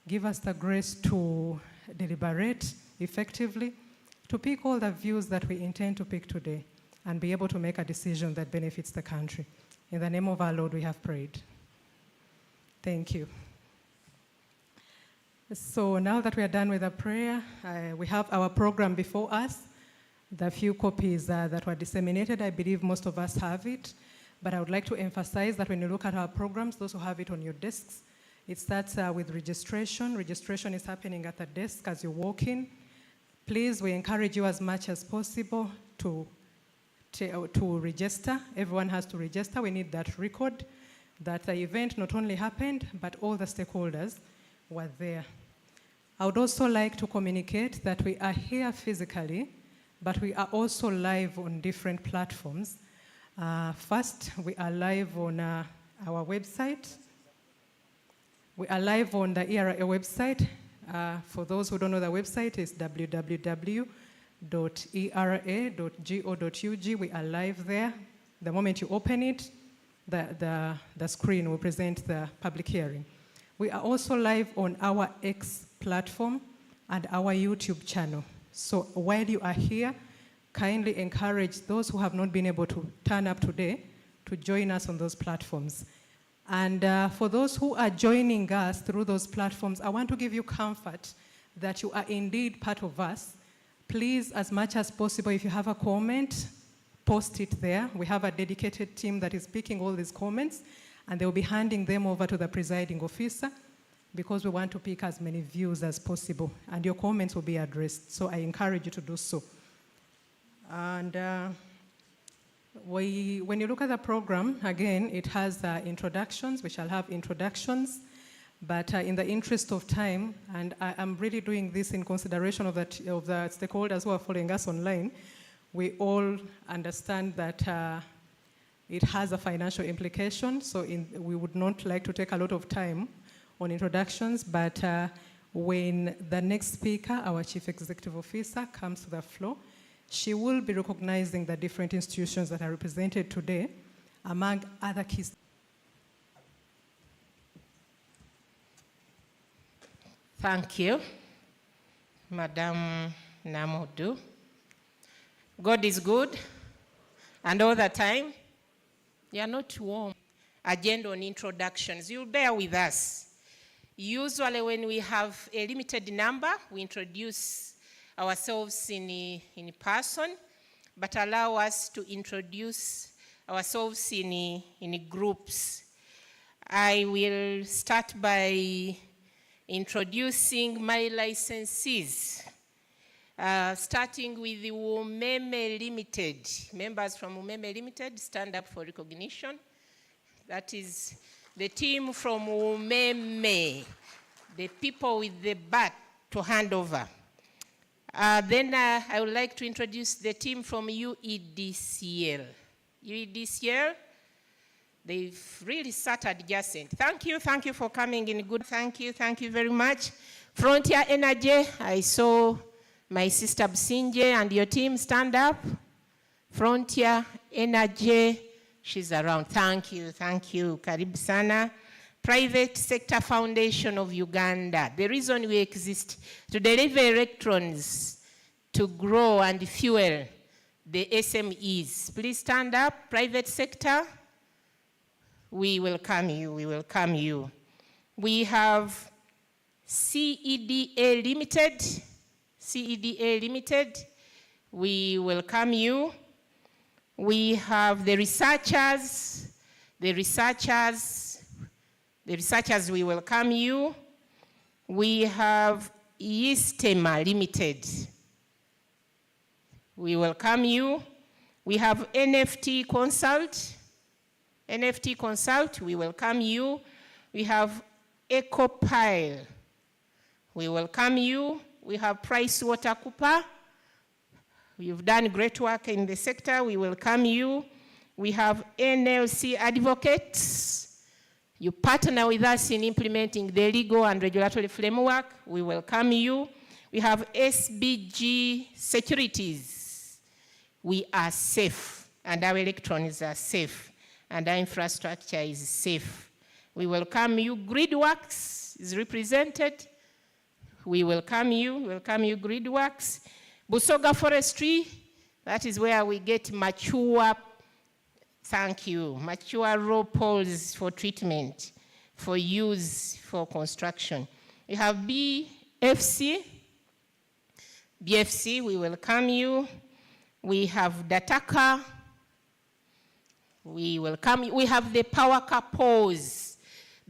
give us the grace to deliberate effectively, to pick all the views that we intend to pick today, and be able to make a decision that benefits the country. In the name of our Lord, we have prayed. Thank you. So now that we are done with the prayer, we have our program before us. The few copies that were disseminated, I believe most of us have it. But I would like to emphasize that when you look at our programs, those who have it on your desks, it starts with registration. Registration is happening at the desk as you walk in. Please, we encourage you as much as possible to register. Everyone has to register. We need that record that the event not only happened, but all the stakeholders were there. I would also like to communicate that we are here physically, but we are also live on different platforms. First, we are live on our website. We are live on the ERA website. For those who don't know the website, it's www.era.go.ug. We are live there. The moment you open it, the screen will present the public hearing. We are also live on our X platform and our YouTube channel. So while you are here, kindly encourage those who have not been able to turn up today to join us on those platforms. And for those who are joining us through those platforms, I want to give you comfort that you are indeed part of us. Please, as much as possible, if you have a comment, post it there. We have a dedicated team that is picking all these comments, and they'll be handing them over to the presiding officer, because we want to pick as many views as possible, and your comments will be addressed. So I encourage you to do so. And when you look at the program, again, it has introductions. We shall have introductions, but in the interest of time, and I'm really doing this in consideration of the stakeholders who are following us online, we all understand that it has a financial implication, so we would not like to take a lot of time on introductions, but when the next speaker, our Chief Executive Officer, comes to the floor, she will be recognizing the different institutions that are represented today, among other key. Thank you, Madam Namudu. God is good, and all the time. You are not warm. Agenda on introductions. You'll bear with us. Usually when we have a limited number, we introduce ourselves in person, but allow us to introduce ourselves in groups. I will start by introducing my licensees, starting with the Umeme Limited. Members from Umeme Limited, stand up for recognition. That is the team from Umeme, the people with the bat to hand over. Then I would like to introduce the team from UEDCL. UEDCL, they've really sat adjacent. Thank you for coming in good. Thank you very much. Frontier Energy, I saw my sister Bsinje and your team stand up. Frontier Energy, she's around. Thank you. Karibu sana. Private Sector Foundation of Uganda. The reason we exist to deliver electrons to grow and fuel the SMEs. Please stand up, private sector. We welcome you. We have CEDA Limited. We welcome you. We have the researchers, we welcome you. We have Yistema Limited. We welcome you. We have NFT Consult, we welcome you. We have Ecopile, we welcome you. We have PricewaterhouseCoopers. You've done great work in the sector, we welcome you. We have NLC Advocates. You partner with us in implementing the legal and regulatory framework. We welcome you. We have SBG Securities. We are safe, and our electrons are safe, and our infrastructure is safe. We welcome you. Gridworks is represented. we welcome you, Gridworks. Busoga Forestry, that is where we get mature, thank you, mature raw poles for treatment, for use for construction. We have BFC, we welcome you. We have Dataka, we welcome you. We have the power couples.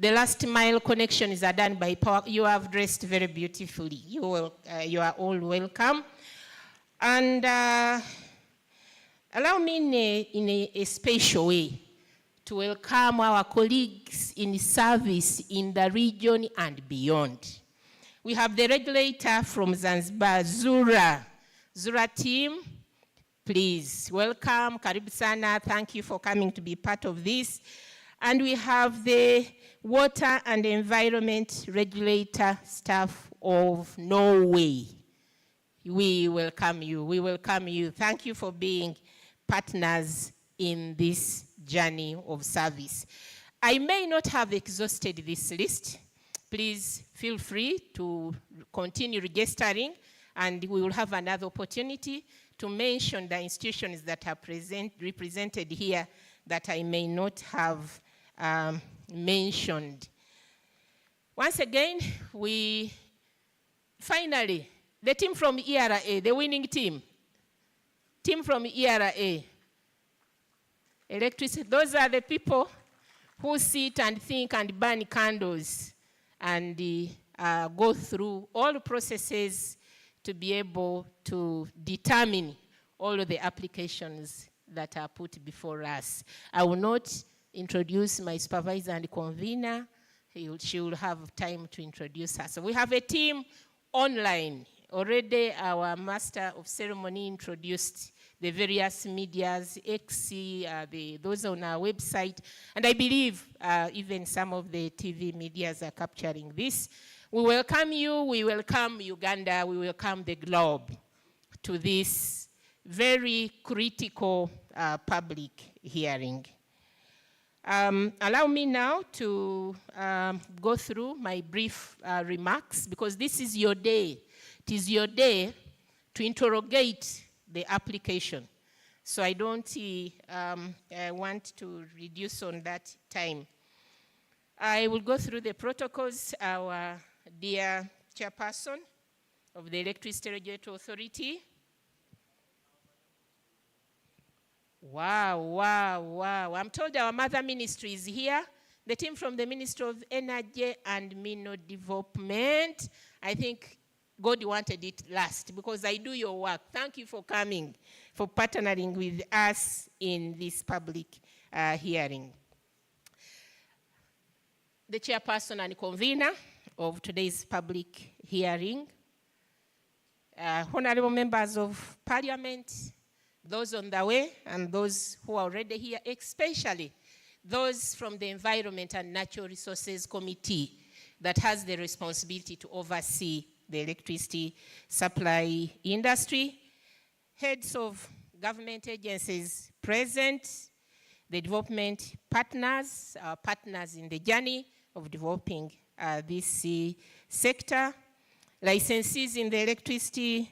The last mile connections are done by power. You have dressed very beautifully. You are all welcome. And allow me in a special way to welcome our colleagues in service in the region and beyond. We have the regulator from Zanzibar, Zura team. Please welcome, karibu sana. Thank you for coming to be part of this. And we have the Water and Environment Regulator staff of Norway. We welcome you. Thank you for being partners in this journey of service. I may not have exhausted this list. Please feel free to continue registering, and we will have another opportunity to mention the institutions that are represented here that I may not have mentioned. Once again, finally, the team from ERA, the winning team from ERA, electricity, those are the people who sit and think and burn candles and go through all the processes to be able to determine all of the applications that are put before us. I will not introduce my supervisor and convener. She will have time to introduce her. So we have a team online. Already our master of ceremony introduced the various medias, those on our website, and I believe even some of the TV medias are capturing this. We welcome you, we welcome Uganda, we welcome the globe to this very critical public hearing. Allow me now to go through my brief remarks, because this is your day. It is your day to interrogate the application. So I don't want to reduce on that time. I will go through the protocols. Our dear chairperson of the Electricity Regulatory Authority. Wow. I'm told our mother ministry is here. The team from the Ministry of Energy and Mineral Development. I think God wanted it last because I do your work. Thank you for coming, for partnering with us in this public hearing. The chairperson and convener of today's public hearing, honorable members of parliament, those on the way and those who are already here, especially those from the Environment and Natural Resources Committee that has the responsibility to oversee the electricity supply industry, heads of government agencies present, the development partners, our partners in the journey of developing this sector, licensees in the electricity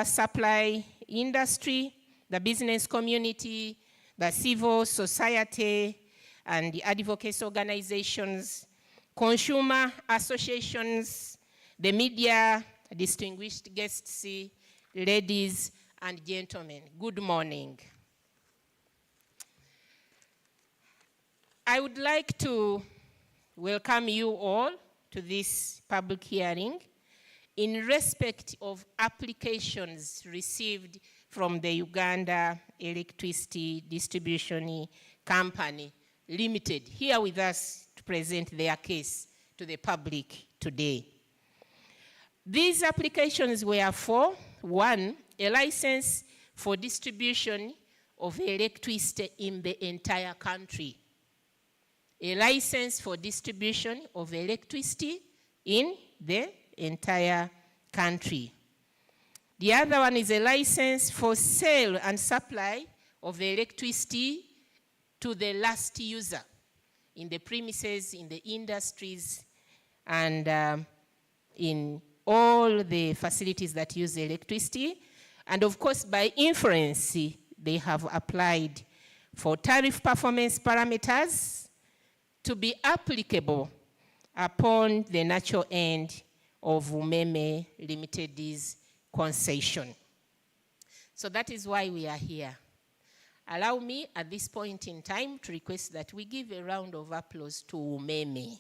supply industry, the business community, the civil society, and the advocacy organizations, consumer associations, the media, distinguished guests, ladies and gentlemen, good morning. I would like to welcome you all to this public hearing in respect of applications received from the Uganda Electricity Distribution Company Limited, here with us to present their case to the public today. These applications were for, one, a license for distribution of electricity in the entire country. A license for distribution of electricity in the entire country. The other one is a license for sale and supply of electricity to the last user in the premises, in the industries, and in all the facilities that use electricity. And of course, by inference, they have applied for tariff performance parameters to be applicable upon the natural end of Umeme Limited's concession. So that is why we are here. Allow me at this point in time to request that we give a round of applause to Umeme.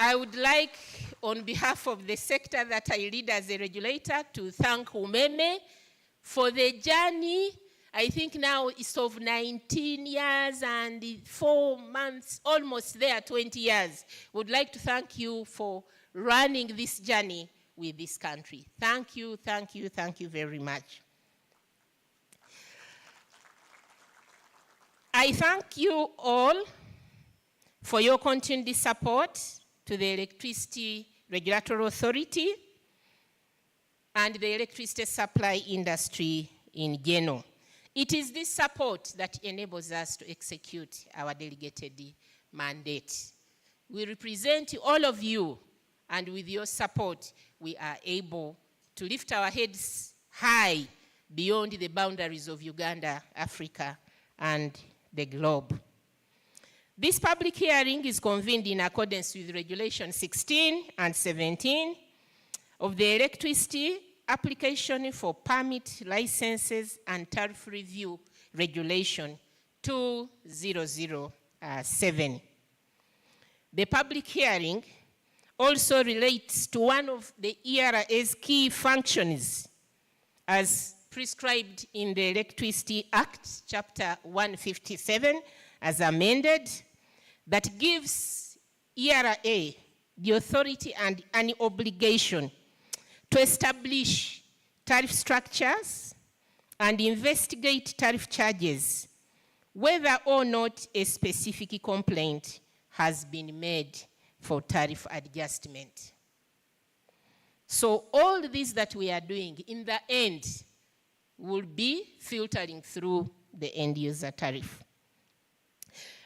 I would like, on behalf of the sector that I lead as a regulator, to thank Umeme for the journey. I think now it's of 19 years and 4 months, almost there, 20 years. Would like to thank you for running this journey with this country. Thank you, thank you, thank you very much. I thank you all for your continued support to the Electricity Regulatory Authority and the electricity supply industry in general. It is this support that enables us to execute our delegated mandate. We represent all of you, and with your support, we are able to lift our heads high beyond the boundaries of Uganda, Africa, and the globe. This public hearing is convened in accordance with Regulation 16 and 17 of the Electricity Application for Permit Licenses and Tariff Review Regulation 2007. The public hearing also relates to one of the ERA's key functions as prescribed in the Electricity Act, Chapter 157, as amended, that gives ERA the authority and an obligation to establish tariff structures and investigate tariff charges, whether or not a specific complaint has been made for tariff adjustment. So all this that we are doing, in the end, will be filtering through the end user tariff.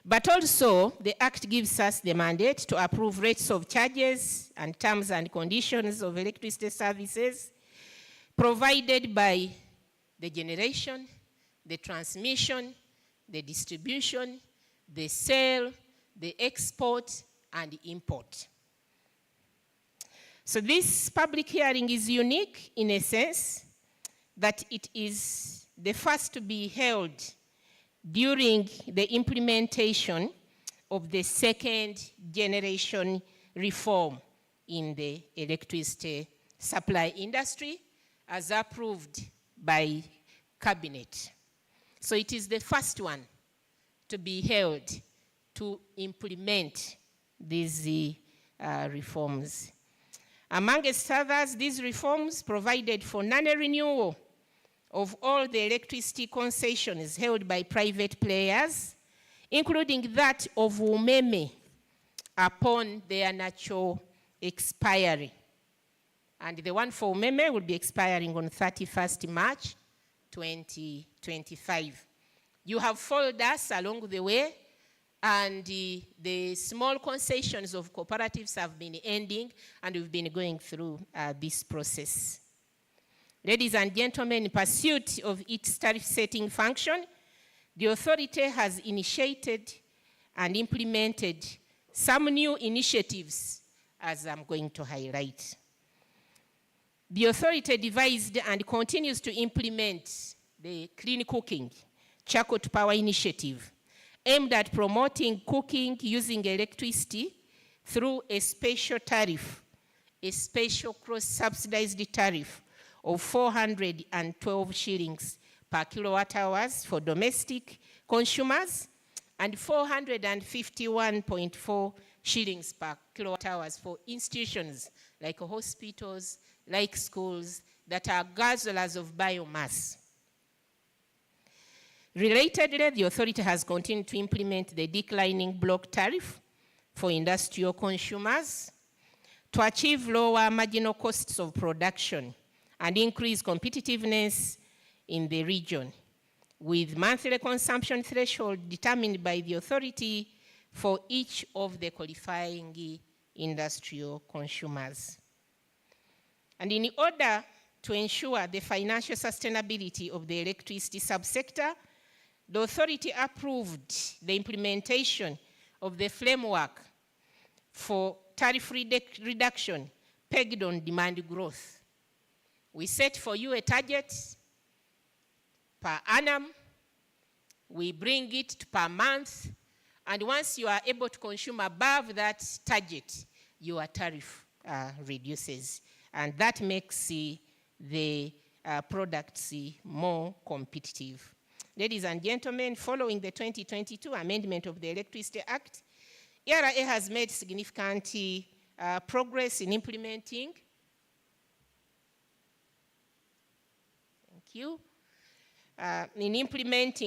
But also, the Act gives us the mandate to approve rates of charges and terms and conditions of electricity services provided by the generation, the transmission, the distribution, the sale, the export, and the import. So this public hearing is unique in a sense that it is the first to be held during the implementation of the second generation reform in the electricity supply industry as approved by Cabinet. So it is the first one to be held to implement these reforms. Amongst others, these reforms provided for non-renewal of all the electricity concessions held by private players, including that of Umeme upon their natural expiry. And the one for Umeme will be expiring on 31st March 2025. You have followed us along the way, and the small concessions of cooperatives have been ending, and we've been going through this process. Ladies and gentlemen, in pursuit of its tariff setting function, the authority has initiated and implemented some new initiatives, as I'm going to highlight. The authority devised and continues to implement the Clean Cooking Charcoal to Power initiative, aimed at promoting cooking using electricity through a special tariff, a special cross-subsidized tariff of 412 shillings per kilowatt hours for domestic consumers and 451.4 shillings per kilowatt hours for institutions like hospitals, like schools that are guzzlers of biomass. Relatedly, the authority has continued to implement the declining block tariff for industrial consumers to achieve lower marginal costs of production and increase competitiveness in the region, with monthly consumption threshold determined by the authority for each of the qualifying industrial consumers. And in order to ensure the financial sustainability of the electricity subsector, the authority approved the implementation of the framework for tariff reduction pegged on demand growth. We set for you a target per annum, we bring it to per month, and once you are able to consume above that target, your tariff reduces. And that makes the products more competitive. Ladies and gentlemen, following the 2022 amendment of the Electricity Act, ERA has made significant progress in implementing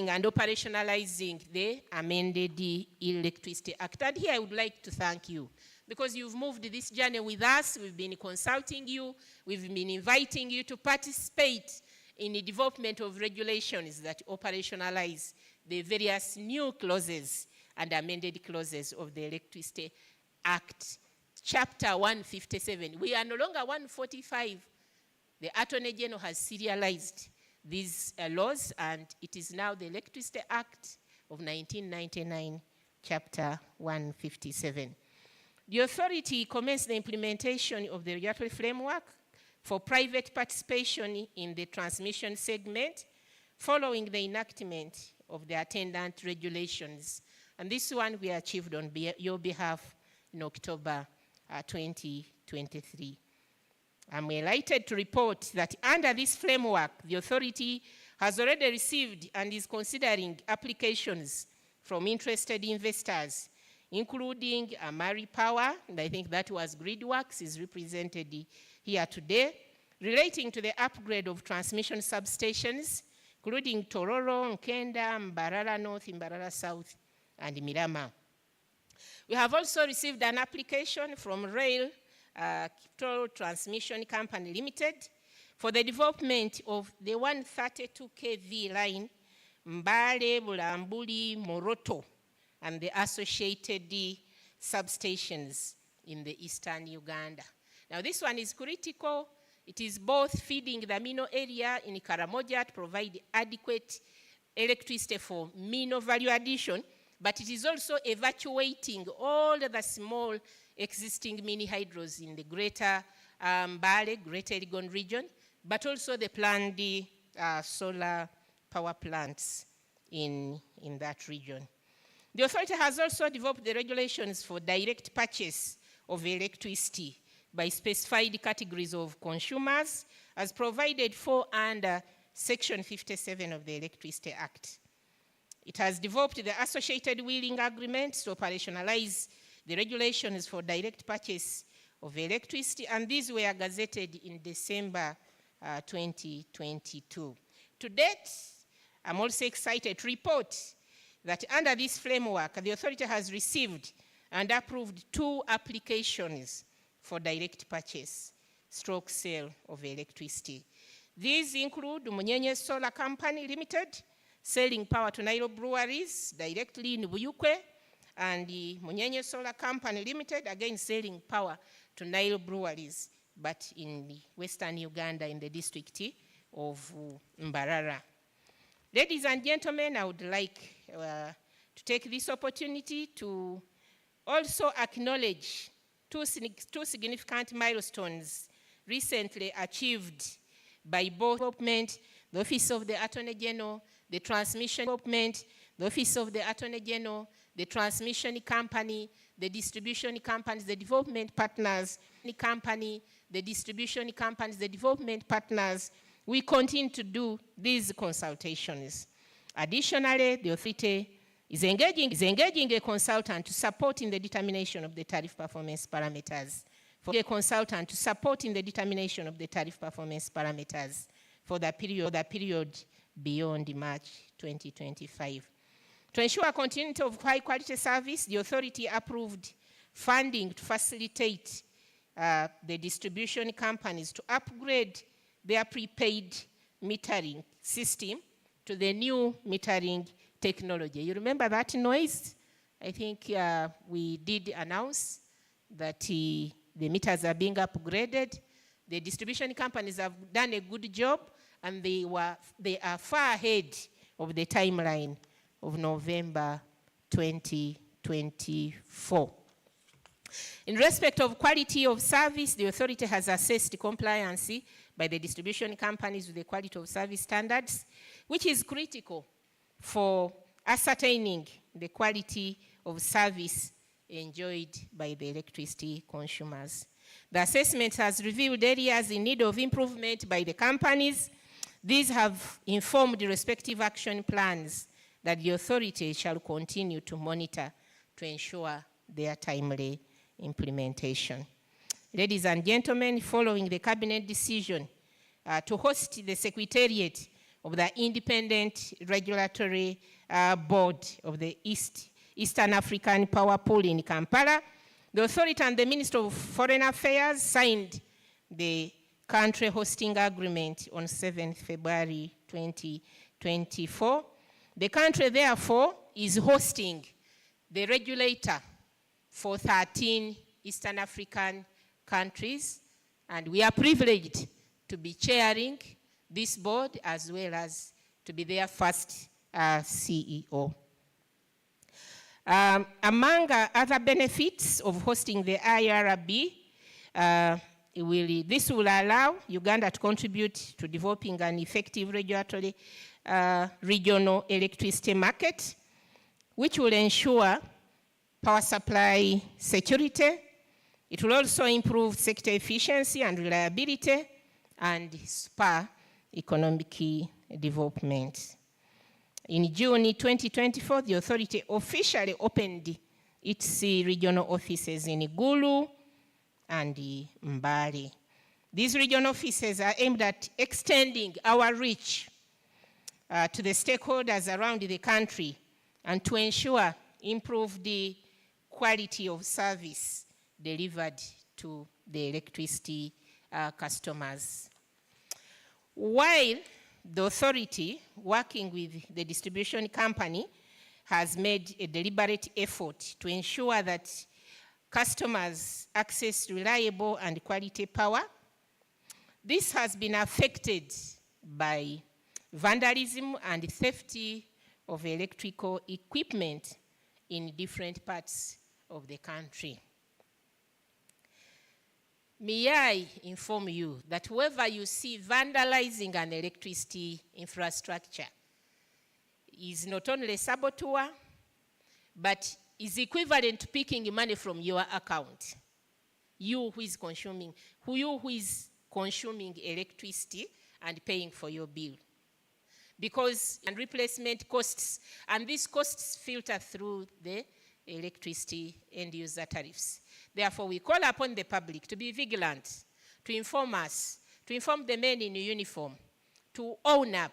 and operationalizing the amended Electricity Act. And here I would like to thank you, because you've moved this journey with us. We've been consulting you. We've been inviting you to participate in the development of regulations that operationalize the various new clauses and amended clauses of the Electricity Act. Chapter 157. We are no longer 145. The Attorney General has serialized these laws, and it is now the Electricity Act of 1999, Chapter 157. The authority commenced the implementation of the regulatory framework for private participation in the transmission segment following the enactment of the attendant regulations. And this one we achieved on your behalf in October 2023. I'm delighted to report that under this framework, the authority has already received and is considering applications from interested investors, including Amari Power, and I think that was Gridworks, is represented here today, relating to the upgrade of transmission substations, including Tororo, Nkenda, Mbarara North, Mbarara South, and Mirama. We have also received an application from Rail Capital Transmission Company Limited for the development of the 132 kV line, Mbale, Bulambuli, Moroto, and the associated substations in the eastern Uganda. Now this one is critical. It is both feeding the Mino area in Karamoja to provide adequate electricity for Mino value addition, but it is also evacuating all the small existing mini hydros in the greater Mbale, Greater Elgon region, but also the planned solar power plants in that region. The authority has also developed the regulations for direct purchase of electricity by specified categories of consumers as provided for under Section 57 of the Electricity Act. It has developed the associated wheeling agreements to operationalize the regulations for direct purchase of electricity, and these were gazetted in December 2022. To date, I'm also excited to report that under this framework, the authority has received and approved 2 applications for direct purchase, stroke sale of electricity. These include Munyenye Solar Company Limited, selling power to Nairo breweries directly in Buyukwe, and the Munyenye Solar Company Limited, again selling power to Nairo breweries, but in the western Uganda in the district of Mbarara. Ladies and gentlemen, I would like to take this opportunity to also acknowledge two significant milestones recently achieved by both development, the Office of the Attorney General, the Transmission Development, the Office of the Attorney General, the Transmission Company, the Distribution Companies, the Development Partners, the Company, the Distribution Companies, the Development Partners. We continue to do these consultations. Additionally, the authority is engaging a consultant to support in the determination of the tariff performance parameters. For a consultant to support in the determination of the tariff performance parameters for the period beyond March 2025. To ensure continuity of high quality service, the authority approved funding to facilitate the distribution companies to upgrade their prepaid metering system to the new metering technology. You remember that noise? I think we did announce that the meters are being upgraded. The distribution companies have done a good job, and they are far ahead of the timeline of November 2024. In respect of quality of service, the authority has assessed compliance by the distribution companies with the quality of service standards, which is critical for ascertaining the quality of service enjoyed by the electricity consumers. The assessment has revealed areas in need of improvement by the companies. These have informed the respective action plans that the authority shall continue to monitor to ensure their timely implementation. Ladies and gentlemen, following the cabinet decision to host the secretariat of the Independent Regulatory Board of the Eastern African Power Pool in Kampala, the authority and the Minister of Foreign Affairs signed the country hosting agreement on 7th February 2024. The country, therefore, is hosting the regulator for 13 Eastern African countries, and we are privileged to be chairing this board as well as to be their first CEO. Among other benefits of hosting the IRB, this will allow Uganda to contribute to developing an effective regulatory regional electricity market, which will ensure power supply security. It will also improve sector efficiency and reliability and spur economic development. In June 2024, the authority officially opened its regional offices in Gulu and Mbale. These regional offices are aimed at extending our reach to the stakeholders around the country and to ensure improved quality of service delivered to the electricity customers. While the authority, working with the distribution company, has made a deliberate effort to ensure that customers access reliable and quality power, this has been affected by vandalism and theft of electrical equipment in different parts of the country. May I inform you that whoever you see vandalizing an electricity infrastructure is not only a saboteur, but is equivalent to picking money from your account. You who is consuming electricity and paying for your bill. Because and replacement costs, and these costs filter through the electricity end user tariffs. Therefore, we call upon the public to be vigilant, to inform us, to inform the men in uniform, to own up,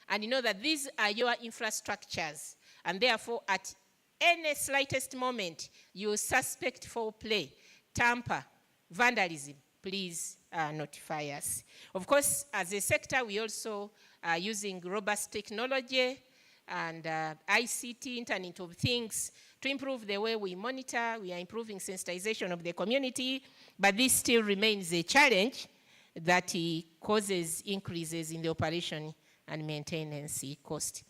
and know that these are your infrastructures, and therefore at any slightest moment you suspect foul play, tamper, vandalism, please notify us. Of course, as a sector, we also are using robust technology and ICT, Internet of Things, to improve the way we monitor. We are improving sensitization of the community, but this still remains a challenge that causes increases in the operation and maintenance cost.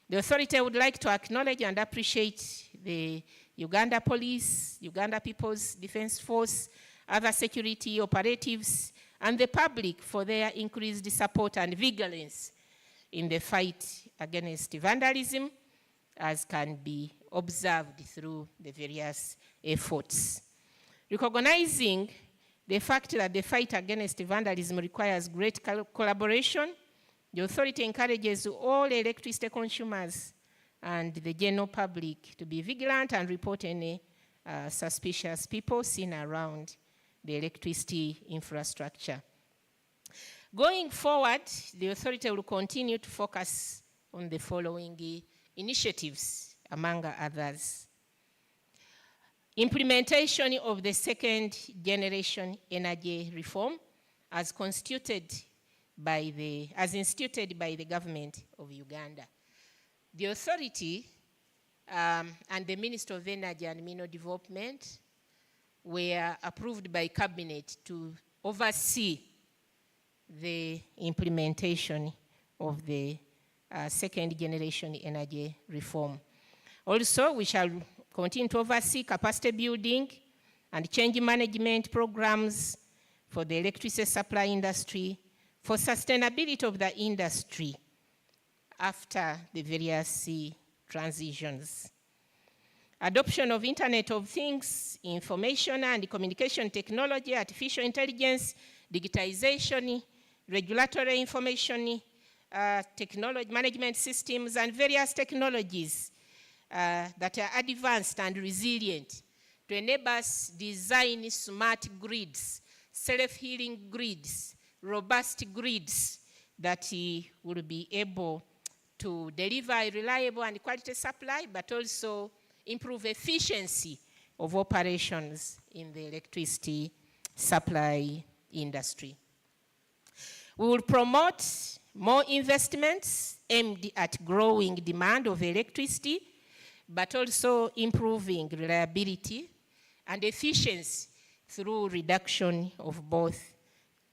The authority would like to acknowledge and appreciate the Uganda Police, Uganda People's Defense Force, other security operatives, and the public for their increased support and vigilance in the fight against vandalism, as can be observed through the various efforts. Recognizing the fact that the fight against vandalism requires great collaboration, the authority encourages all electricity consumers and the general public to be vigilant and report any suspicious people seen around the electricity infrastructure. Going forward, the authority will continue to focus on the following initiatives, among others. Implementation of the second generation energy reform as instituted by the government of Uganda. The authority and the Minister of Energy and Mineral Development were approved by Cabinet to oversee the implementation of the second generation energy reform. Also, we shall continue to oversee capacity building and change management programs for the electricity supply industry, for sustainability of the industry after the various transitions. Adoption of Internet of Things, information and communication technology, artificial intelligence, digitization, regulatory information, technology management systems, and various technologies that are advanced and resilient to enable us design smart grids, self-healing grids, robust grids that will be able to deliver a reliable and quality supply, but also improve efficiency of operations in the electricity supply industry. We will promote more investments aimed at growing demand of electricity, but also improving reliability and efficiency through reduction of both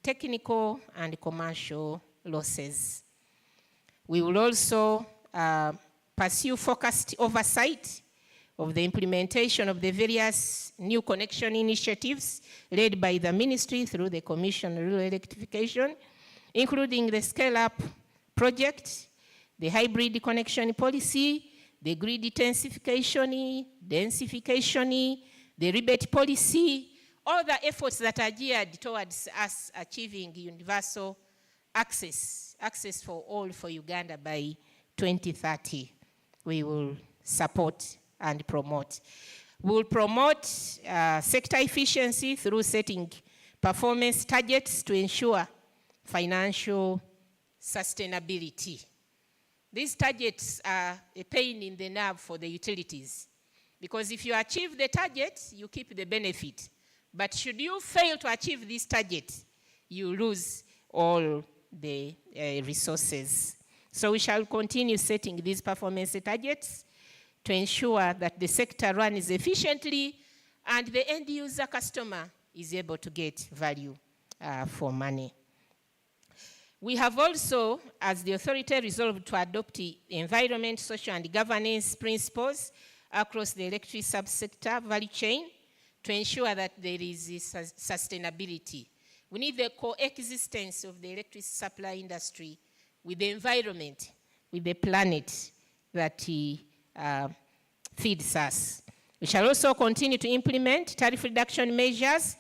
technical and commercial losses. We will also pursue focused oversight of the implementation of the various new connection initiatives led by the ministry through the Commission on Rural Electrification, including the scale-up project, the hybrid connection policy, the grid densification, the rebate policy, all the efforts that are geared towards us achieving universal access for all for Uganda by 2030. We will support and promote. We will promote sector efficiency through setting performance targets to ensure financial sustainability. These targets are a pain in the nerve for the utilities, because if you achieve the target, you keep the benefit. But should you fail to achieve this target, you lose all the resources. So we shall continue setting these performance targets to ensure that the sector runs efficiently and the end user customer is able to get value for money. We have also, as the authority, resolved to adopt the environment, social and governance principles across the electric subsector value chain to ensure that there is sustainability. We need the coexistence of the electric supply industry with the environment, with the planet that feeds us. We shall also continue to implement tariff reduction measures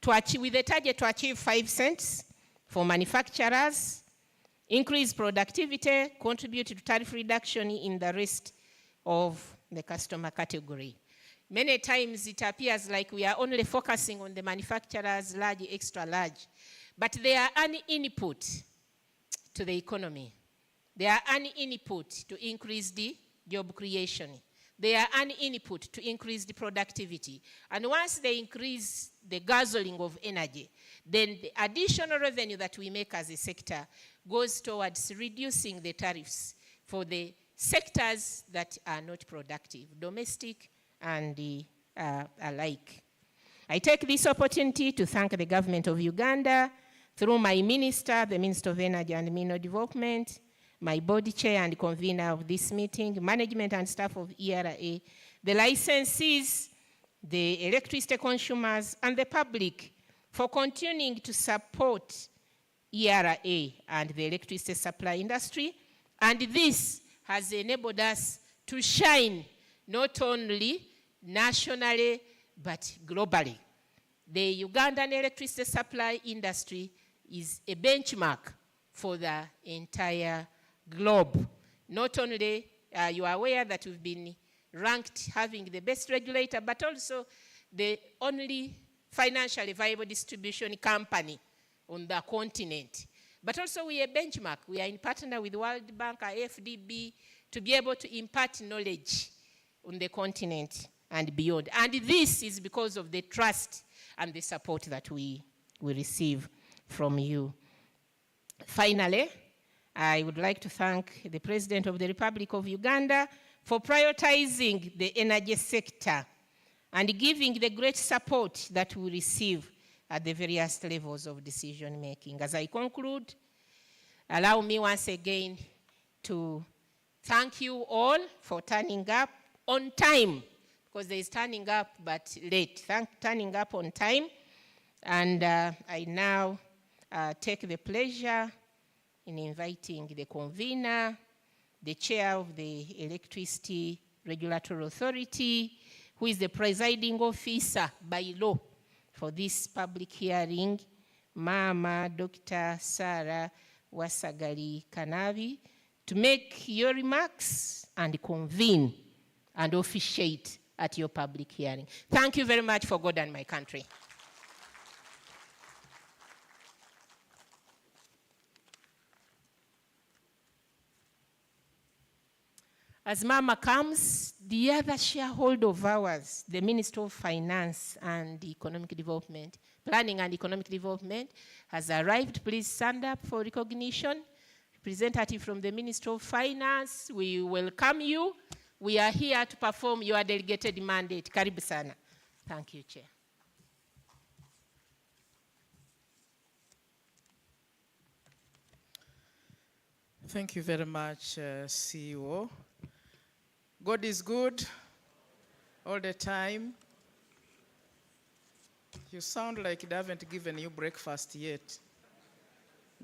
to achieve, with the target to achieve 5 cents for manufacturers, increase productivity, contribute to tariff reduction in the rest of the customer category. Many times it appears like we are only focusing on the manufacturers, large, extra large, but they are an input to the economy. They are an input to increase the job creation. They are an input to increase the productivity. And once they increase the guzzling of energy, then the additional revenue that we make as a sector goes towards reducing the tariffs for the sectors that are not productive, domestic and alike. I take this opportunity to thank the government of Uganda through my minister, the Minister of Energy and Mineral Development, my body chair and convener of this meeting, management and staff of ERA, the licensees, the electricity consumers, and the public for continuing to support ERA and the electricity supply industry. And this has enabled us to shine not only nationally, but globally. The Ugandan electricity supply industry is a benchmark for the entire globe. Not only you are aware that we've been ranked having the best regulator, but also the only financially viable distribution company on the continent. But also we are a benchmark. We are in partner with World Bank, FDB, to be able to impart knowledge on the continent and beyond. And this is because of the trust and the support that we receive from you. Finally, I would like to thank the President of the Republic of Uganda for prioritizing the energy sector and giving the great support that we receive at the various levels of decision making. As I conclude, allow me once again to thank you all for turning up on time, because there is turning up but late. Turning up on time. And I now take the pleasure in inviting the convener, the chair of the Electricity Regulatory Authority, who is the presiding officer by law for this public hearing, Mama Dr. Sarah Wasagali Kanabi, to make your remarks and convene and officiate at your public hearing. Thank you very much for God and my country. As Mama comes, the other shareholder of ours, the Minister of Finance and Economic Development, Planning and Economic Development, has arrived. Please stand up for recognition. Representative from the Minister of Finance, we welcome you. We are here to perform your delegated mandate. Karibu sana. Thank you, Chair. Thank you very much, CEO. God is good all the time. You sound like they haven't given you breakfast yet.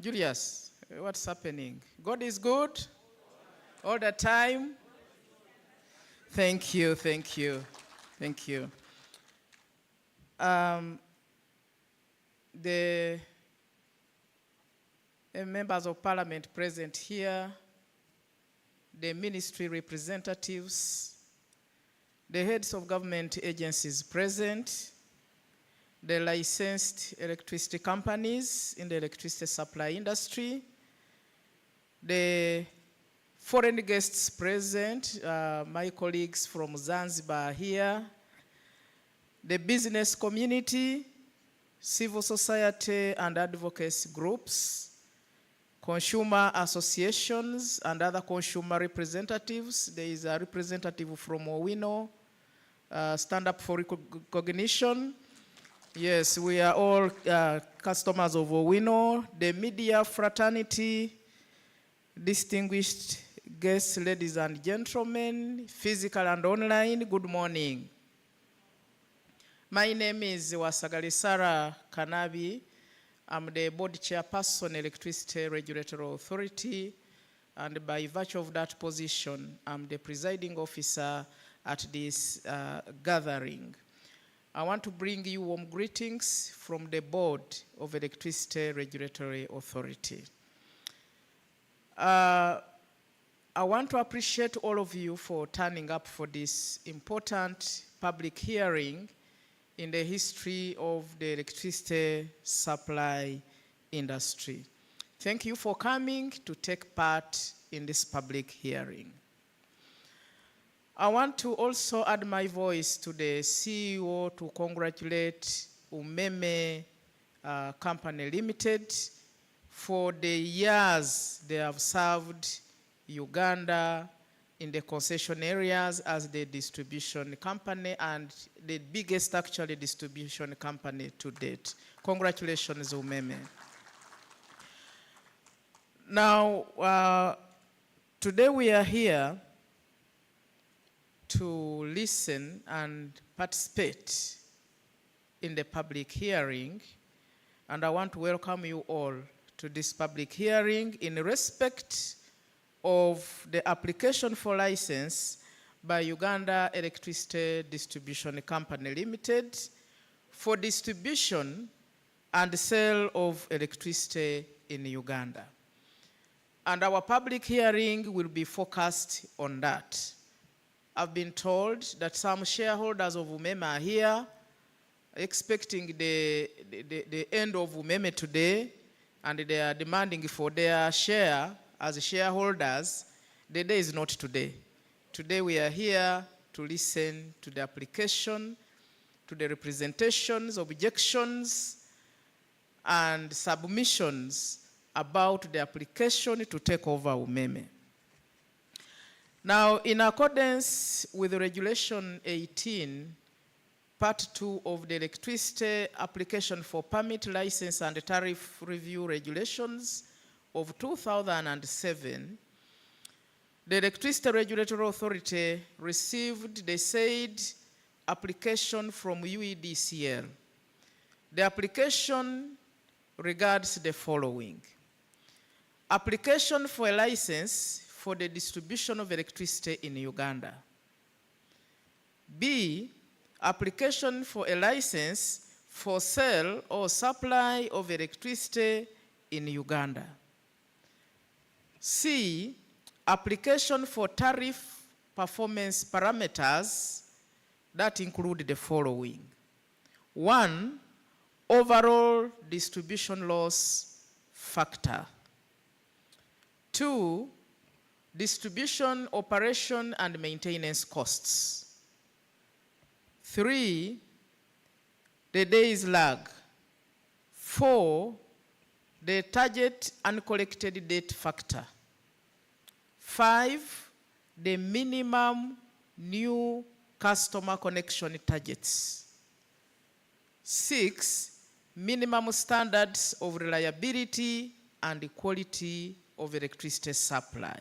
Julius, what's happening? God is good all the time. Thank you, thank you, thank you. The members of parliament present here, the ministry representatives, the heads of government agencies present, the licensed electricity companies in the electricity supply industry, the foreign guests present, my colleagues from Zanzibar here, the business community, civil society and advocacy groups, consumer associations and other consumer representatives. There is a representative from Owino, Stand Up for Recognition. Yes, we are all customers of Owino. The media fraternity, distinguished guests, ladies and gentlemen, physical and online, good morning. My name is Wasagali Sarah Kanabi. I'm the board chairperson, Electricity Regulatory Authority, and by virtue of that position, I'm the presiding officer at this gathering. I want to bring you warm greetings from the board of Electricity Regulatory Authority. I want to appreciate all of you for turning up for this important public hearing in the history of the electricity supply industry. Thank you for coming to take part in this public hearing. I want to also add my voice to the CEO to congratulate Umeme Company Limited for the years they have served Uganda in the concession areas as the distribution company and the biggest actually distribution company to date. Congratulations, Umeme. Now, today we are here to listen and participate in the public hearing, and I want to welcome you all to this public hearing in respect of the application for license by Uganda Electricity Distribution Company Limited for distribution and sale of electricity in Uganda. And our public hearing will be focused on that. I've been told that some shareholders of Umeme are here expecting the end of Umeme today, and they are demanding for their share as shareholders. The day is not today. Today we are here to listen to the application, to the representations, objections, and submissions about the application to take over Umeme. Now, in accordance with Regulation 18 Part 2 of the Electricity Application for Permit, License and Tariff Review Regulations of 2007, the Electricity Regulatory Authority received the said application from UEDCL. The application regards the following: application for a license for the distribution of electricity in Uganda. B, application for a license for sale or supply of electricity in Uganda. C, application for tariff performance parameters that include the following: 1, overall distribution loss factor. 2, distribution, operation, and maintenance costs. 3, the days lag. 4, the target uncollected date factor. 5, the minimum new customer connection targets. 6, minimum standards of reliability and quality of electricity supply.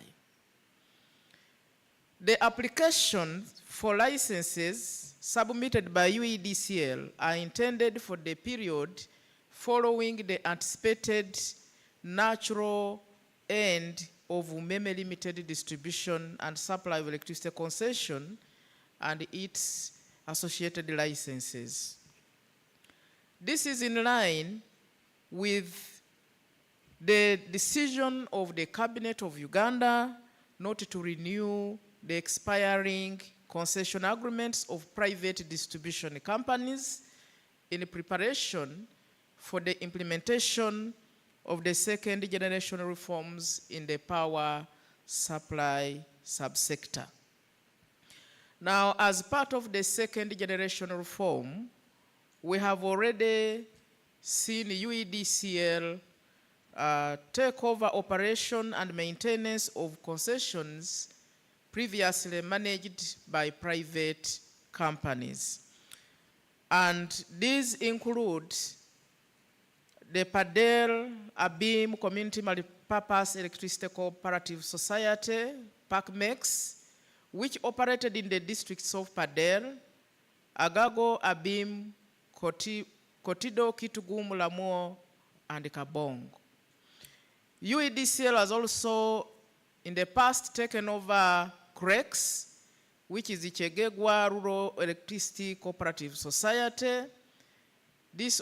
The applications for licenses submitted by UEDCL are intended for the period following the anticipated natural end of Umeme Limited distribution and supply of electricity concession and its associated licenses. This is in line with the decision of the Cabinet of Uganda not to renew the expiring concession agreements of private distribution companies in preparation for the implementation of the second generation reforms in the power supply subsector. Now, as part of the second generation reform, we have already seen UEDCL take over operation and maintenance of concessions previously managed by private companies. And these include the Padel Abim Community Multipurpose Electricity Cooperative Society, PACMEX, which operated in the districts of Padel, Agago, Abim, Kotido, Kitugum, Lamuo, and Kabong. UEDCL has also in the past taken over CREX, which is the Chegegwa Rural Electricity Cooperative Society. This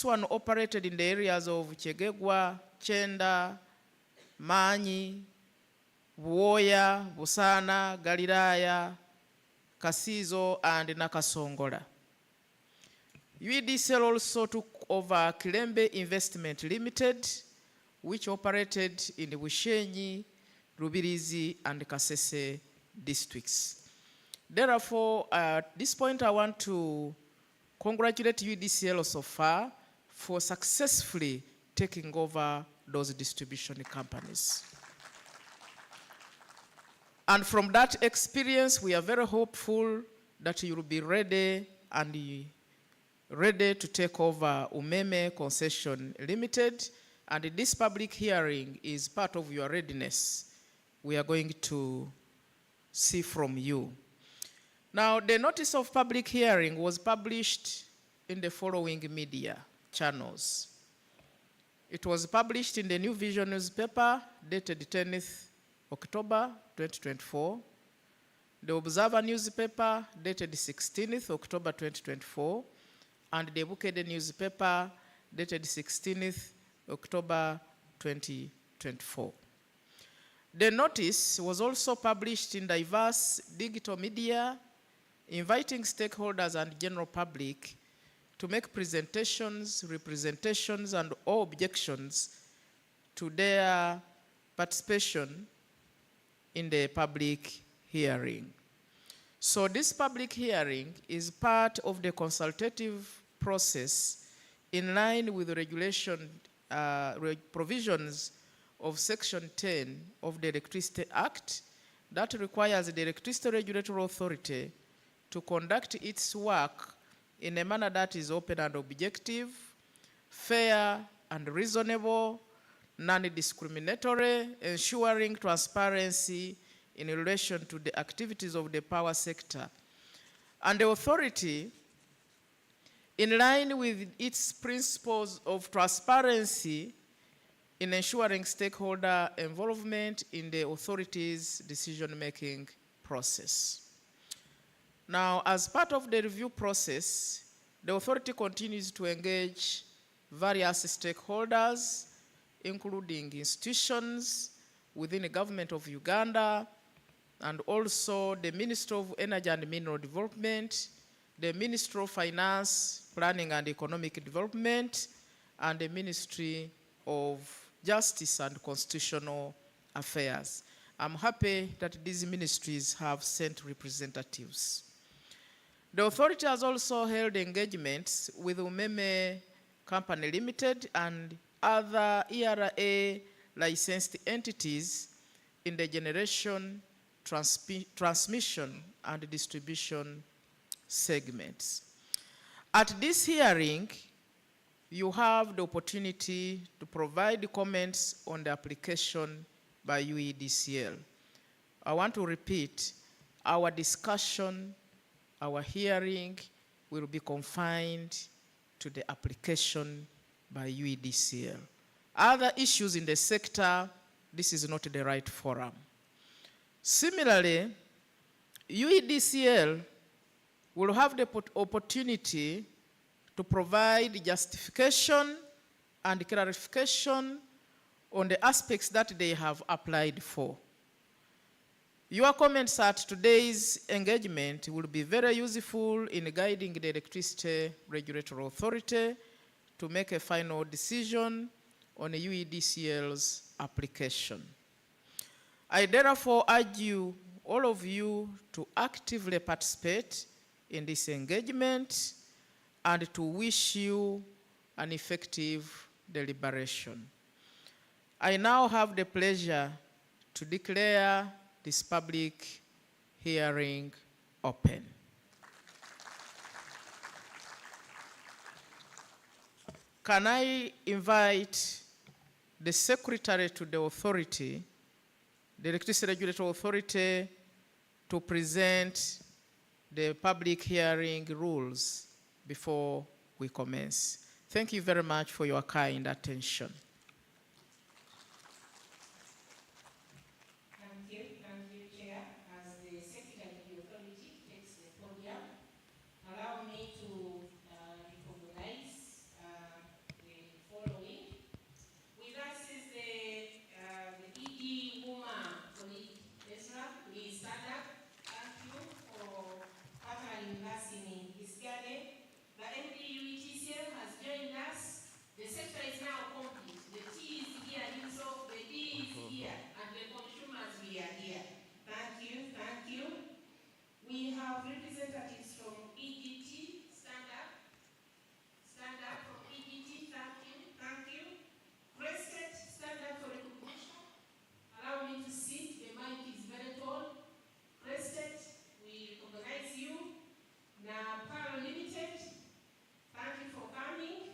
one operated in the areas of Chegegwa, Chenda, Manyi, Buoya, Busana, Galilaya, Kasizo, and Nakasongola. UEDCL also took over Kilembe Investment Limited, which operated in the Bushenyi, Rubirizi, and Kasese districts. Therefore, at this point, I want to congratulate UEDCL so far for successfully taking over those distribution companies. And from that experience, we are very hopeful that you will be ready to take over Umeme Concession Limited. And this public hearing is part of your readiness. We are going to see from you. Now, the notice of public hearing was published in the following media channels. It was published in the New Vision newspaper, dated 10th October 2024, the Observer newspaper, dated 16th October 2024, and the Bukede newspaper, dated 16th October 2024. The notice was also published in diverse digital media, inviting stakeholders and general public to make presentations, representations, and or objections to their participation in the public hearing. So this public hearing is part of the consultative process in line with the regulation provisions of Section 10 of the Electricity Act that requires the Electricity Regulatory Authority to conduct its work in a manner that is open and objective, fair and reasonable, non-discriminatory, ensuring transparency in relation to the activities of the power sector. And the authority, in line with its principles of transparency in ensuring stakeholder involvement in the authority's decision-making process. Now, as part of the review process, the authority continues to engage various stakeholders, including institutions within the government of Uganda, and also the Ministry of Energy and Mineral Development, the Ministry of Finance, Planning and Economic Development, and the Ministry of Justice and Constitutional Affairs. I'm happy that these ministries have sent representatives. The authority has also held engagements with Umeme Company Limited and other ERA licensed entities in the generation, transmission, and distribution segments. At this hearing, you have the opportunity to provide comments on the application by UEDCL. I want to repeat, our discussion, our hearing will be confined to the application by UEDCL. Other issues in the sector, this is not the right forum. Similarly, UEDCL will have the opportunity to provide justification and clarification on the aspects that they have applied for. Your comments at today's engagement will be very useful in guiding the Electricity Regulatory Authority to make a final decision on UEDCL's application. I therefore urge you, all of you, to actively participate in this engagement and to wish you an effective deliberation. I now have the pleasure to declare this public hearing open. Can I invite the Secretary to the authority, the Electricity Regulatory Authority, to present the public hearing rules before we commence? Thank you very much for your kind attention. We have representatives from EGT, stand up from EGT, thank you. Crested, stand up for recognition. Allow me to sit, the mic is very tall. Crested, we recognize you. Now, Power Limited, thank you for coming.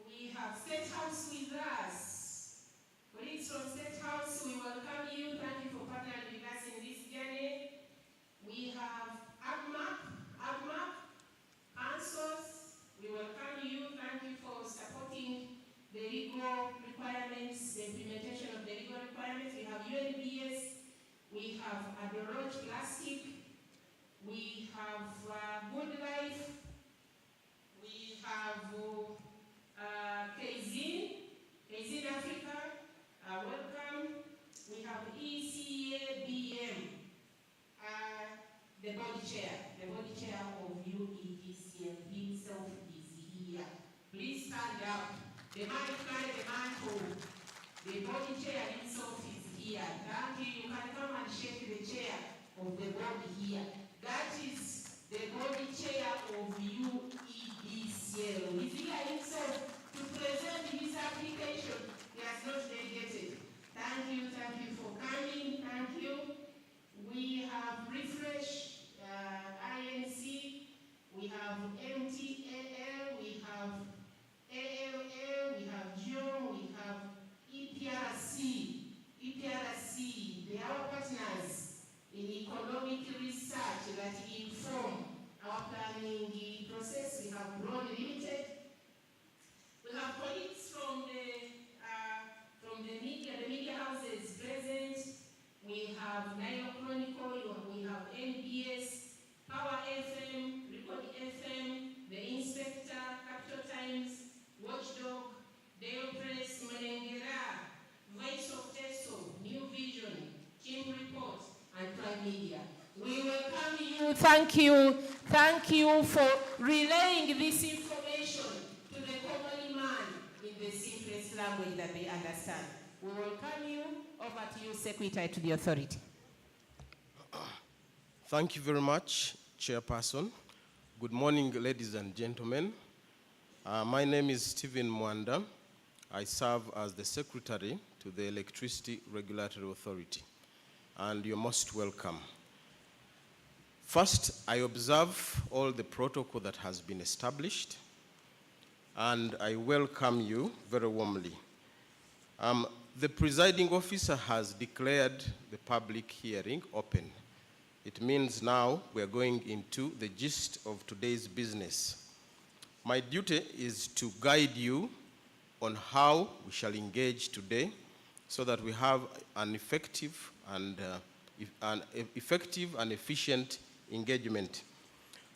We have State House with us. Colleagues from State House, we welcome you. Thank you for partnering with us in this journey. We have ABMAP, councils, we welcome you. Thank you for supporting the legal requirements, the implementation of the legal requirements. We have UNBS, we have Adorot Plastic, we have Good Life, we have Kazin Africa, welcome. We have ECABM. The body chair of UEDCL himself is here. Please stand up. The man carry the mantle. The body chair himself is here. Thank you. You can come and shake the chair of the body here. That is the body chair of UEDCL. He's here himself to present his application. He has not delegated. Thank you for coming. Thank you. We have refreshed thank you for relaying this information to the common man in the simplest language that they understand. We welcome you. Over to you, Secretary to the authority. Thank you very much, Chairperson. Good morning, ladies and gentlemen. My name is Stephen Mwanda. I serve as the Secretary to the Electricity Regulatory Authority, and you're most welcome. First, I observe all the protocol that has been established, and I welcome you very warmly. The presiding officer has declared the public hearing open. It means now we are going into the gist of today's business. My duty is to guide you on how we shall engage today so that we have an effective and efficient engagement.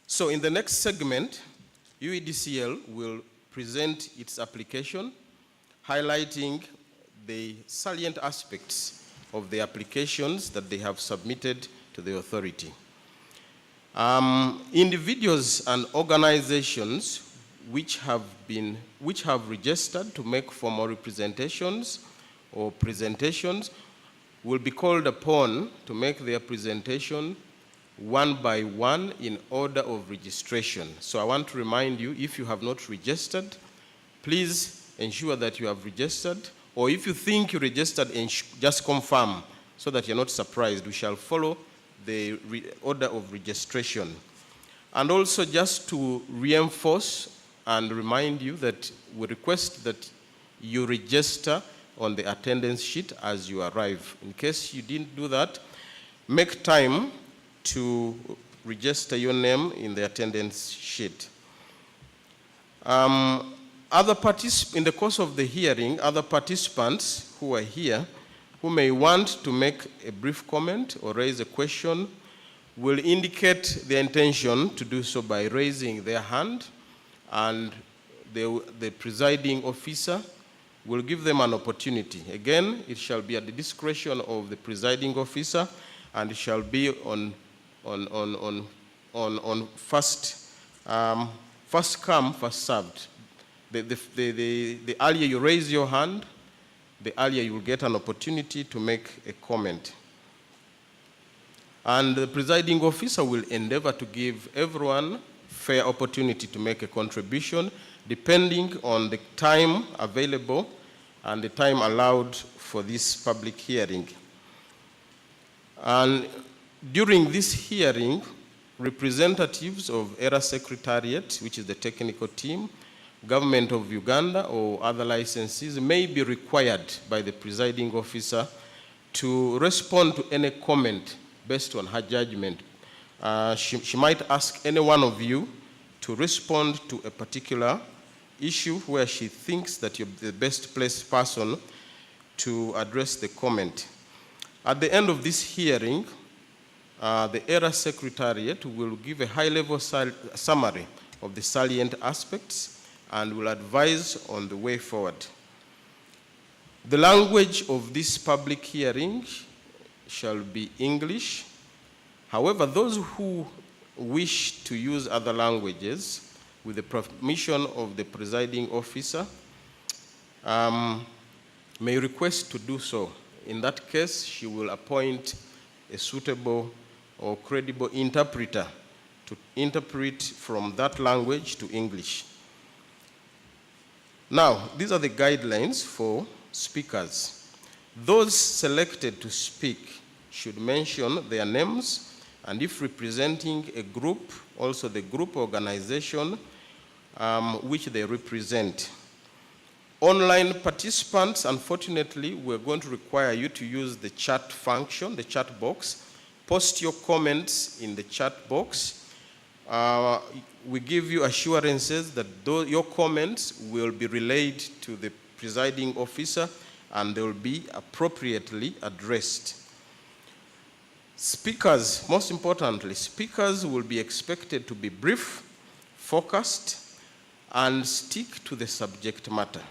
So in the next segment, UEDCL will present its application, highlighting the salient aspects of the applications that they have submitted to the authority. Individuals and organizations which have registered to make formal representations or presentations will be called upon to make their presentation one by one in order of registration. So I want to remind you, if you have not registered, please ensure that you have registered, or if you think you registered, just confirm so that you're not surprised. We shall follow the order of registration. And also just to reinforce and remind you that we request that you register on the attendance sheet as you arrive. In case you didn't do that, make time to register your name in the attendance sheet. In the course of the hearing, other participants who are here who may want to make a brief comment or raise a question will indicate their intention to do so by raising their hand, and the presiding officer will give them an opportunity. Again, it shall be at the discretion of the presiding officer, and it shall be on first come, first served. The earlier you raise your hand, the earlier you will get an opportunity to make a comment. And the presiding officer will endeavor to give everyone fair opportunity to make a contribution, depending on the time available and the time allowed for this public hearing. And during this hearing, representatives of ERA Secretariat, which is the technical team, Government of Uganda or other licensees may be required by the presiding officer to respond to any comment based on her judgment. She might ask any one of you to respond to a particular issue where she thinks that you're the best placed person to address the comment. At the end of this hearing, the ERA Secretariat will give a high-level summary of the salient aspects and will advise on the way forward. The language of this public hearing shall be English. However, those who wish to use other languages, with the permission of the presiding officer, may request to do so. In that case, she will appoint a suitable or credible interpreter to interpret from that language to English. Now, these are the guidelines for speakers. Those selected to speak should mention their names, and if representing a group, also the group organization which they represent. Online participants, unfortunately, we're going to require you to use the chat function, the chat box. Post your comments in the chat box. We give you assurances that your comments will be relayed to the presiding officer and they will be appropriately addressed. Speakers, most importantly, speakers will be expected to be brief, focused, and stick to the subject matter.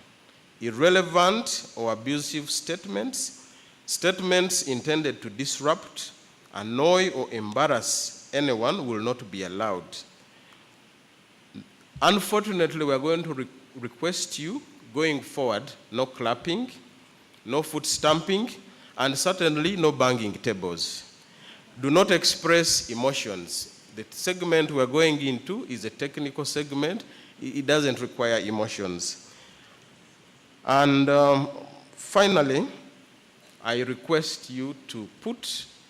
Irrelevant or abusive statements, statements intended to disrupt, annoy, or embarrass anyone will not be allowed. Unfortunately, we are going to request you, going forward, no clapping, no foot stamping, and certainly no banging tables. Do not express emotions. The segment we are going into is a technical segment. It doesn't require emotions. And finally, I request you to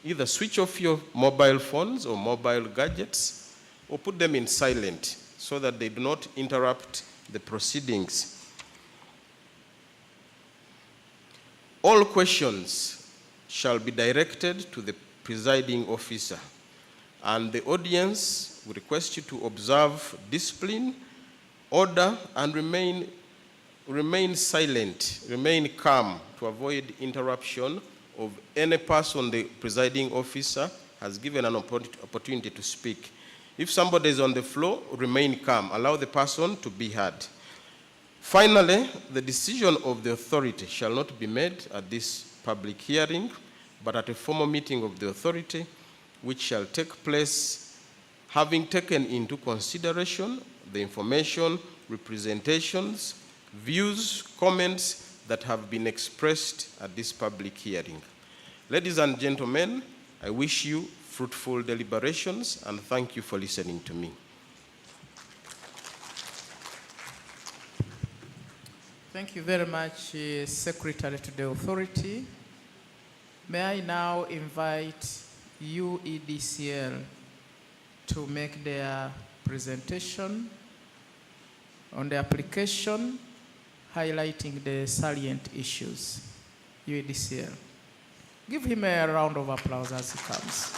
either switch off your mobile phones or mobile gadgets, or put them in silent so that they do not interrupt the proceedings. All questions shall be directed to the presiding officer, and the audience will request you to observe discipline, order, and remain silent, remain calm to avoid interruption of any person the presiding officer has given an opportunity to speak. If somebody is on the floor, remain calm. Allow the person to be heard. Finally, the decision of the authority shall not be made at this public hearing, but at a formal meeting of the authority, which shall take place having taken into consideration the information, representations, views, comments that have been expressed at this public hearing. Ladies and gentlemen, I wish you fruitful deliberations and thank you for listening to me. Thank you very much, Secretary to the Authority. May I now invite UEDCL to make their presentation on the application, highlighting the salient issues. UEDCL. Give him a round of applause as he comes.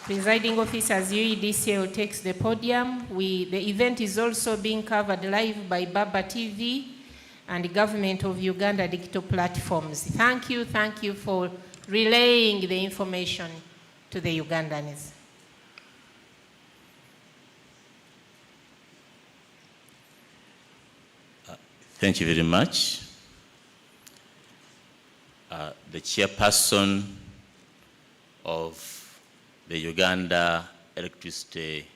Presiding officers, UEDCL takes the podium. The event is also being covered live by Baba TV and Government of Uganda digital platforms. Thank you for relaying the information to the Ugandans. Thank you very much. The chairperson of the Uganda Electricity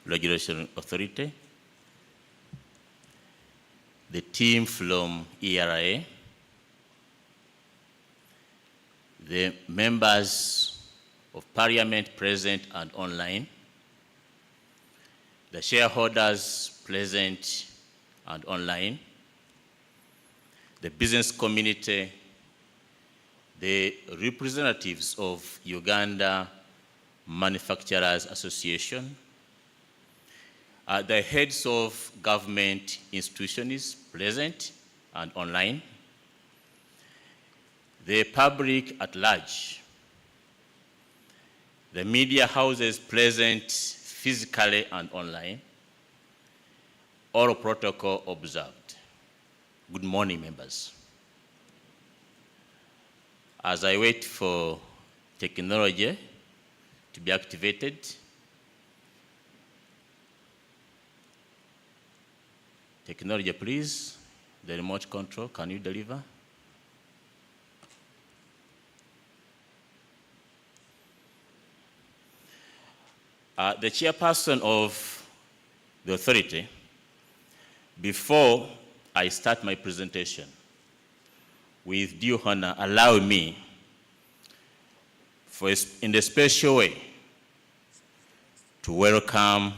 Regulation Authority, the team from ERA, the members of Parliament present and online, the shareholders present and online, the business community, the representatives of Uganda Manufacturers Association, the heads of government institutions present and online, the public at large, the media houses present physically and online, all protocol observed. Good morning, members. As I wait for technology to be activated, technology, please, the remote control, can you deliver? The chairperson of the authority, before I start my presentation, with due honor, allow me, in a special way, to welcome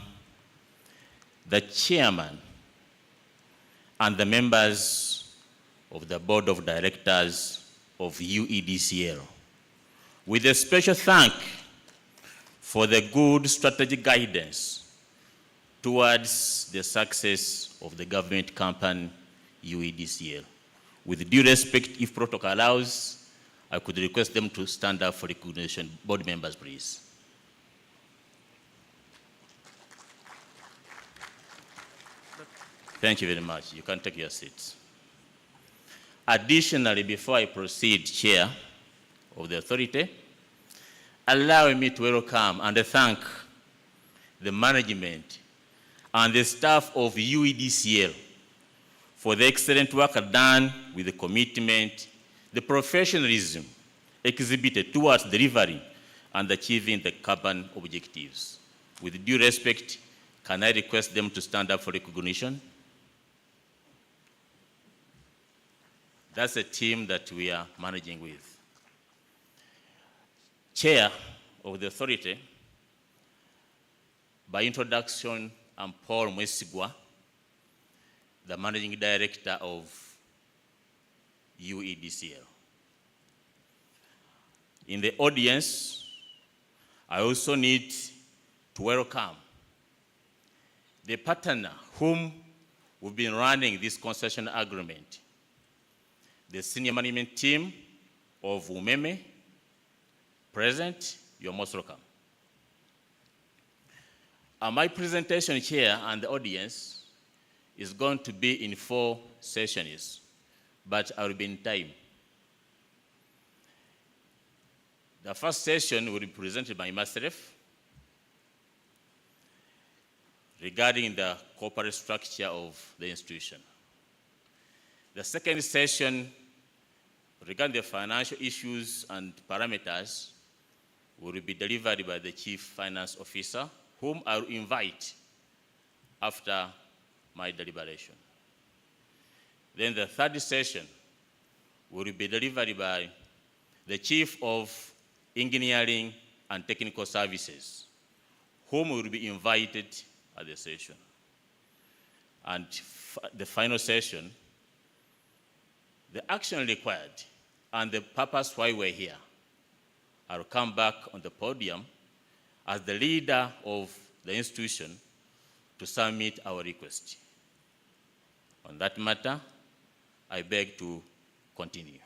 the chairman and the members of the board of directors of UEDCL, with a special thank for the good strategic guidance towards the success of the government company UEDCL. With due respect, if protocol allows, I could request them to stand up for recognition. Board members, please. Thank you very much. You can take your seats. Additionally, before I proceed, Chair of the authority, allow me to welcome and thank the management and the staff of UEDCL for the excellent work done with the commitment, the professionalism exhibited towards delivering and achieving the carbon objectives. With due respect, can I request them to stand up for recognition? That's a team that we are managing with. Chair of the authority, by introduction, I'm Paul Mwesigwa, the Managing Director of UEDCL. In the audience, I also need to welcome the partner whom we've been running this concession agreement, the senior management team of UMEME, present, you're most welcome. My presentation here and the audience is going to be in 4 sessions, but I will be in time. The first session will be presented by myself regarding the corporate structure of the institution. The second session regarding the financial issues and parameters will be delivered by the Chief Finance Officer, whom I will invite after my deliberation. Then the third session will be delivered by the Chief of Engineering and Technical Services, whom will be invited at the session. And the final session, the action required and the purpose why we're here. I'll come back on the podium as the leader of the institution to submit our request. On that matter, I beg to continue.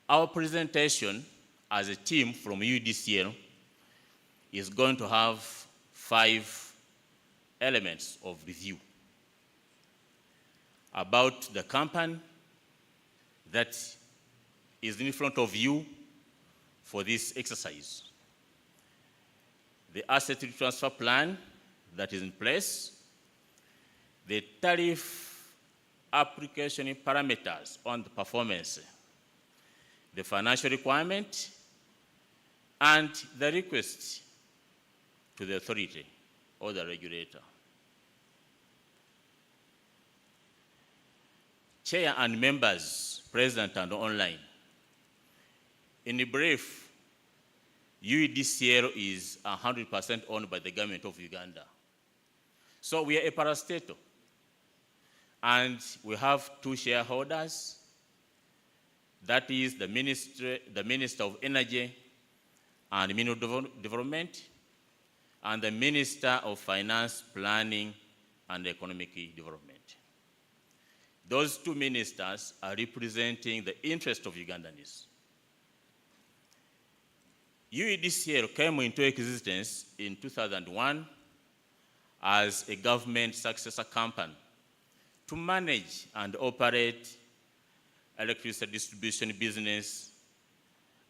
Our presentation as a team from UEDCL is going to have 5 elements of review about the company that is in front of you for this exercise, the asset transfer plan that is in place, the tariff application parameters on the performance, the financial requirement, and the request to the authority or the regulator. Chair and members present and online. In brief, UEDCL is 100% owned by the government of Uganda. So we are a parastatal. And we have 2 shareholders. That is the Minister of Energy and Mineral Development, and the Minister of Finance, Planning, and Economic Development. Those 2 ministers are representing the interest of Ugandans. UEDCL came into existence in 2001 as a government successor company to manage and operate electricity distribution business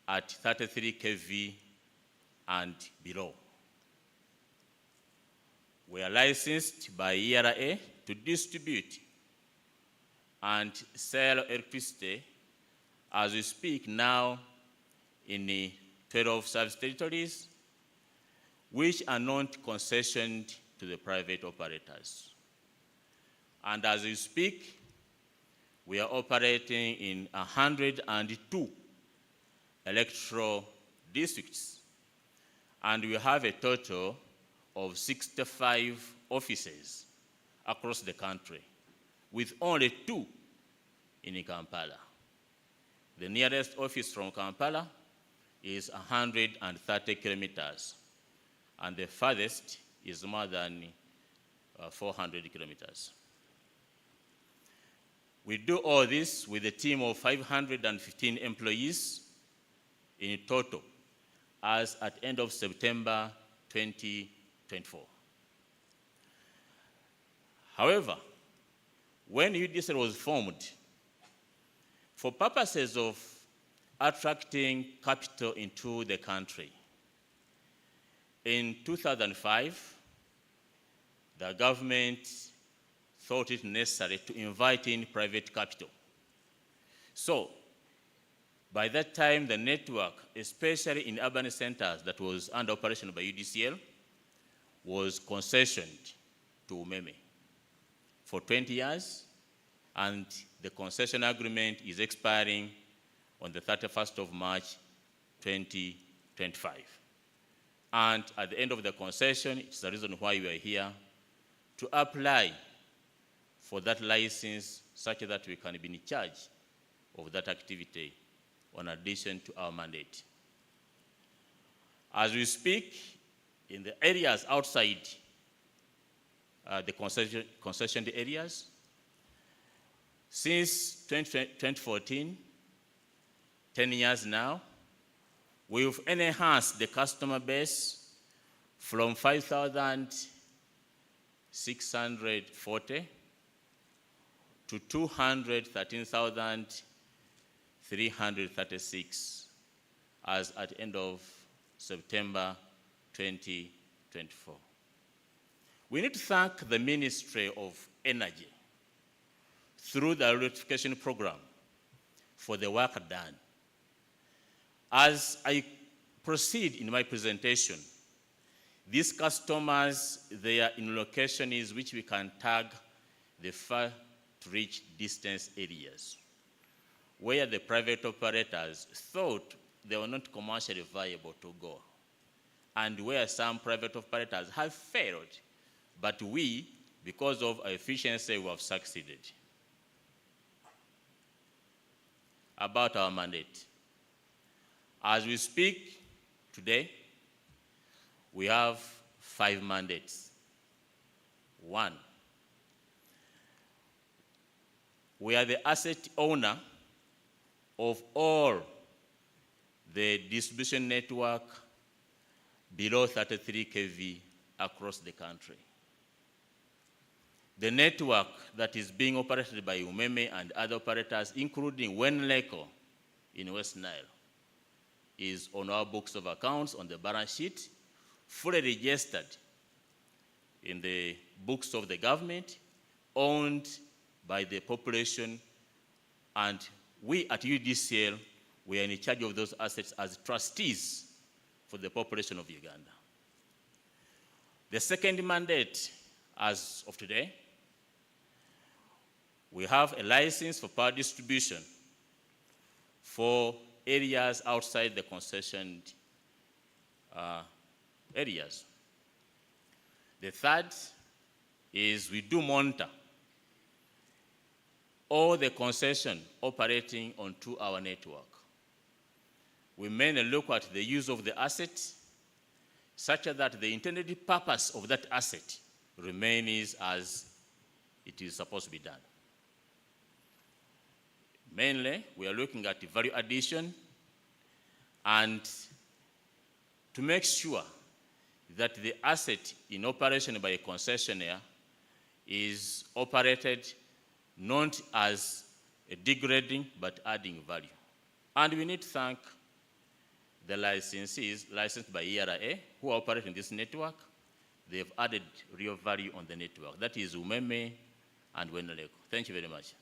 at 33 kV and below. We are licensed by ERA to distribute and sell electricity as we speak now in the 12 service territories, which are not concessioned to the private operators. And as we speak, we are operating in 102 electoral districts, and we have a total of 65 offices across the country, with only 2 in Kampala. The nearest office from Kampala is 130 kilometers, and the farthest is more than 400 kilometers. We do all this with a team of 515 employees in total as at end of September 2024. However, when UEDCL was formed, for purposes of attracting capital into the country, in 2005, the government thought it necessary to invite in private capital. So, By that time, the network, especially in urban centers that was under operation by UEDCL, was concessioned to Umeme for 20 years, and the concession agreement is expiring on the 31st of March, 2025. And at the end of the concession, it's the reason why we are here, to apply for that license such that we can be in charge of that activity in addition to our mandate. As we speak, in the areas outside the concessioned areas, since 2014, 10 years now, we've enhanced the customer base from 5,640 to 213,336 as at the end of September 2024. We need to thank the Ministry of Energy through the electrification program for the work done. As I proceed in my presentation, these customers, they are in locations which we can tag the far-to-reach distance areas, where the private operators thought they were not commercially viable to go, and where some private operators have failed, but we, because of our efficiency, we have succeeded. About our mandate. As we speak today, we have 5 mandates. 1, we are the asset owner of all the distribution network below 33 kV across the country. The network that is being operated by Umeme and other operators, including Wenleko in West Nile, is on our books of accounts on the balance sheet, fully registered in the books of the government, owned by the population, and we at UEDCL, we are in charge of those assets as trustees for the population of Uganda. The second mandate, as of today, we have a license for power distribution for areas outside the concessioned areas. The third is we do monitor all the concession operating on 2-hour network. We mainly look at the use of the asset such that the intended purpose of that asset remains as it is supposed to be done. Mainly, we are looking at the value addition and to make sure that the asset in operation by a concessionaire is operated not as a degrading but adding value. And we need to thank the licensees licensed by ERA who are operating this network. They've added real value on the network. That is Umeme and Wenleko. Thank you very much.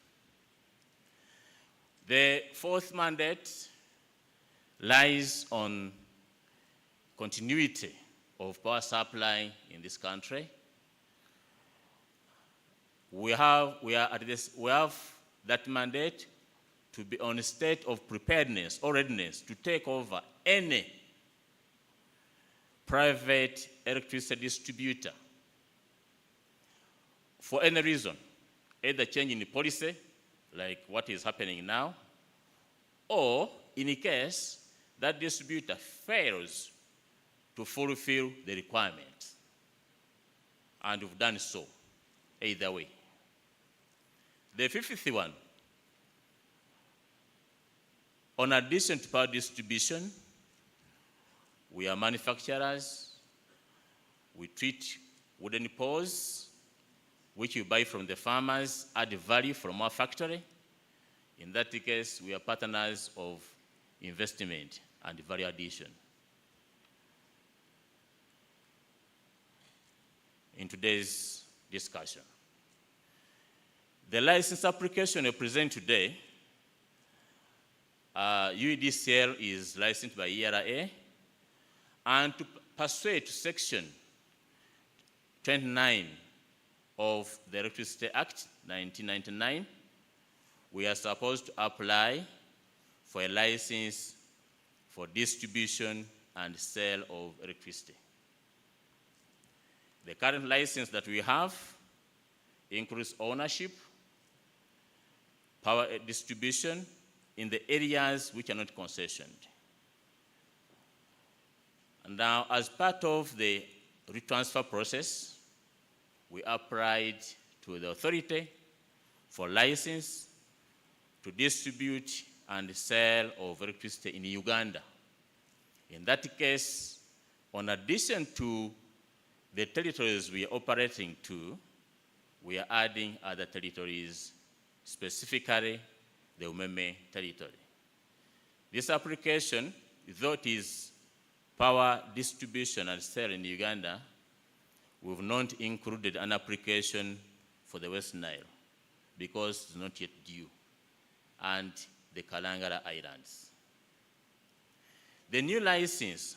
The fourth mandate lies on continuity of power supply in this country. We have that mandate to be on a state of preparedness or readiness to take over any private electricity distributor for any reason, either change in policy, like what is happening now, or in a case that distributor fails to fulfill the requirements. And we've done so, either way. The fifth one, on addition to power distribution, we are manufacturers. We treat wooden poles, which we buy from the farmers, add value from our factory. In that case, we are partners of investment and value addition. In today's discussion, the license application I present today UEDCL is licensed by ERA, and to persuade to Section 29 of the Electricity Act 1999, we are supposed to apply for a license for distribution and sale of electricity. The current license that we have includes ownership, power distribution in the areas which are not concessioned. And now, as part of the retransfer process, we applied to the authority for license to distribute and sale of electricity in Uganda. In that case, in addition to the territories we are operating to, we are adding other territories, specifically the Umeme territory. This application, though it is power distribution and sale in Uganda, we've not included an application for the West Nile because it's not yet due, and the Kalangala Islands. The new license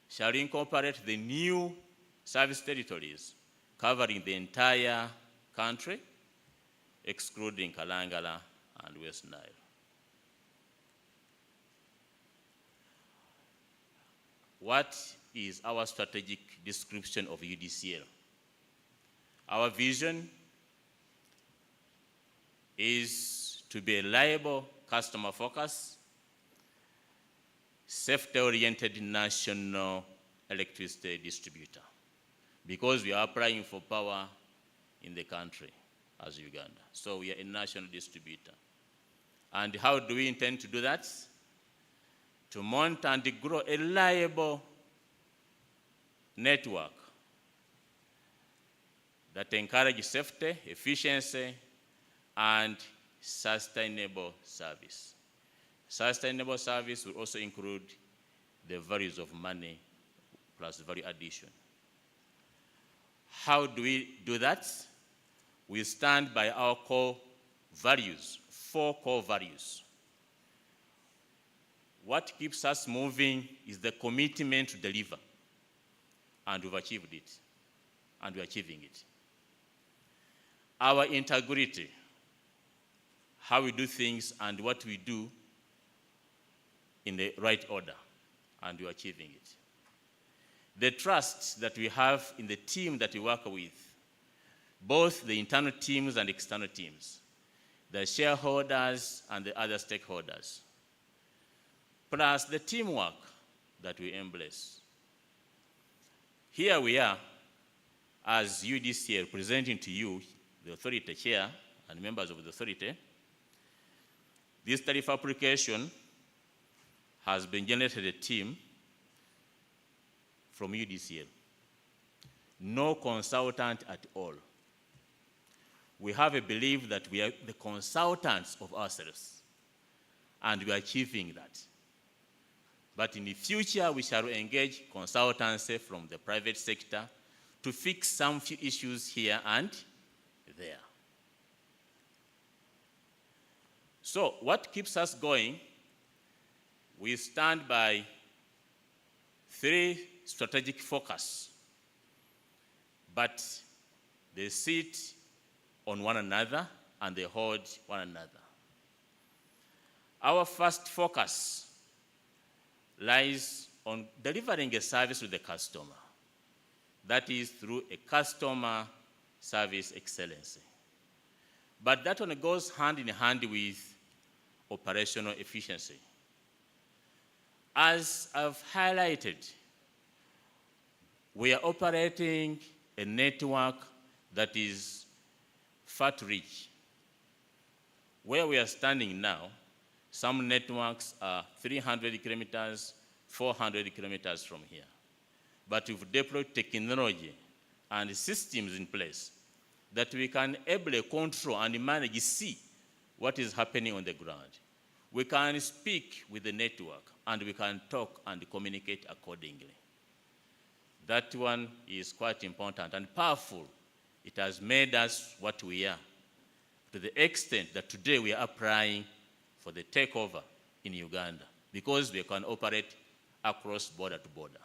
shall incorporate the new service territories covering the entire country, excluding Kalangala and West Nile. What is our strategic description of UEDCL? Our vision is to be a reliable, customer-focused, safety-oriented national electricity distributor, because we are applying for power in the country as Uganda. So we are a national distributor. And how do we intend to do that? To mount and grow a reliable network that encourages safety, efficiency, and sustainable service. Sustainable service will also include the values of money plus value addition. How do we do that? We stand by our core values, 4 core values. What keeps us moving is the commitment to deliver, and we've achieved it, and we're achieving it. Our integrity, how we do things and what we do in the right order, and we're achieving it. The trust that we have in the team that we work with, both the internal teams and external teams, the shareholders and the other stakeholders, plus the teamwork that we embrace. Here we are, as UEDCL, presenting to you, the authority chair and members of the authority. This tariff application has been generated a team from UEDCL. No consultant at all. We have a belief that we are the consultants of ourselves, and we are achieving that. But in the future, we shall engage consultancy from the private sector to fix some few issues here and there. So what keeps us going? We stand by 3 strategic focus, but they sit on one another and they hold one another. Our first focus lies on delivering a service to the customer. That is through a customer service excellency. But that one goes hand in hand with operational efficiency. As I've highlighted, we are operating a network that is fat-rich. Where we are standing now, some networks are 300 kilometers, 400 kilometers from here. But we've deployed technology and systems in place that we can able control and manage, see what is happening on the ground. We can speak with the network and we can talk and communicate accordingly. That one is quite important and powerful. It has made us what we are, to the extent that today we are applying for the takeover in Uganda because we can operate across border to border.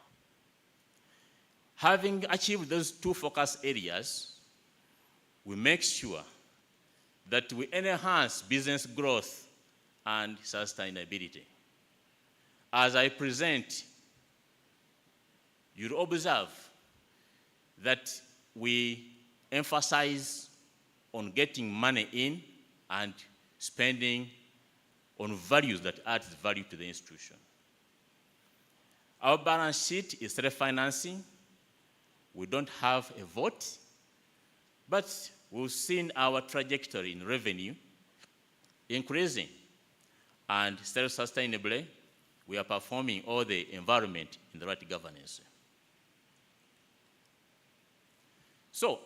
Having achieved those two focus areas, we make sure that we enhance business growth and sustainability. As I present, you'll observe that we emphasize on getting money in and spending on values that add value to the institution. Our balance sheet is self-financing. We don't have a vote, but we've seen our trajectory in revenue increasing, and self-sustainably, we are performing all the environment in the right governance. So,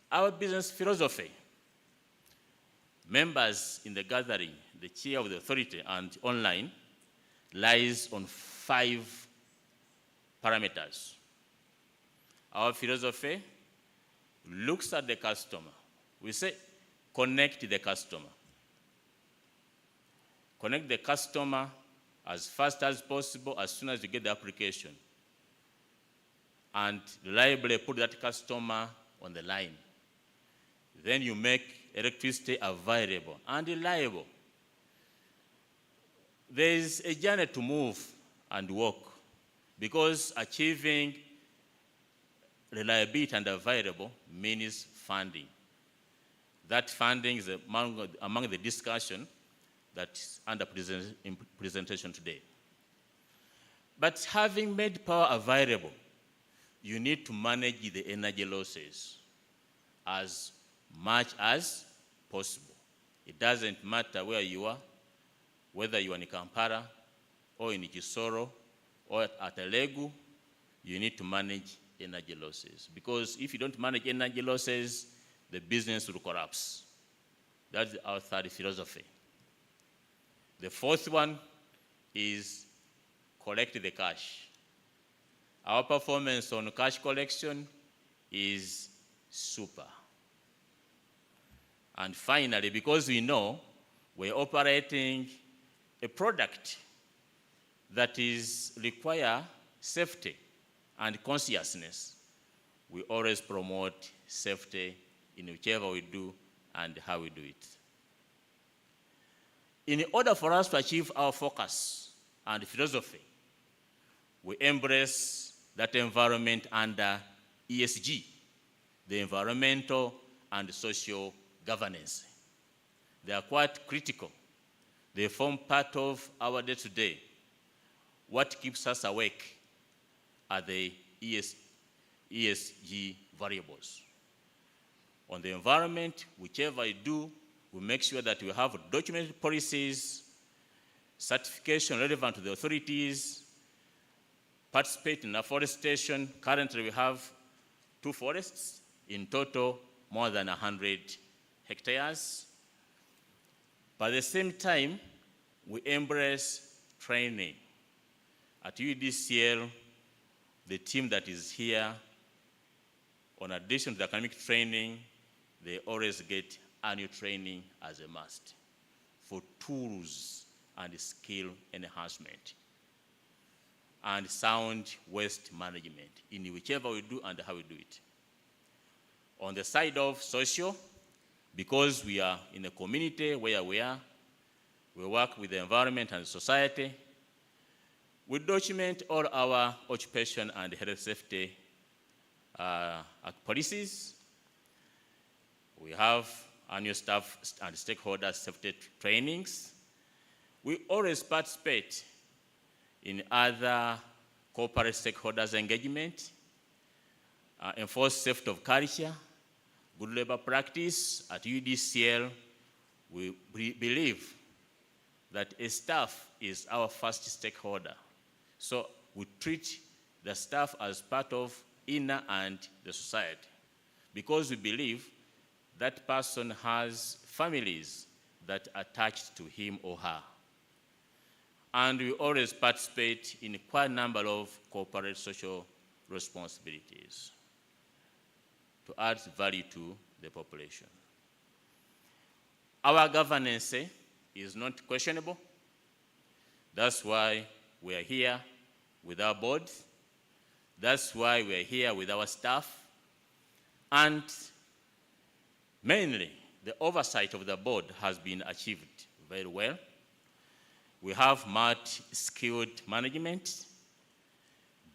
our business philosophy, members in the gathering, the chair of the authority and online, lies on 5 parameters. Our philosophy looks at the customer. We say, connect the customer. Connect the customer as fast as possible, as soon as you get the application. And reliably put that customer on the line. Then you make electricity available and reliable. There is a journey to move and walk, because achieving reliability and available means funding. That funding is among the discussion that's under presentation today. But having made power available, you need to manage the energy losses as much as possible. It doesn't matter where you are, whether you are in Kampala or in Kisoro or at Alegu, you need to manage energy losses. Because if you don't manage energy losses, the business will collapse. That's our third philosophy. The fourth one is collect the cash. Our performance on cash collection is super. And finally, because we know we're operating a product that require safety and consciousness, we always promote safety in whichever we do and how we do it. In order for us to achieve our focus and philosophy, we embrace that environment under ESG, the environmental and social governance. They are quite critical. They form part of our day-to-day. What keeps us awake are the ESG variables. On the environment, whichever you do, we make sure that we have documented policies, certification relevant to the authorities, participate in afforestation. Currently, we have 2 forests, in total more than 100 hectares. But at the same time, we embrace training. At UEDCL, the team that is here, on addition to the academic training, they always get annual training as a must for tools and skill enhancement and sound waste management in whichever we do and how we do it. On the side of social, because we are in a community where we work with the environment and society, we document all our occupation and health safety policies. We have annual staff and stakeholder safety trainings. We always participate in other corporate stakeholders engagement, enforce safety of culture, good labor practice. At UEDCL, we believe that a staff is our first stakeholder. So we treat the staff as part of inner and the society, because we believe that person has families that are attached to him or her. And we always participate in quite a number of corporate social responsibilities to add value to the population. Our governance is not questionable. That's why we are here with our board. That's why we are here with our staff. And mainly, the oversight of the board has been achieved very well. We have multi-skilled management,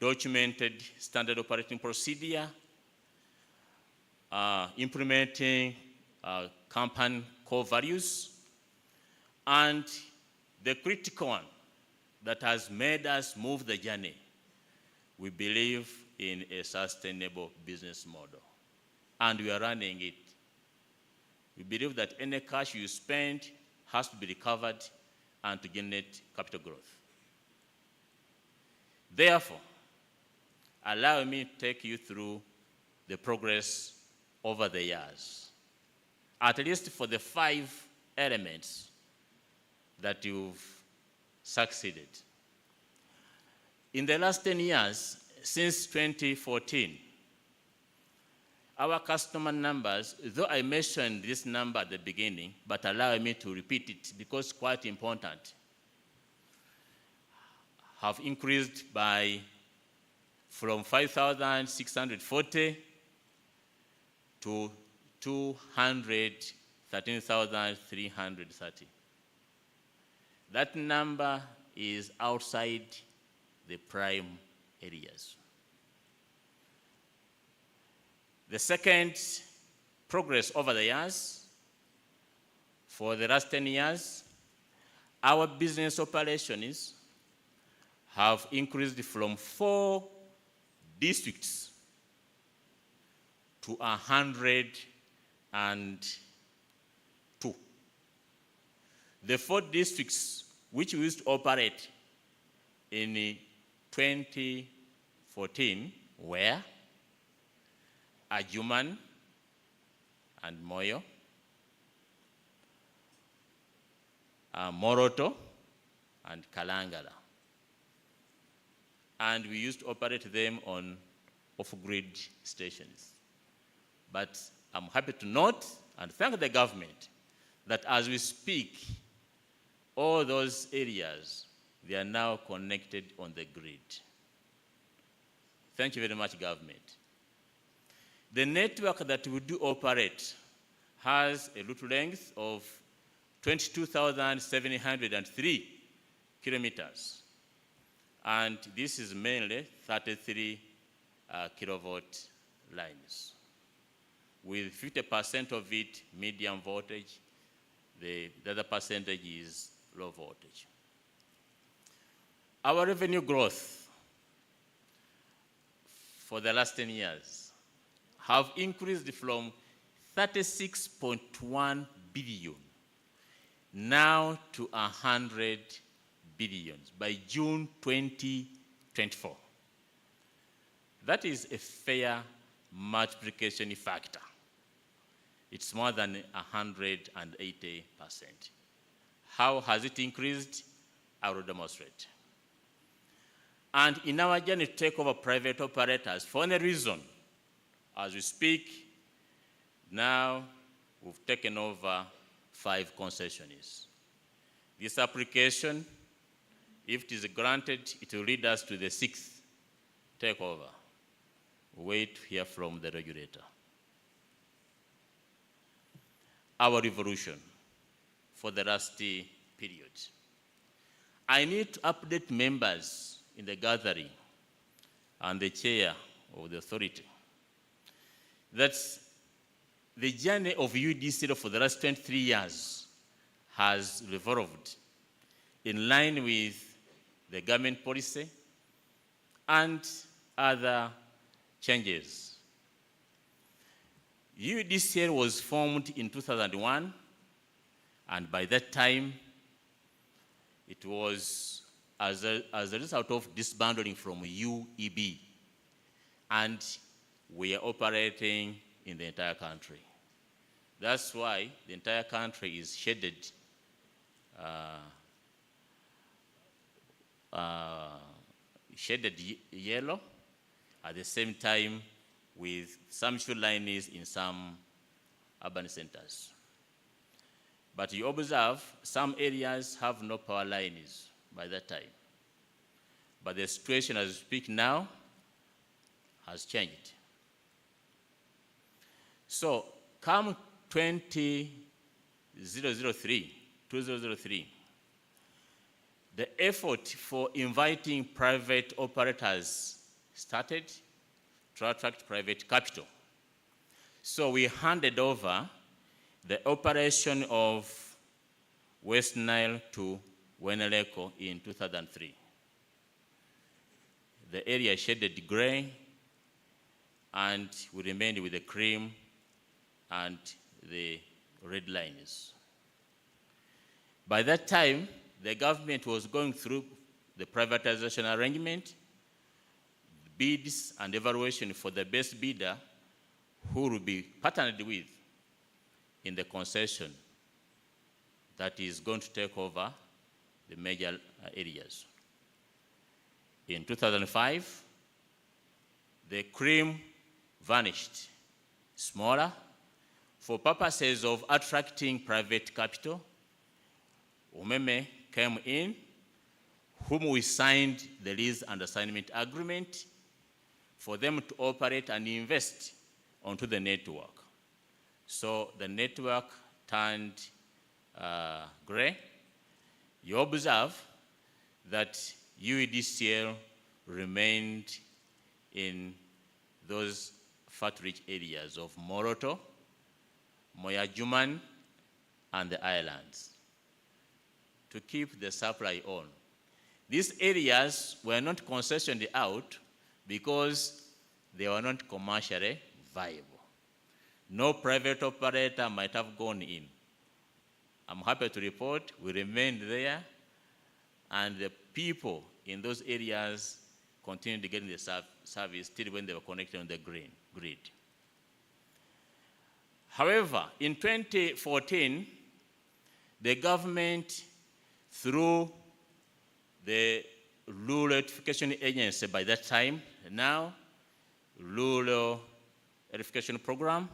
documented standard operating procedure, implementing company core values, and the critical one that has made us move the journey, we believe in a sustainable business model, and we are running it. We believe that any cash you spend has to be recovered and to generate capital growth. Therefore, allow me to take you through the progress over the years, at least for the 5 elements that you've succeeded. In the last 10 years, since 2014, our customer numbers, though I mentioned this number at the beginning, but allow me to repeat it because it's quite important, have increased from 5,640 to 213,330. That number is outside the prime areas. The second progress over the years, for the last 10 years, our business operations have increased from 4 districts to 102. The 4 districts which we used to operate in 2014 were Ajuman and Moyo, Moroto and Kalangala. And we used to operate them on off-grid stations. But I'm happy to note and thank the government that as we speak, all those areas, they are now connected on the grid. Thank you very much, government. The network that we do operate has a route length of 22,703 kilometers. And this is mainly 33 kilovolt lines, with 50% of it medium voltage. The other percentage is low voltage. Our revenue growth for the last 10 years have increased from 36.1 billion now to 100 billion by June 2024. That is a fair multiplication factor. It's more than 180%. How has it increased? I will demonstrate. And in our journey to take over private operators, for any reason, as we speak, now we've taken over 5 concessionaires. This application, if it is granted, it will lead us to the 6th takeover. Wait to hear from the regulator. Our revolution for the last period. I need to update members in the gathering and the chair of the authority that the journey of UEDCL for the last 23 years has revolved in line with the government policy and other changes. UEDCL was formed in 2001, and by that time, it was as a result of disbanding from UEB, and we are operating in the entire country. That's why the entire country is shaded yellow, at the same time with some shoe lines in some urban centers. But you observe some areas have no power lines. by that time. But the situation as we speak now has changed. So come 2003, the effort for inviting private operators started to attract private capital. So we handed over the operation of West Nile to Weneleko in 2003. The area shaded gray, and we remained with the cream and the red lines. By that time, the government was going through the privatization arrangement, bids and evaluation for the best bidder who will be partnered with in the concession that is going to take over the major areas. In 2005, the cream vanished, smaller, for purposes of attracting private capital. Umeme came in, whom we signed the lease and assignment agreement for them to operate and invest onto the network. So the network turned gray. You observe that UEDCL remained in those fat-rich areas of Moroto, Moyajuman, and the islands to keep the supply on. These areas were not concessioned out because they were not commercially viable. No private operator might have gone in. I'm happy to report we remained there, and the people in those areas continued getting the service till when they were connected on the grid. However, in 2014, the government, through the Rural Electrification Agency by that time, now Rural Electrification Program,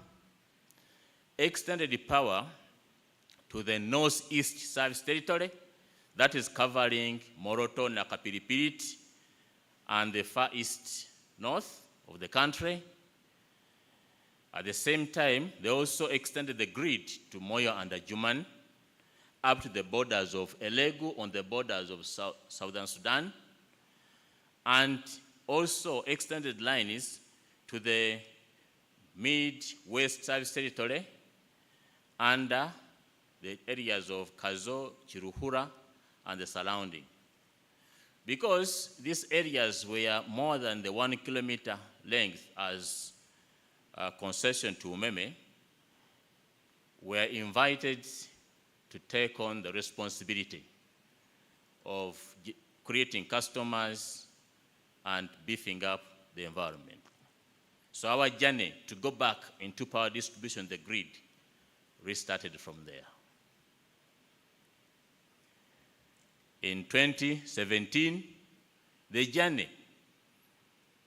extended the power to the Northeast Service Territory, that is covering Moroto, Nakapiripirit, and the far east north of the country. At the same time, they also extended the grid to Moyo and Ajuman, up to the borders of Elegu on the borders of Southern Sudan, and also extended lines to the Mid-West Service Territory under the areas of Kazo, Chiruhura, and the surrounding. Because these areas were more than the 1 kilometer length as a concession to Umeme, were invited to take on the responsibility of creating customers and beefing up the environment. So our journey to go back into power distribution, the grid, restarted from there. In 2017, the journey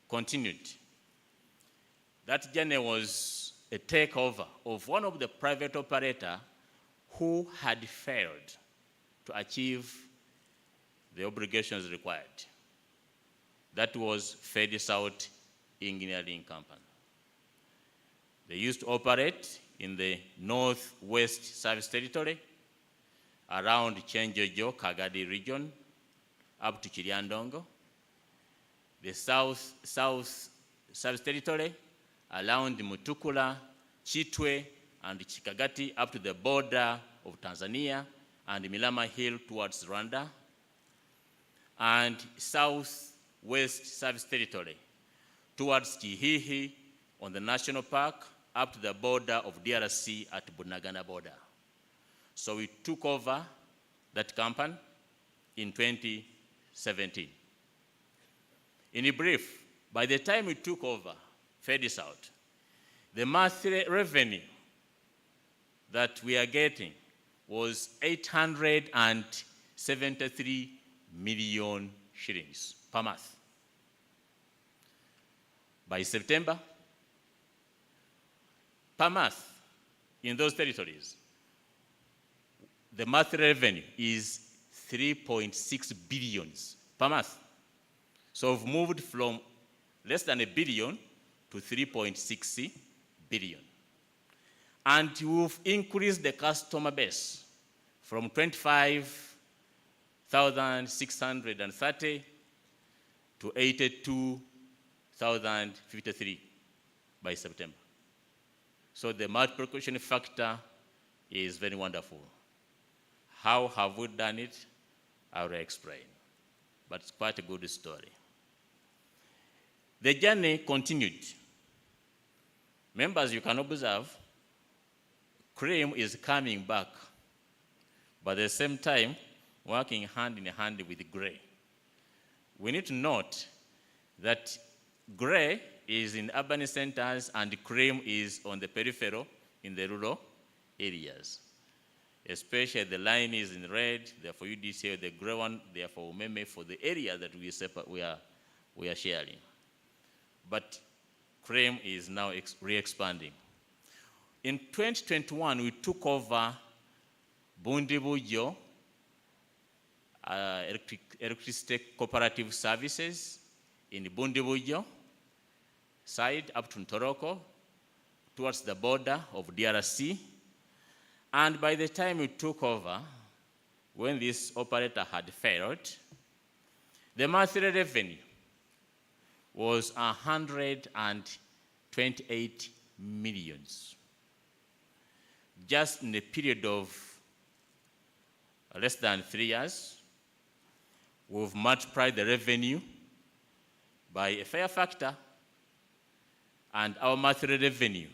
continued. That journey was a takeover of one of the private operators who had failed to achieve the obligations required. That was Fedi South Engineering Company. They used to operate in the Northwest Service Territory, around Chenjojo, Kagadi region, up to Chiriandongo. The South Service Territory, around Mutukula, Chitwe, and Chikagati, up to the border of Tanzania, and Milama Hill towards Rwanda. And Southwest Service Territory, towards Chihihi on the national park, up to the border of DRC at Bunagana border. So we took over that company in 2017. In brief, by the time we took over Fedi South, the monthly revenue that we are getting was 873 million shillings per month. By September, per month in those territories, the monthly revenue is 3.6 billions per month. So we've moved from less than $1 billion to 3.6 billion. And we've increased the customer base from 25,630 to 82,053 by September. So the multiplication factor is very wonderful. How have we done it? I will explain. But it's quite a good story. The journey continued. Members, you can observe, cream is coming back, but at the same time, working hand in hand with gray. We need to note that gray is in urban centers and cream is on the peripheral in the rural areas. Especially the line is in red, therefore UEDCL, the gray one, therefore UMEME for the area that we are sharing. But cream is now re-expanding. In 2021, we took over Bundibujo electricity cooperative services in Bundibujo side up to Ntoroko towards the border of DRC. And by the time we took over, when this operator had failed, the monthly revenue was 128 millions. Just in a period of less than 3 years, we've multiplied the revenue by a fair factor, and our monthly revenue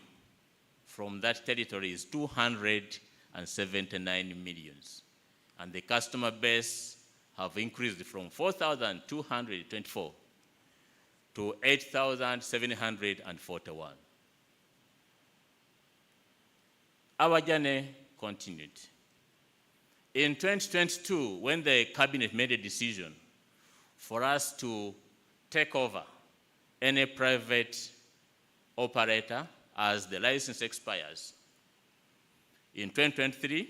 from that territory is 279 millions. And the customer base have increased from 4,224 to 8,741. Our journey continued. In 2022, when the cabinet made a decision for us to take over any private operator as the license expires, in 2023,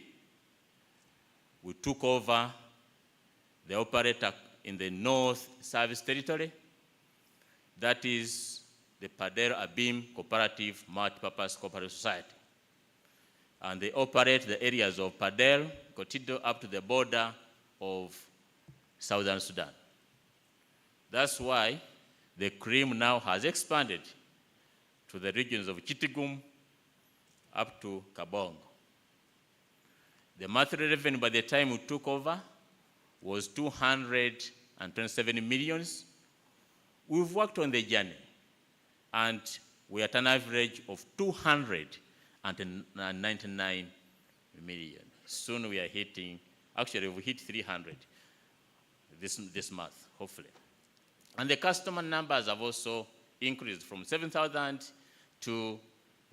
we took over the operator in the North Service Territory, that is the Padel Abim Cooperative Multipurpose Cooperative Society. And they operate the areas of Padel, Kotido, up to the border of Southern Sudan. That's why the cream now has expanded to the regions of Chitigum up to Kabong. The monthly revenue by the time we took over was 227 millions. We've worked on the journey, and we're at an average of 299 million. Soon we are hitting, actually we hit 300 this month, hopefully. And the customer numbers have also increased from 7,000 to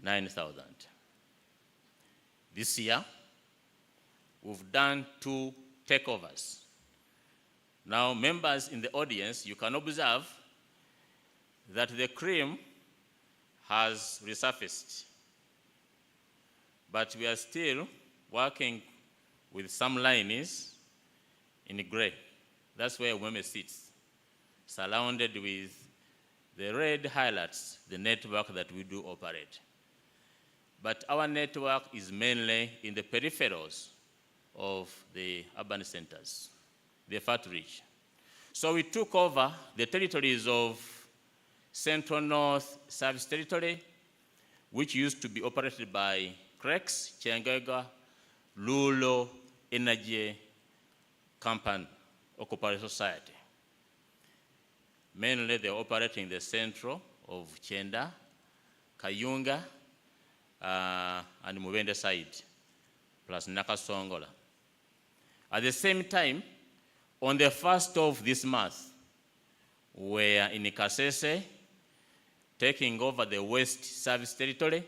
9,000. This year, we've done 2 takeovers. Now, members in the audience, you can observe that the cream has resurfaced, but we are still working with some lines in gray. That's where women sits, surrounded with the red highlights the network that we do operate. But our network is mainly in the peripherals of the urban centers, the fat rich. So we took over the territories of Central North Service Territory, which used to be operated by CREX, Chiangega, Lulo Energy Company or Cooperative Society. Mainly they're operating the central of Chenda, Kayunga, and Mubende side, plus Nakasongola. At the same time, on the 1st of this month, we're in Kasese, taking over the West Service Territory,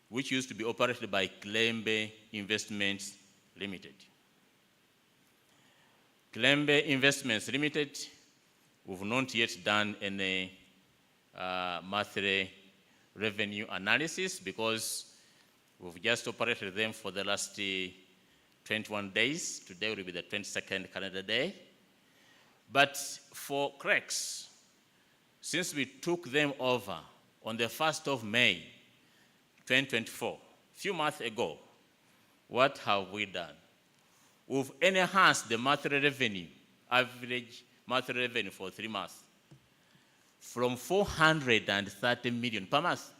which used to be operated by Klembe Investments Limited. Klembe Investments Limited, we've not yet done any monthly revenue analysis because we've just operated them for the last 21 days. Today will be the 22nd calendar day. But for CREX, since we took them over on the 1st of May, 2024, a few months ago, what have we done? We've enhanced the monthly revenue, average monthly revenue for 3 months, from 430 million per month.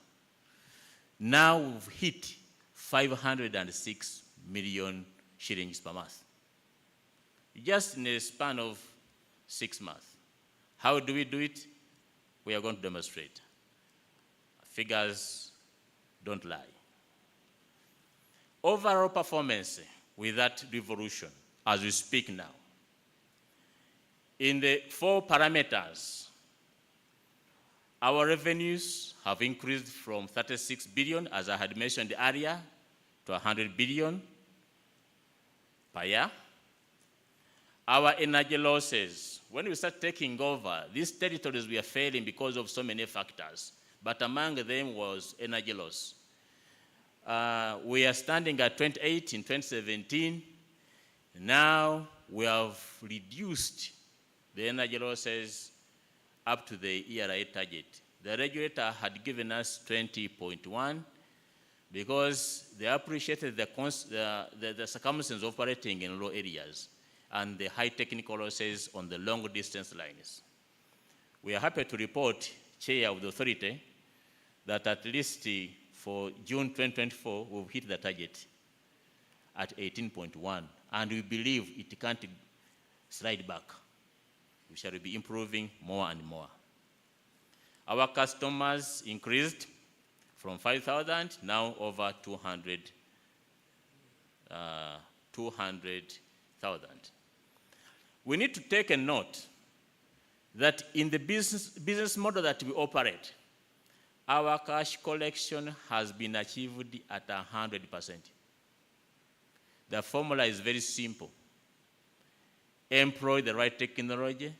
Now we've hit 506 million shillings per month, just in a span of 6 months. How do we do it? We are going to demonstrate. Figures don't lie. Overall performance with that revolution, as we speak now, in the 4 parameters, our revenues have increased from 36 billion, as I had mentioned earlier, to 100 billion per year. Our energy losses, when we start taking over, these territories were failing because of so many factors, but among them was energy loss. We are standing at 28 in 2017. Now we have reduced the energy losses up to the ERA target. The regulator had given us 20.1 because they appreciated the circumstances operating in rural areas and the high technical losses on the long distance lines. We are happy to report, Chair of the authority, that at least for June 2024, we've hit the target at 18.1, and we believe it can't slide back. We shall be improving more and more. Our customers increased from 5,000, now over 200,000. We need to take a note that in the business model that we operate, our cash collection has been achieved at 100%. The formula is very simple. Employ the right technology,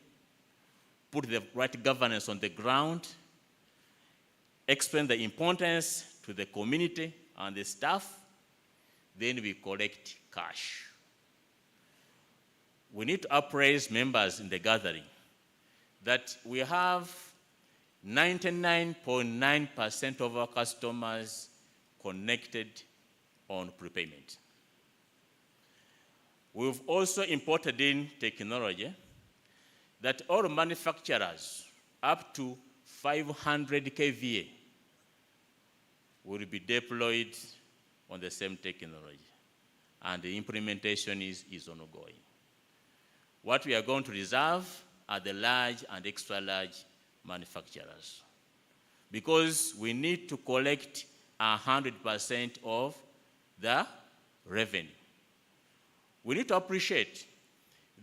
put the right governance on the ground, explain the importance to the community and the staff, then we collect cash. We need to appraise members in the gathering that we have 99.9% of our customers connected on prepayment. We've also imported in technology that all manufacturers up to 500 kVA will be deployed on the same technology, and the implementation is ongoing. What we are going to reserve are the large and extra large manufacturers, because we need to collect 100% of the revenue. We need to appreciate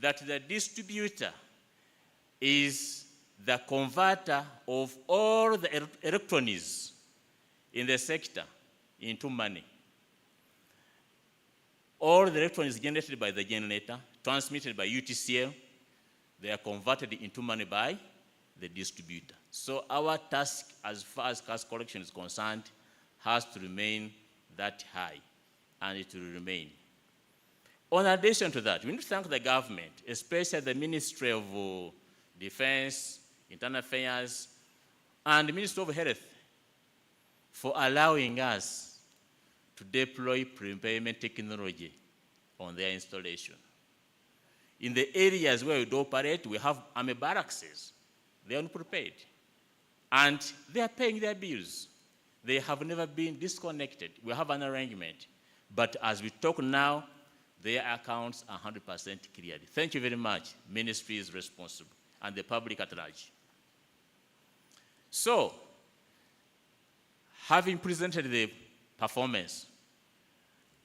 that the distributor is the converter of all the electronics in the sector into money. All the electronics generated by the generator, transmitted by UEDCL, they are converted into money by the distributor. So our task, as far as cash collection is concerned, has to remain that high, and it will remain. In addition to that, we need to thank the government, especially the Ministry of Defense, Internal Affairs, and the Ministry of Health, for allowing us to deploy prepayment technology on their installation. In the areas where we do operate, we have army barracks. They are unprepaid, and they are paying their bills. They have never been disconnected. We have an arrangement. But as we talk now, their accounts are 100% cleared. Thank you very much. Ministry is responsible, and the public at large. So, having presented the performance,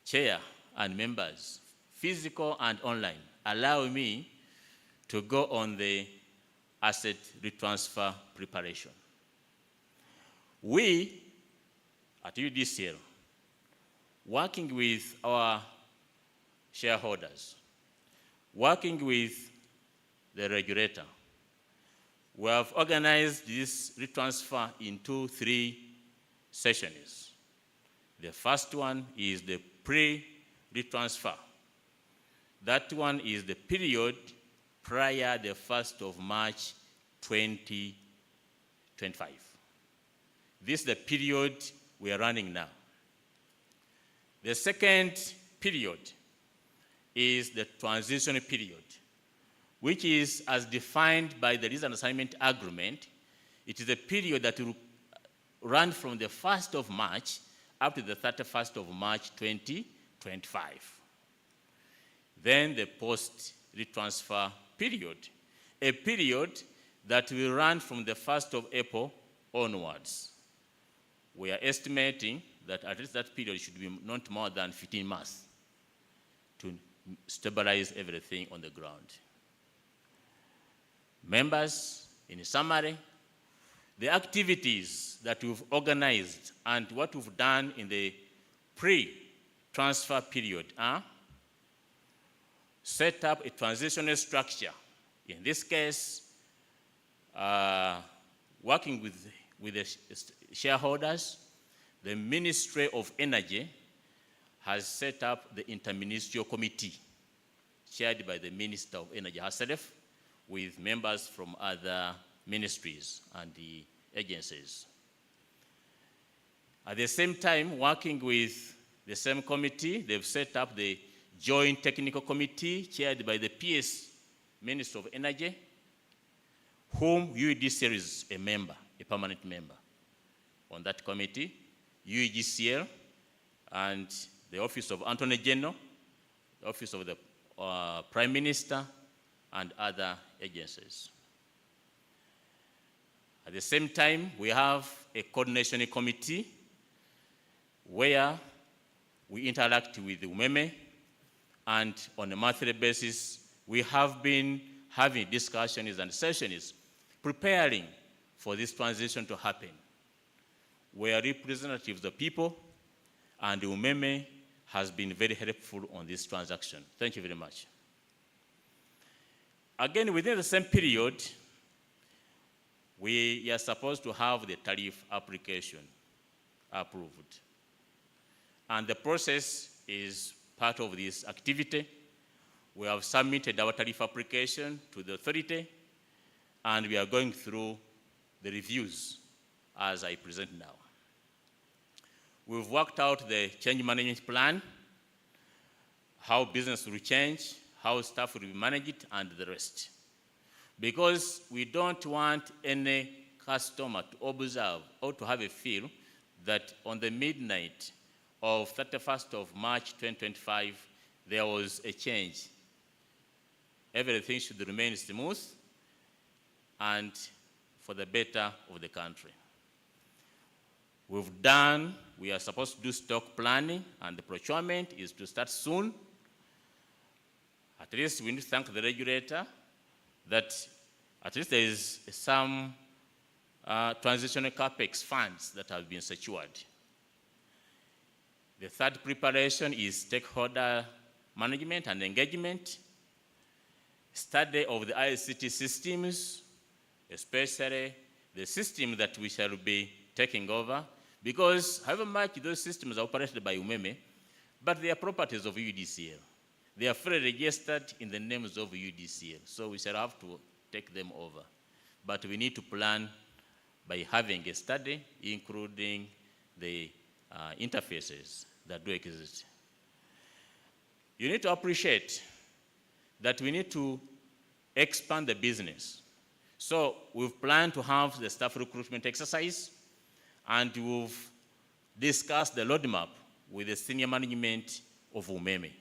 Chair and members, physical and online, allow me to go on the asset retransfer preparation. We, at UEDCL, working with our shareholders, working with the regulator, we have organized this retransfer into 3 sessions. The first one is the pre-retransfer That one is the period prior the 1st of March 2025. This is the period we are running now. The second period is the transition period, which is as defined by the Lease and Assignment Agreement. It is a period that will run from the 1st of March up to the 31st of March 2025. Then the post-retransfer period, a period that will run from the 1st of April onwards. We are estimating that at least that period should be not more than 15 months to stabilize everything on the ground. Members, in summary, the activities that we've organized and what we've done in the pre-transfer period are set up a transitional structure. In this case, working with the shareholders, the Ministry of Energy has set up the interministerial committee chaired by the Minister of Energy herself with members from other ministries and the agencies. At the same time, working with the same committee, they've set up the Joint Technical Committee chaired by the PS Minister of Energy, whom UEDCL is a member, a permanent member. On that committee, UEDCL and the Office of Attorney General, the Office of the Prime Minister, and other agencies. At the same time, we have a coordination committee where we interact with the UMEME, and on a monthly basis, we have been having discussions and sessions preparing for this transition to happen. We are representatives of the people, and the UMEME has been very helpful on this transaction. Thank you very much. Again, within the same period, we are supposed to have the tariff application approved. And the process is part of this activity. We have submitted our tariff application to the authority, and we are going through the reviews as I present now. We've worked out the change management plan, how business will change, how staff will be managed, and the rest. Because we don't want any customer to observe or to have a feel that on the midnight of 31st of March 2025, there was a change. Everything should remain smooth and for the better of the country. We are supposed to do stock planning, and the procurement is to start soon. At least we need to thank the regulator that at least there is some transitional capex funds that have been secured. The third preparation is stakeholder management and engagement, study of the ICT systems, especially the system that we shall be taking over, because however much those systems are operated by UMEME, but they are properties of UEDCL. They are fully registered in the names of UEDCL, so we shall have to take them over. But we need to plan by having a study, including the interfaces that do exist. You need to appreciate that we need to expand the business. So we've planned to have the staff recruitment exercise, and we've discussed the roadmap with the senior management of UMEME.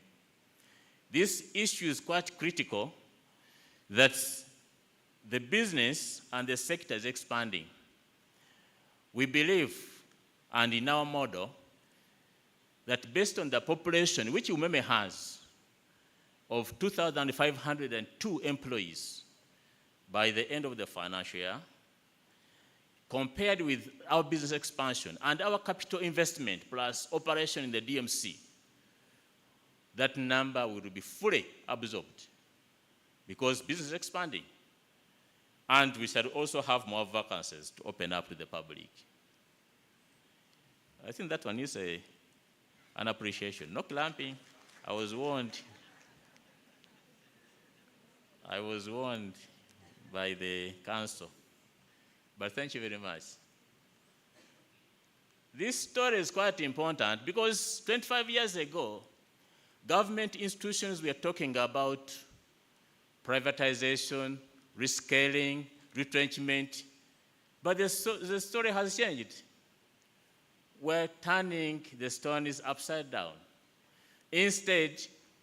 This issue is quite critical, that the business and the sector is expanding. We believe, and in our model, that based on the population, which UMEME has, of 2,502 employees by the end of the financial year, compared with our business expansion and our capital investment plus operation in the DMC, that number will be fully absorbed because business is expanding. And we shall also have more vacancies to open up to the public. I think that one is an appreciation. No clamping, I was warned. I was warned by the council. But thank you very much. This story is quite important because 25 years ago, government institutions were talking about privatization, rescaling, retrenchment, but the story has changed. We're turning the stones upside down. Instead,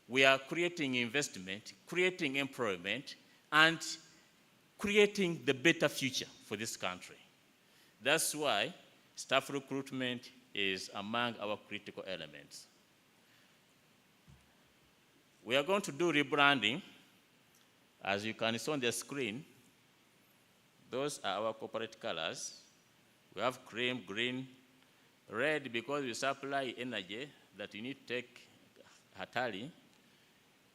we are creating investment, creating employment, and creating the better future for this country. That's why staff recruitment is among our critical elements. We are going to do rebranding. As you can see on the screen, those are our corporate colors. We have cream, green, red because we supply energy that you need to take Hatari.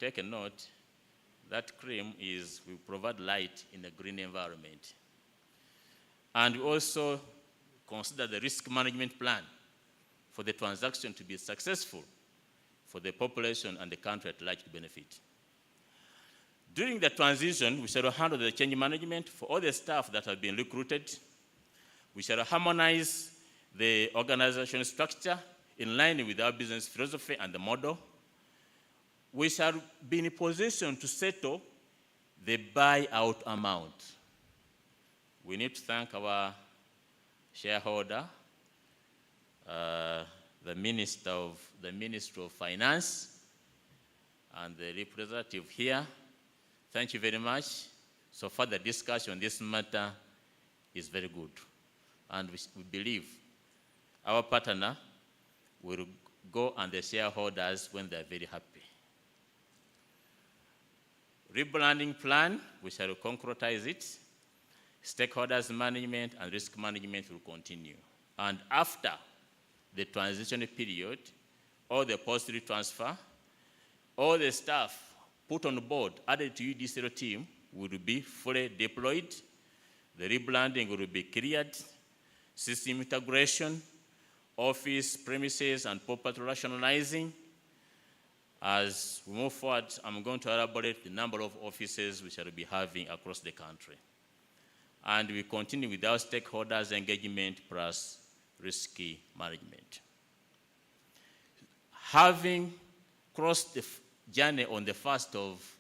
Take a note, that cream is we provide light in a green environment. And we also consider the risk management plan for the transaction to be successful for the population and the country at large to benefit. During the transition, we shall handle the change management for all the staff that have been recruited. We shall harmonize the organization structure in line with our business philosophy and the model. We shall be in a position to settle the buyout amount. We need to thank our shareholder, the Minister of Finance, and the representative here. Thank you very much. So far, the discussion on this matter is very good. And we believe our partner will go and the shareholders when they're very happy. Rebranding plan, we shall concretize it. Stakeholders management and risk management will continue. And after the transition period, all the post-transfer, all the staff put on board, added to UEDCL team, will be fully deployed. The rebranding will be cleared, system integration, office premises and property rationalizing. As we move forward, I'm going to elaborate the number of offices we shall be having across the country. And we continue with our stakeholders engagement plus risk management. Having crossed the journey on the 1st of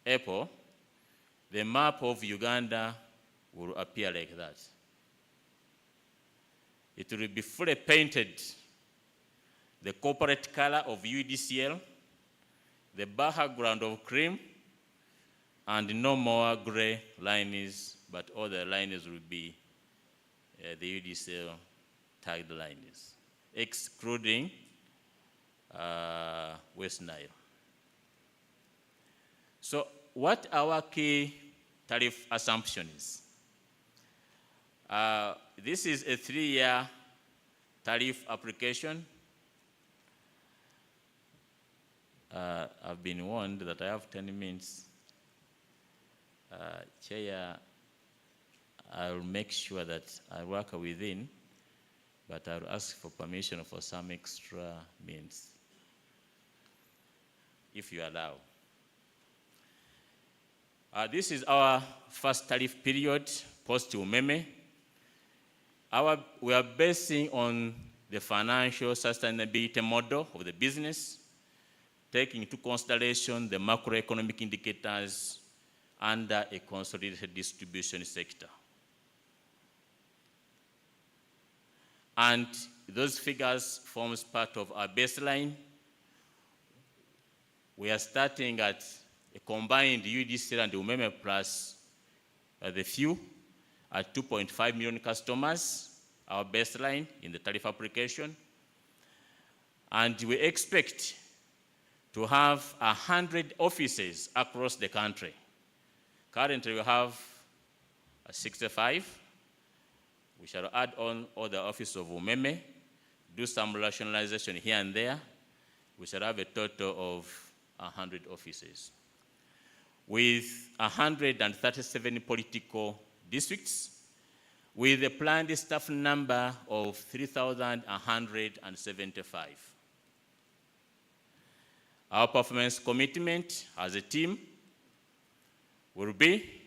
April, the map of Uganda will appear like that. It will be fully painted, the corporate color of UEDCL, the background of cream, and no more gray lines, but all the lines will be the UEDCL tagged lines, excluding West Nile. So what our key tariff assumptions? This is a 3-year tariff application. I've been warned that I have 10 minutes. Chair, I'll make sure that I work within, but I'll ask for permission for some extra minutes, if you allow. This is our first tariff period, post-Umeme. We are basing on the financial sustainability model of the business, taking into consideration the macroeconomic indicators under a consolidated distribution sector. And those figures forms part of our baseline. We are starting at a combined UEDCL and Umeme plus the few at 2.5 million customers, our baseline in the tariff application. And we expect to have 100 offices across the country. Currently, we have 65. We shall add on all the offices of Umeme, do some rationalization here and there. We shall have a total of 100 offices, with 137 political districts, with a planned staff number of 3,175. Our performance commitment as a team will be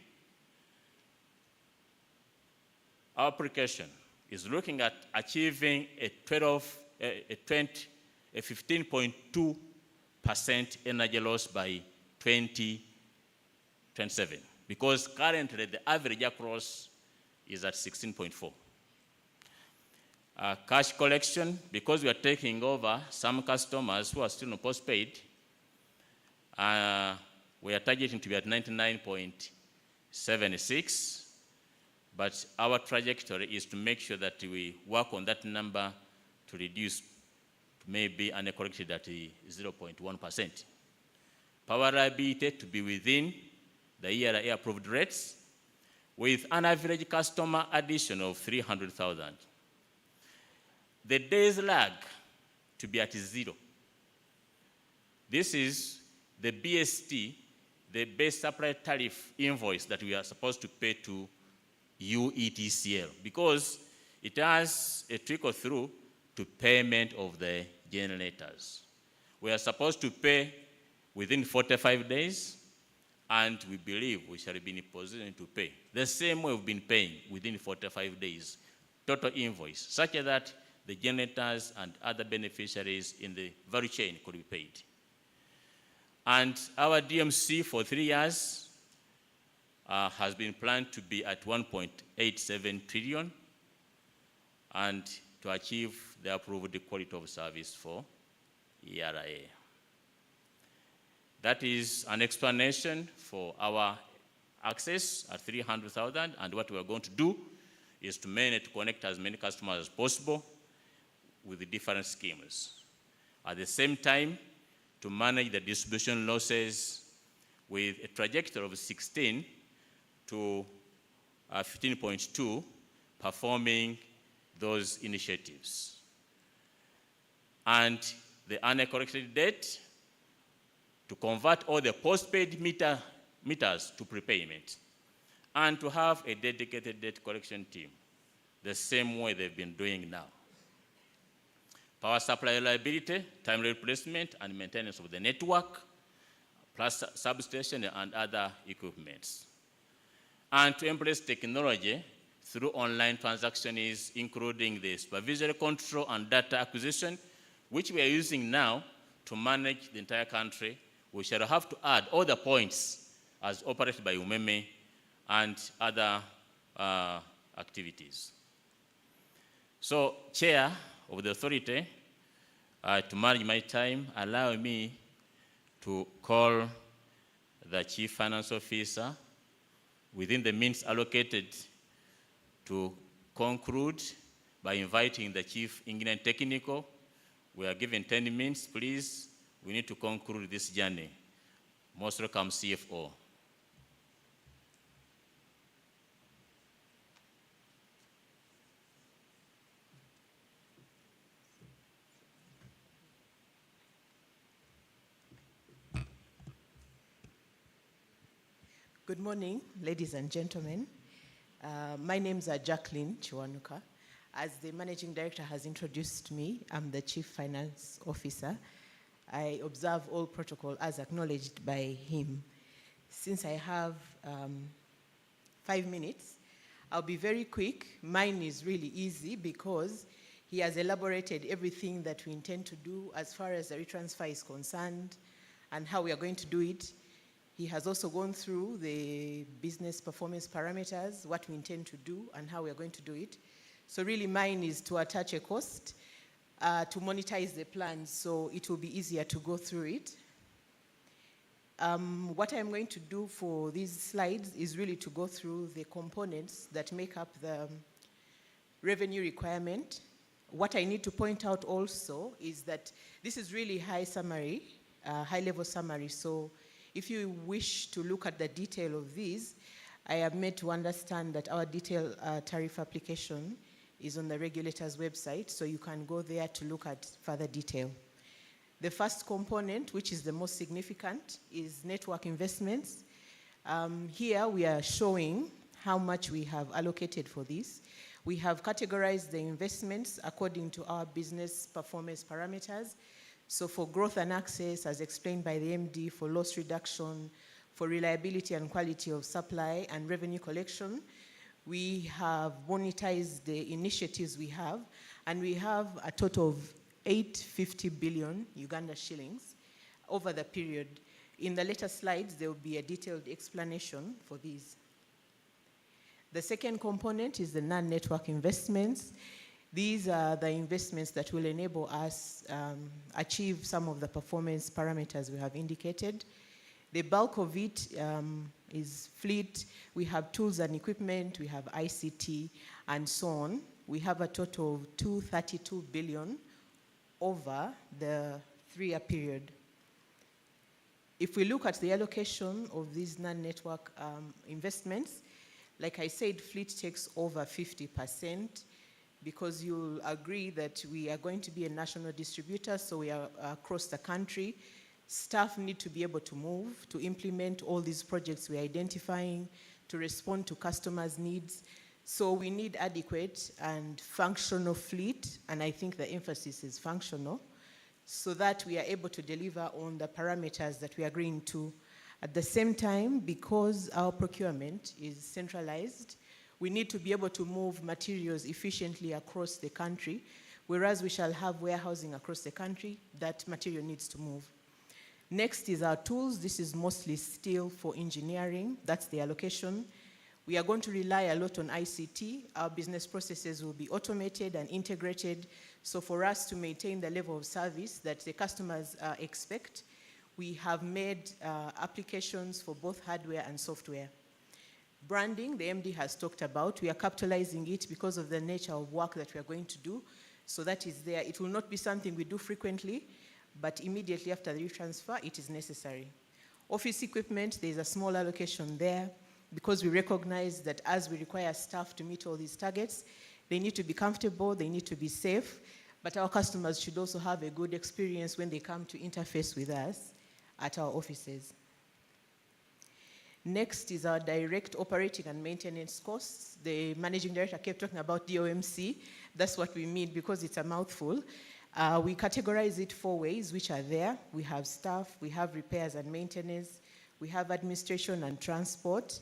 our application is looking at achieving a 15.2% energy loss by 2027, because currently the average across is at 16.4. Cash collection, because we are taking over some customers who are still on postpaid, we are targeting to be at 99.76, but our trajectory is to make sure that we work on that number to reduce to maybe uncorrected at 0.1%. Power reliability to be within the ERA approved rates, with an average customer addition of 300,000. The days lag to be at 0. This is the BST, the base supply tariff invoice that we are supposed to pay to UEDCL, because it has a trickle through to payment of the generators. We are supposed to pay within 45 days, and we believe we shall be in a position to pay the same way we've been paying within 45 days, total invoice, such that the generators and other beneficiaries in the value chain could be paid. And our DMC for 3 years has been planned to be at 1.87 trillion and to achieve the approved quality of service for ERA. That is an explanation for our access at 300,000, and what we are going to do is to mainly to connect as many customers as possible with the different schemes. At the same time, to manage the distribution losses with a trajectory of 16 to 15.2, performing those initiatives. And the uncorrected debt, to convert all the postpaid meters to prepayment, and to have a dedicated debt collection team, the same way they've been doing now. Power supply reliability, timely replacement and maintenance of the network, plus substation and other equipments. And to embrace technology through online transactions, including the supervisory control and data acquisition, which we are using now to manage the entire country. We shall have to add all the points as operated by UMEME and other activities. So, Chair of the authority, to manage my time, allow me to call the Chief Finance Officer within the means allocated to conclude by inviting the Chief Engineer and Technical. We are given 10 minutes, please. We need to conclude this journey. Most welcome, CFO. Good morning, ladies and gentlemen. My name is Jacqueline Chiwanuka. As the Managing Director has introduced me, I'm the Chief Finance Officer. I observe all protocol as acknowledged by him. Since I have 5 minutes, I'll be very quick. Mine is really easy because he has elaborated everything that we intend to do as far as the retransfer is concerned and how we are going to do it. He has also gone through the business performance parameters, what we intend to do and how we are going to do it. So really mine is to attach a cost, to monetize the plan, so it will be easier to go through it. What I'm going to do for these slides is really to go through the components that make up the revenue requirement. What I need to point out also is that this is really high-level summary, so if you wish to look at the detail of these, I am made to understand that our detailed tariff application is on the regulator's website, so you can go there to look at further detail. The first component, which is the most significant, is network investments. Here we are showing how much we have allocated for this. We have categorized the investments according to our business performance parameters. So for growth and access, as explained by the MD, for loss reduction, for reliability and quality of supply and revenue collection. We have monetized the initiatives we have, and we have a total of 850 billion Uganda shillings over the period. In the later slides, there will be a detailed explanation for these. The second component is the non-network investments. These are the investments that will enable us achieve some of the performance parameters we have indicated. The bulk of it is fleet. We have tools and equipment, we have ICT, and so on. We have a total of 232 billion over the 3-year period. If we look at the allocation of these non-network investments, like I said, fleet takes over 50%, because you'll agree that we are going to be a national distributor, so we are across the country. Staff need to be able to move, to implement all these projects we're identifying, to respond to customers' needs. So we need adequate and functional fleet, and I think the emphasis is functional, so that we are able to deliver on the parameters that we are agreeing to. At the same time, because our procurement is centralized, we need to be able to move materials efficiently across the country, whereas we shall have warehousing across the country, that material needs to move. Next is our tools. This is mostly still for engineering. That's the allocation. We are going to rely a lot on ICT. Our business processes will be automated and integrated. So for us to maintain the level of service that the customers expect, we have made applications for both hardware and software. Branding, the MD has talked about. We are capitalizing it because of the nature of work that we are going to do. So that is there. It will not be something we do frequently, but immediately after the transfer, it is necessary. Office equipment, there's a small allocation there, because we recognize that as we require staff to meet all these targets, they need to be comfortable, they need to be safe, but our customers should also have a good experience when they come to interface with us at our offices. Next is our direct operating and maintenance costs. The managing director kept talking about DOMC. That's what we mean, because it's a mouthful. We categorize it 4 ways, which are there. We have staff, we have repairs and maintenance, we have administration and transport.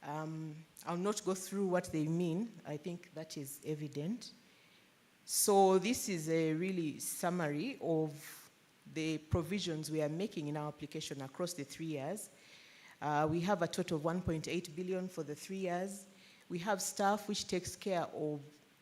I'll not go through what they mean. I think that is evident. So this is a really summary of the provisions we are making in our application across the 3 years. We have a total of 1.8 billion for the 3 years. We have staff which takes care of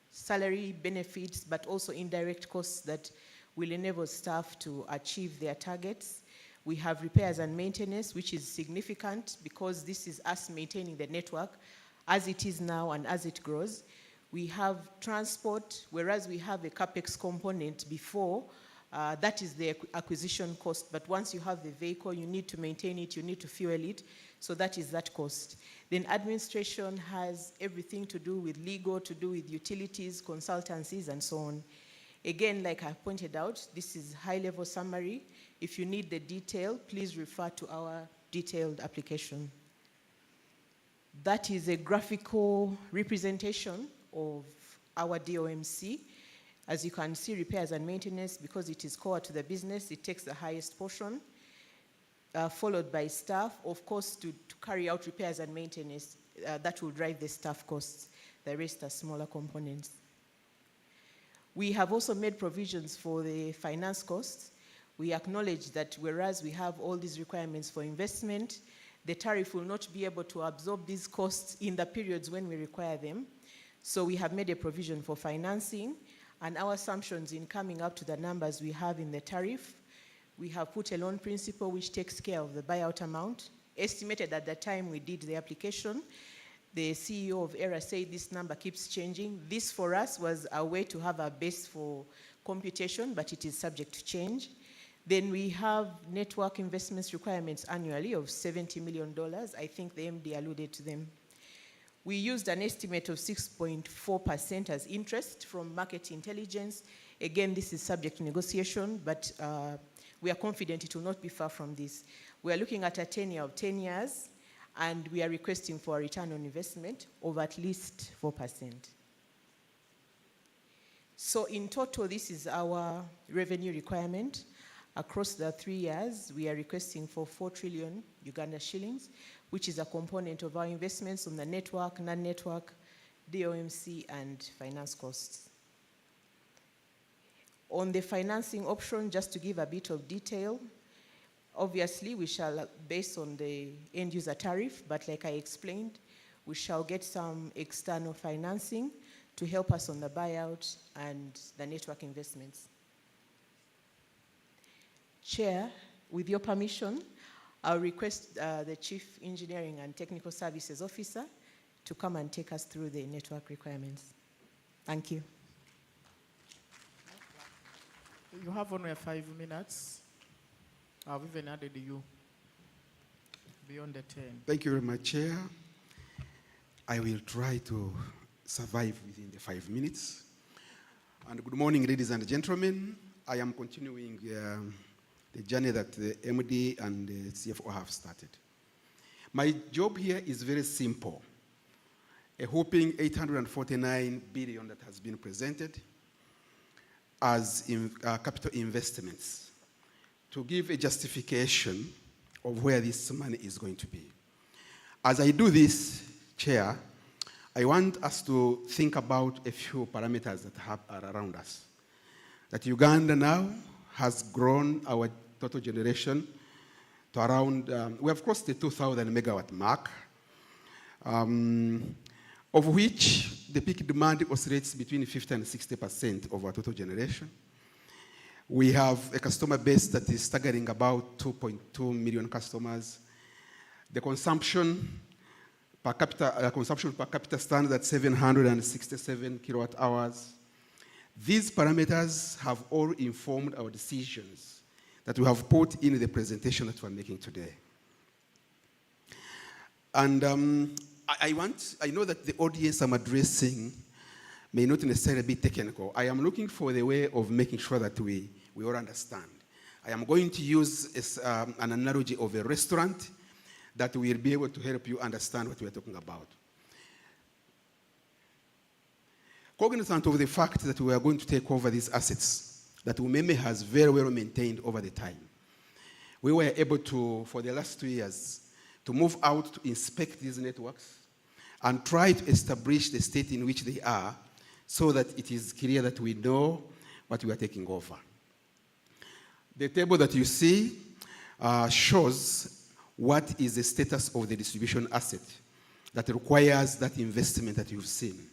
salary, benefits, but also indirect costs that will enable staff to achieve their targets. We have repairs and maintenance, which is significant because this is us maintaining the network as it is now and as it grows. We have transport, whereas we have a CapEx component before, that is the acquisition cost, but once you have the vehicle, you need to maintain it, you need to fuel it, so that is that cost. Then administration has everything to do with legal, to do with utilities, consultancies, and so on. Again, like I pointed out, this is high-level summary. If you need the detail, please refer to our detailed application. That is a graphical representation of our DOMC. As you can see, repairs and maintenance, because it is core to the business, it takes the highest portion, followed by staff. Of course, to carry out repairs and maintenance, that will drive the staff costs. The rest are smaller components. We have also made provisions for the finance costs. We acknowledge that whereas we have all these requirements for investment, the tariff will not be able to absorb these costs in the periods when we require them. So we have made a provision for financing, and our assumptions in coming up to the numbers we have in the tariff, we have put a loan principle which takes care of the buyout amount, estimated at the time we did the application. The CEO of ERA said this number keeps changing. This for us was a way to have a base for computation, but it is subject to change. Then we have network investments requirements annually of $70 million. I think the MD alluded to them. We used an estimate of 6.4% as interest from market intelligence. Again, this is subject to negotiation, but we are confident it will not be far from this. We are looking at a tenure of 10 years, and we are requesting for a return on investment of at least 4%. So in total, this is our revenue requirement. Across the 3 years, we are requesting for 4 trillion Uganda shillings, which is a component of our investments on the network, non-network, DOMC, and finance costs. On the financing option, just to give a bit of detail, obviously we shall, based on the end user tariff, but like I explained, we shall get some external financing to help us on the buyout and the network investments. Chair, with your permission, I'll request the Chief Engineering and Technical Services Officer to come and take us through the network requirements. Thank you. You have only 5 minutes. I've even added you beyond the 10. Thank you very much, Chair. I will try to survive within the 5 minutes. And good morning, ladies and gentlemen. I am continuing the journey that the MD and the CFO have started. My job here is very simple. A whopping 849 billion that has been presented as capital investments to give a justification of where this money is going to be. As I do this, Chair, I want us to think about a few parameters that are around us. That Uganda now has grown our total generation to around, we have crossed the 2,000 megawatt mark, of which the peak demand oscillates between 50 and 60% of our total generation. We have a customer base that is staggering about 2.2 million customers. The consumption per capita stands at 767 kilowatt hours. These parameters have all informed our decisions that we have put in the presentation that we're making today. And I know that the audience I'm addressing may not necessarily be technical. I am looking for the way of making sure that we all understand. I am going to use an analogy of a restaurant that will be able to help you understand what we are talking about. Cognizant of the fact that we are going to take over these assets that UMEME has very well maintained over the time, we were able to, for the last 2 years, to move out to inspect these networks and try to establish the state in which they are so that it is clear that we know what we are taking over. The table that you see shows what is the status of the distribution asset that requires that investment that you've seen.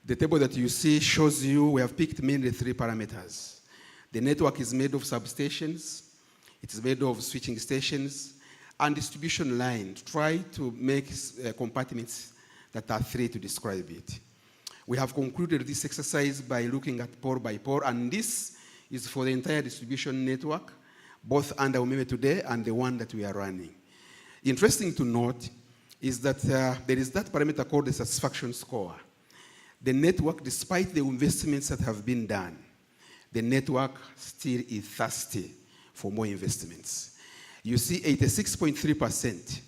The table that you see shows you we have picked mainly 3 parameters. The network is made of substations, it is made of switching stations, and distribution line. Try to make compartments that are 3 to describe it. We have concluded this exercise by looking at pore by pore, and this is for the entire distribution network, both under UMEME today and the one that we are running. Interesting to note is that there is that parameter called the satisfaction score. The network, despite the investments that have been done, the network still is thirsty for more investments. You see 86.3%.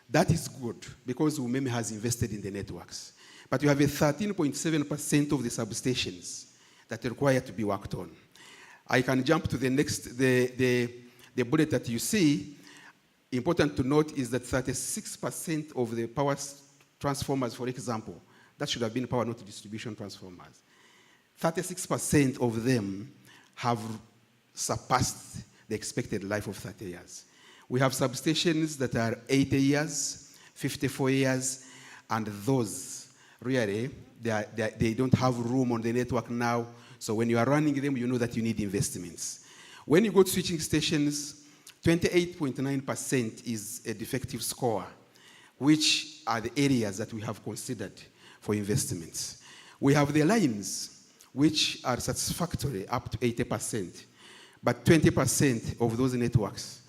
That is good because UMEME has invested in the networks. But you have a 13.7% of the substations that require to be worked on. I can jump to the next, the bullet that you see. Important to note is that 36% of the power transformers, for example, that should have been power not distribution transformers. 36% of them have surpassed the expected life of 30 years. We have substations that are 80 years, 54 years, and those really, they don't have room on the network now. So when you are running them, you know that you need investments. When you go to switching stations, 28.9% is a defective score, which are the areas that we have considered for investments. We have the lines, which are satisfactory up to 80%, but 20% of those networks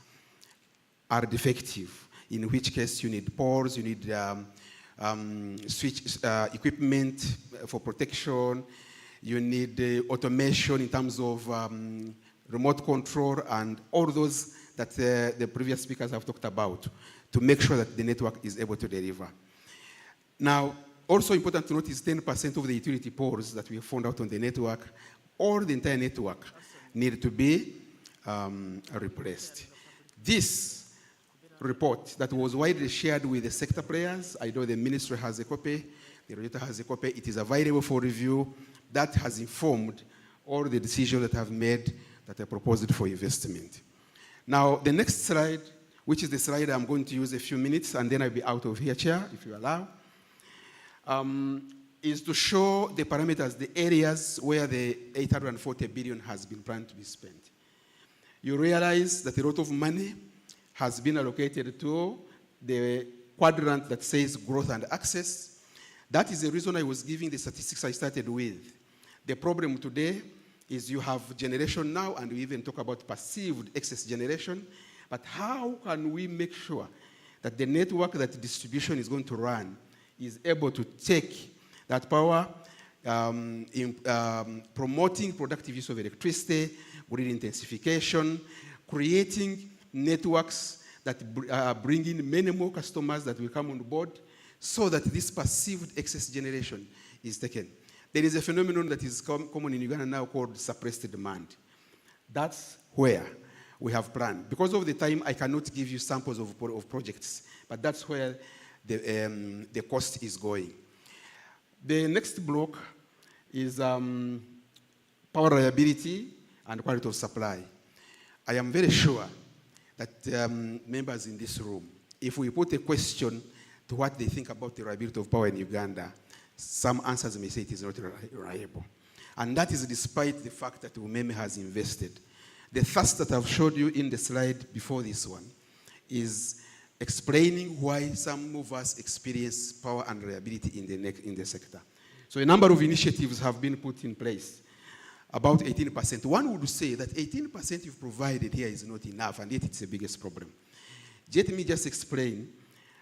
are defective, in which case you need pores, you need switch equipment for protection, you need automation in terms of remote control and all those that the previous speakers have talked about to make sure that the network is able to deliver. Now, also important to note is 10% of the utility poles that we have found out on the network or the entire network need to be replaced. This report that was widely shared with the sector players, I know the ministry has a copy, the regulator has a copy, it is available for review. That has informed all the decisions that have made that are proposed for investment. Now, the next slide, which is the slide I'm going to use a few minutes, and then I'll be out of here, Chair, if you allow, is to show the parameters, the areas where the 840 billion has been planned to be spent. You realize that a lot of money has been allocated to the quadrant that says growth and access. That is the reason I was giving the statistics I started with. The problem today is you have generation now, and we even talk about perceived excess generation, but how can we make sure that the network that distribution is going to run is able to take that power in promoting productive use of electricity, grid intensification, creating networks that bring in many more customers that will come on board, so that this perceived excess generation is taken. There is a phenomenon that is common in Uganda now called suppressed demand. That's where we have planned. Because of the time, I cannot give you samples of projects, but that's where the cost is going. The next block is power reliability and quality of supply. I am very sure that members in this room, if we put a question to what they think about the reliability of power in Uganda, some answers may say it is not reliable. And that is despite the fact that UMEME has invested. The first that I've showed you in the slide before this one is explaining why some of us experience power and reliability in the sector. So a number of initiatives have been put in place, about 18%. One would say that 18% you've provided here is not enough, and yet it's the biggest problem. Let me just explain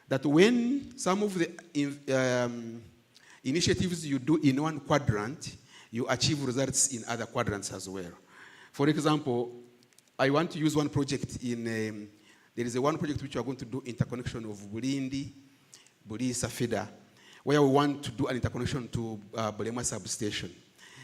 that when some of the initiatives you do in one quadrant, you achieve results in other quadrants as well. For example, I want to use one project there is one project which we are going to do interconnection of Bulindi, Safeda, where we want to do an interconnection to Bulema substation.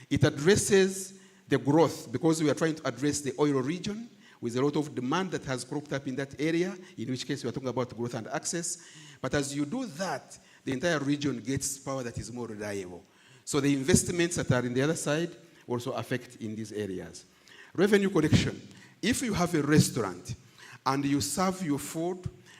It addresses the growth because we are trying to address the oil region with a lot of demand that has cropped up in that area, in which case we are talking about growth and access. But as you do that, the entire region gets power that is more reliable. So the investments that are in the other side also affect in these areas. Revenue collection. If you have a restaurant and you serve your food,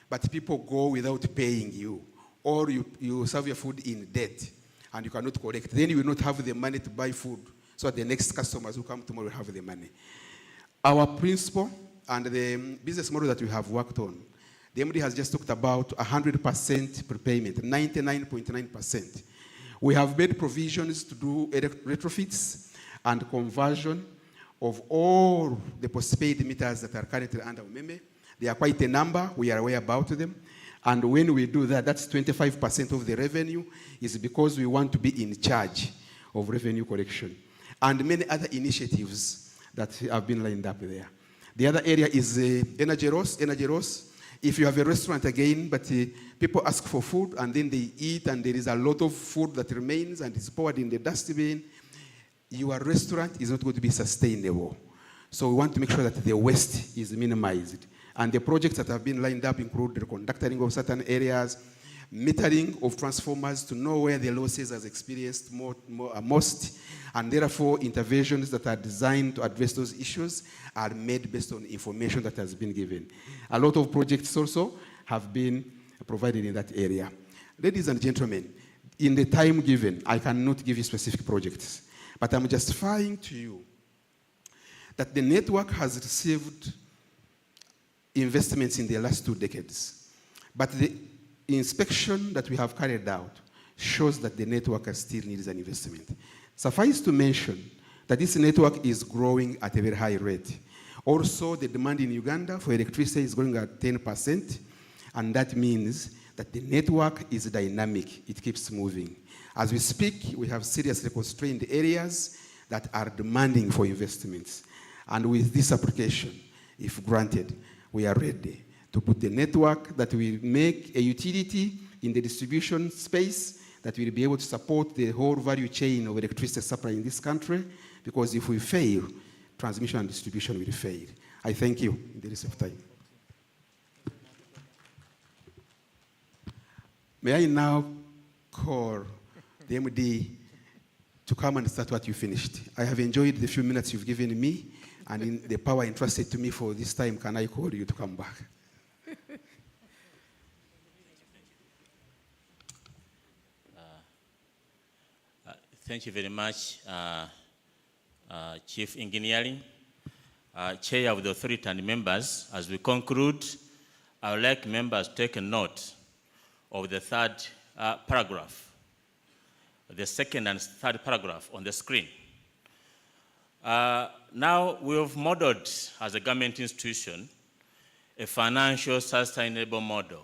but people go without paying you, or you serve your food in debt and you cannot collect, then you will not have the money to buy food, so that the next customers who come tomorrow will have the money. Our principle and the business model that we have worked on, the MD has just talked about 100% prepayment, 99.9%. We have made provisions to do retrofits and conversion of all the postpaid meters that are currently under UMEME. They are quite a number, we are aware about them. And when we do that, that's 25% of the revenue, is because we want to be in charge of revenue collection. And many other initiatives that have been lined up there. The other area is energy loss. Energy loss. If you have a restaurant again, but people ask for food and then they eat and there is a lot of food that remains and is poured in the dustbin, your restaurant is not going to be sustainable. So we want to make sure that the waste is minimized. And the projects that have been lined up include the conductoring of certain areas, metering of transformers to know where the losses has experienced most, and therefore interventions that are designed to address those issues are made based on information that has been given. A lot of projects also have been provided in that area. Ladies and gentlemen, in the time given, I cannot give you specific projects, but I'm justifying to you that the network has received investments in the last 2 decades. But the inspection that we have carried out shows that the network still needs an investment. Suffice to mention that this network is growing at a very high rate. Also, the demand in Uganda for electricity is growing at 10%, and that means that the network is dynamic, it keeps moving. As we speak, we have seriously constrained areas that are demanding for investments. And with this application, if granted, we are ready to put the network that will make a utility in the distribution space that will be able to support the whole value chain of electricity supply in this country, because if we fail, transmission and distribution will fail. I thank you in the interest of time. May I now call the MD to come and start what you finished. I have enjoyed the few minutes you've given me, and in the power entrusted to me for this time, can I call you to come back? Thank you very much, Chief Engineering, Chair of the Authority and members. As we conclude, I would like members to take a note of the third paragraph, the second and third paragraph on the screen. Now we have modeled as a government institution a financial sustainable model.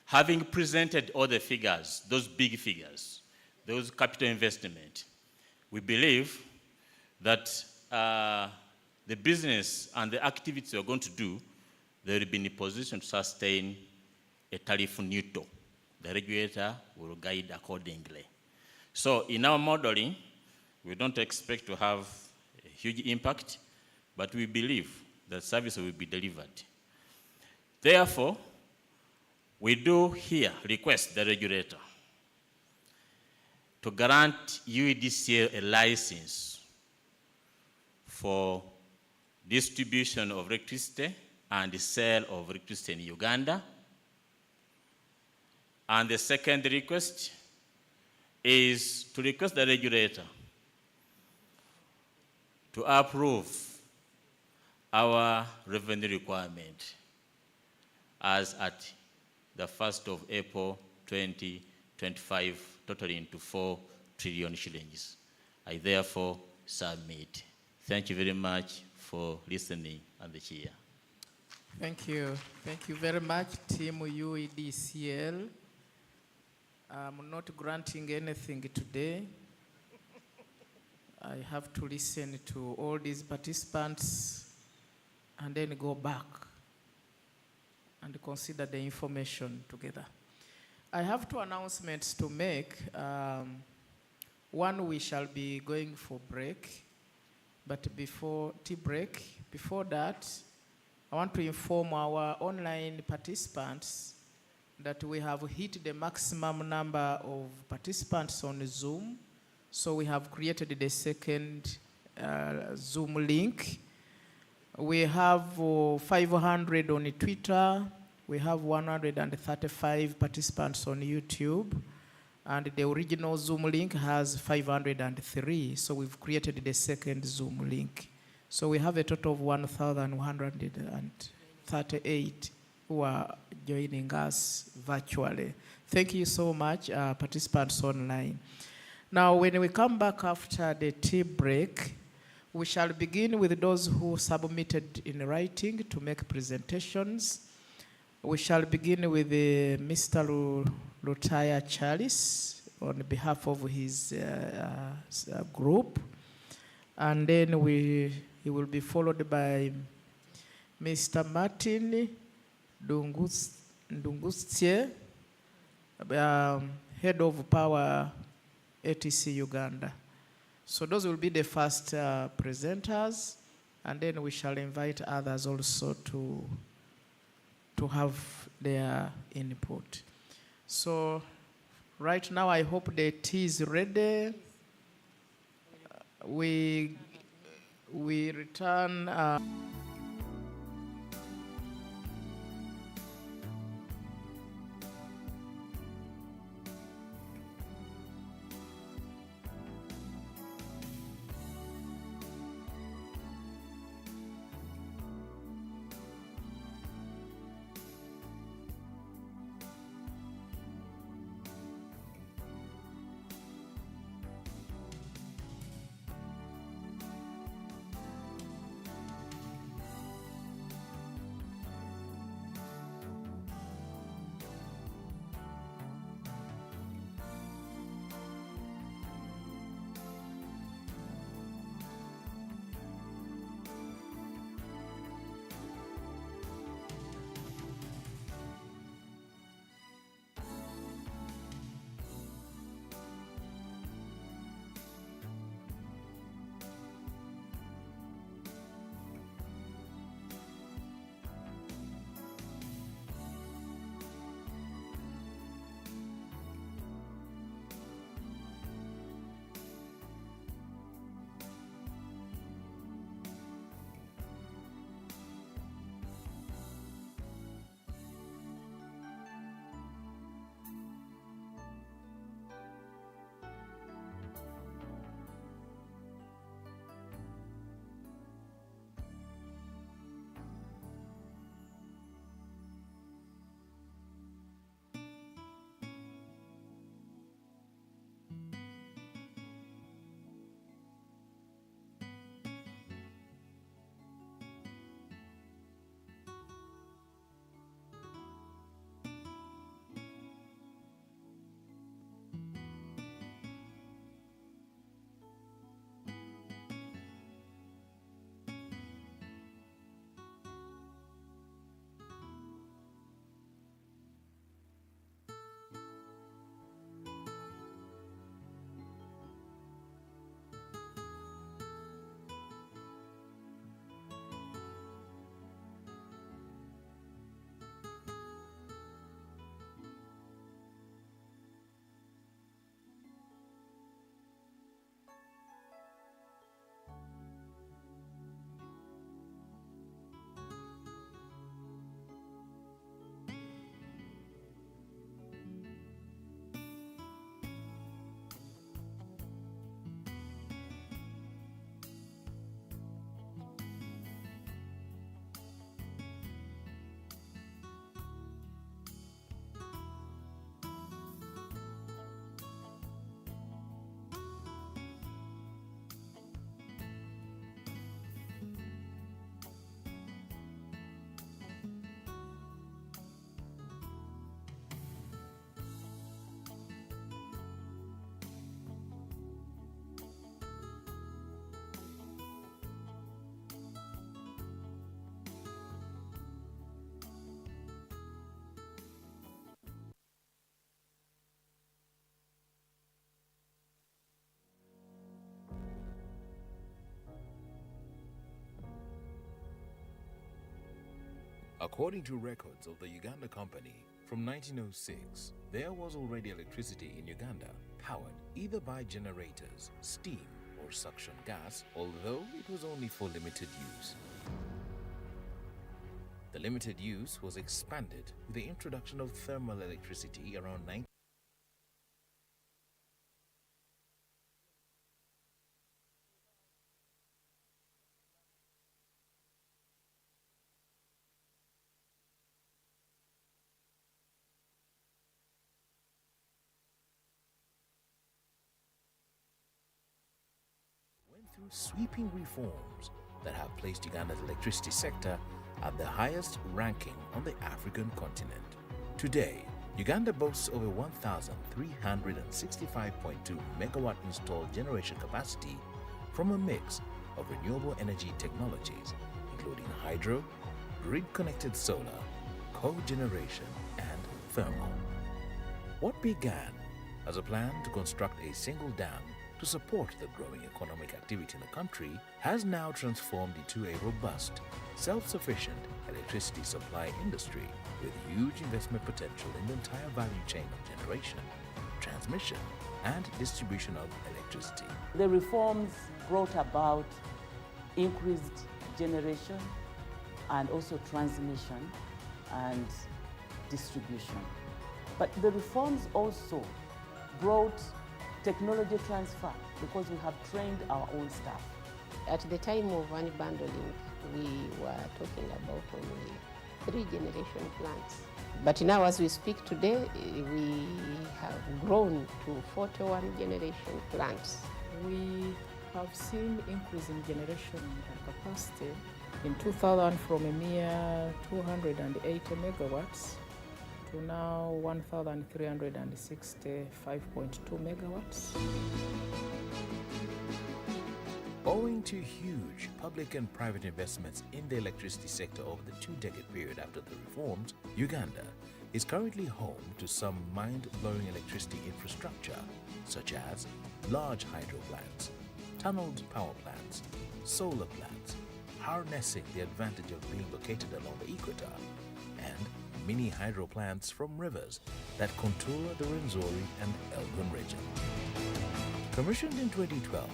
Having presented all the figures, those big figures, those capital investment, we believe that the business and the activities we're going to do, they will be in a position to sustain a tariff neutral. The regulator will guide accordingly. So in our modeling, we don't expect to have a huge impact, but we believe that service will be delivered. Therefore, we do here request the regulator to grant UEDCL a license for distribution of electricity and the sale of electricity in Uganda. And the second request is to request the regulator to approve our revenue requirement as at the 1st of April 2025, totaling into 4 trillion shillings. I therefore submit. Thank you very much for listening, and the chair. Thank you. Thank you very much, Team UEDCL. I'm not granting anything today. I have to listen to all these participants and then go back and consider the information together. I have 2 announcements to make. One, we shall be going for break, but before tea break, before that, I want to inform our online participants that we have hit the maximum number of participants on Zoom. So we have created the second Zoom link. We have 500 on Twitter. We have 135 participants on YouTube. And the original Zoom link has 503. So we've created the second Zoom link. So we have a total of 1,138 who are joining us virtually. Thank you so much, participants online. Now, when we come back after the tea break, we shall begin with those who submitted in writing to make presentations. We shall begin with Mr. Lutaya Charles on behalf of his group. And then he will be followed by Mr. Martin Ndungustie, head of Power ATC Uganda. So those will be the first presenters, and then we shall invite others also to have their input. So right now, I hope the tea is ready. We return. According to records of the Uganda Company, from 1906, there was already electricity in Uganda, powered either by generators, steam, or suction gas, although it was only for limited use. The limited use was expanded with the introduction of thermal electricity around 19. Through sweeping reforms that have placed Uganda's electricity sector at the highest ranking on the African continent. Today, Uganda boasts over 1,365.2 megawatt installed generation capacity from a mix of renewable energy technologies, including hydro, grid-connected solar, cogeneration, and thermal. What began as a plan to construct a single dam to support the growing economic activity in the country has now transformed into a robust, self-sufficient electricity supply industry with huge investment potential in the entire value chain of generation, transmission, and distribution of electricity. The reforms brought about increased generation and also transmission and distribution. But the reforms also brought technology transfer because we have trained our own staff. At the time of unbundling, we were talking about only 3 generation plants. But now as we speak today, we have grown to 41 generation plants. We have seen increase in generation capacity in 2000 from a mere 280 megawatts to now 1,365.2 megawatts. Owing to huge public and private investments in the electricity sector over the 2-decade period after the reforms, Uganda is currently home to some mind-blowing electricity infrastructure, such as large hydro plants, tunneled power plants, solar plants, harnessing the advantage of being located along the equator, and mini hydro plants from rivers that contour the Rwenzori and Elgon region. Commissioned in 2012,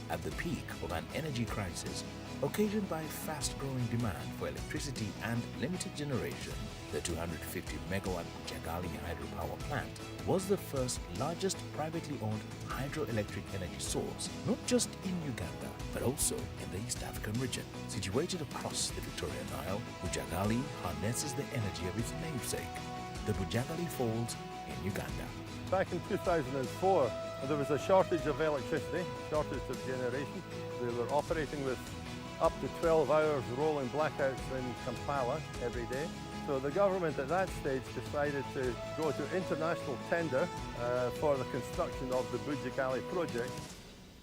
at the peak of an energy crisis occasioned by fast-growing demand for electricity and limited generation, the 250-megawatt Jagali hydropower plant was the first largest privately owned hydroelectric energy source, not just in Uganda, but also in the East African region. Situated across the Victoria Nile, Bujagali harnesses the energy of its namesake, the Bujagali Falls in Uganda. Back in 2004, there was a shortage of electricity, shortage of generation. They were operating with up to 12 hours rolling blackouts in Kampala every day. So the government at that stage decided to go to international tender for the construction of the Bujagali project.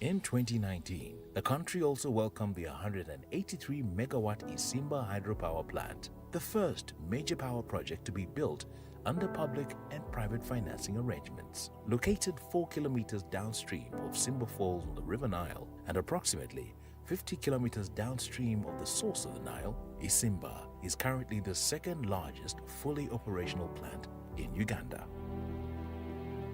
In 2019, the country also welcomed the 183-megawatt Isimba hydropower plant, the first major power project to be built under public and private financing arrangements. Located 4 kilometers downstream of Simba Falls on the River Nile and approximately 50 kilometers downstream of the source of the Nile, Isimba is currently the second largest fully operational plant in Uganda.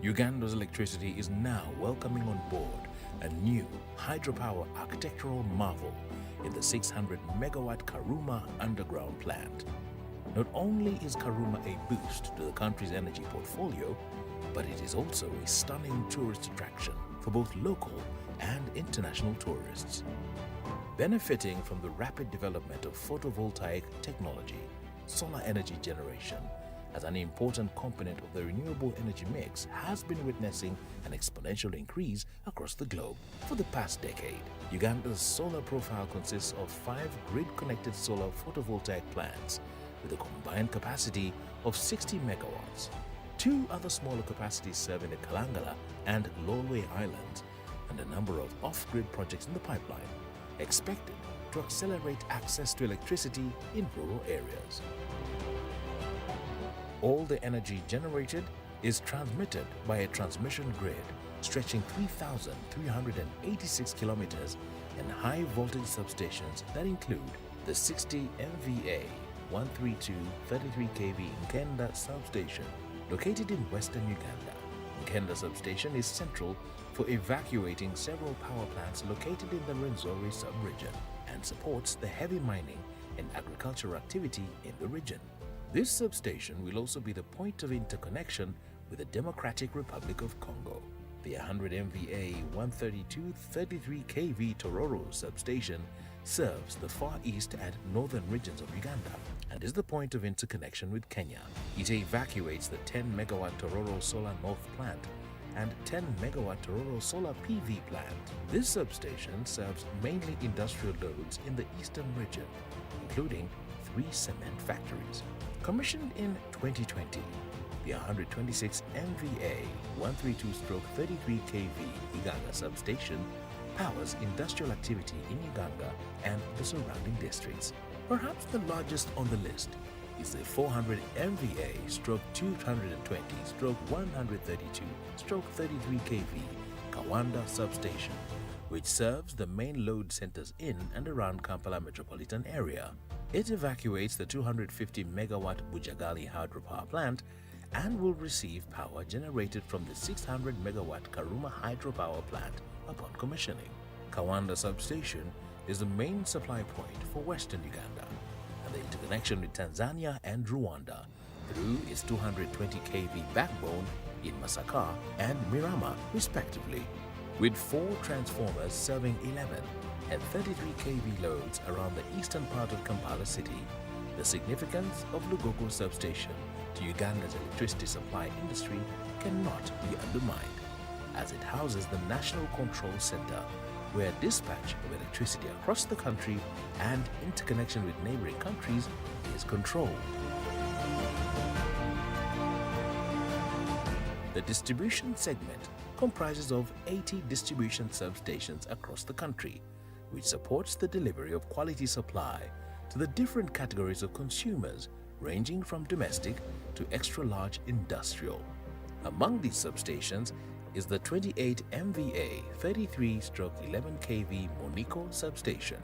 Uganda's electricity is now welcoming on board a new hydropower architectural marvel in the 600-megawatt Karuma underground plant. Not only is Karuma a boost to the country's energy portfolio, but it is also a stunning tourist attraction for both local and international tourists. Benefiting from the rapid development of photovoltaic technology, solar energy generation as an important component of the renewable energy mix has been witnessing an exponential increase across the globe for the past decade. Uganda's solar profile consists of 5 grid-connected solar photovoltaic plants with a combined capacity of 60 megawatts. 2 other smaller capacities serving the Kalangala and Lolwe Islands, and a number of off-grid projects in the pipeline, expected to accelerate access to electricity in rural areas. All the energy generated is transmitted by a transmission grid stretching 3,386 kilometers and high-voltage substations that include the 60 MVA 132 33 kV Nkenda substation, located in western Uganda. Nkenda substation is central for evacuating several power plants located in the Rwenzori sub-region and supports the heavy mining and agricultural activity in the region. This substation will also be the point of interconnection with the Democratic Republic of Congo. The 100 MVA 132 33 kV Tororo substation serves the Far East and northern regions of Uganda and is the point of interconnection with Kenya. It evacuates the 10 megawatt Tororo Solar North plant and 10 megawatt Tororo Solar PV plant. This substation serves mainly industrial loads in the eastern region, including 3 cement factories. Commissioned in 2020, the 126 MVA 132/33 kV Uganda substation powers industrial activity in Uganda and the surrounding districts. Perhaps the largest on the list is the 400 MVA/220/132/33 kV Kawanda substation, which serves the main load centers in and around Kampala metropolitan area. It evacuates the 250 megawatt Bujagali hydropower plant and will receive power generated from the 600 megawatt Karuma hydropower plant upon commissioning. Kawanda substation is the main supply point for western Uganda and the interconnection with Tanzania and Rwanda through its 220 kV backbone in Masaka and Mirama respectively, with 4 transformers serving 11 and 33 kV loads around the eastern part of Kampala city. The significance of Lugogo substation to Uganda's electricity supply industry cannot be undermined, as it houses the National Control Center, where dispatch of electricity across the country and interconnection with neighboring countries is controlled. The distribution segment comprises of 80 distribution substations across the country, which supports the delivery of quality supply to the different categories of consumers, ranging from domestic to extra-large industrial. Among these substations is the 28 MVA 33/11 kV Moniko substation,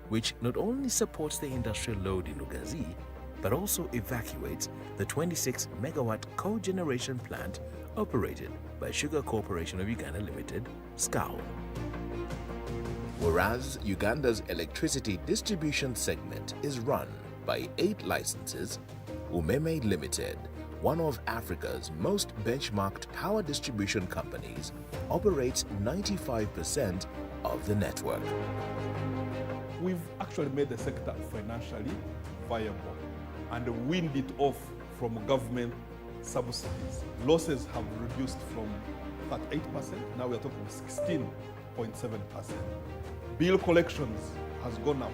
which not only supports the industrial load in Lugazi, but also evacuates the 26 megawatt cogeneration plant operated by Sugar Corporation of Uganda Limited, SCAL. Whereas Uganda's electricity distribution segment is run by 8 licenses, Umeme Limited, one of Africa's most benchmarked power distribution companies, operates 95% of the network. We've actually made the sector financially viable and weaned it off from government subsidies. Losses have reduced from 38%, now we are talking 16.7%. Bill collections has gone up.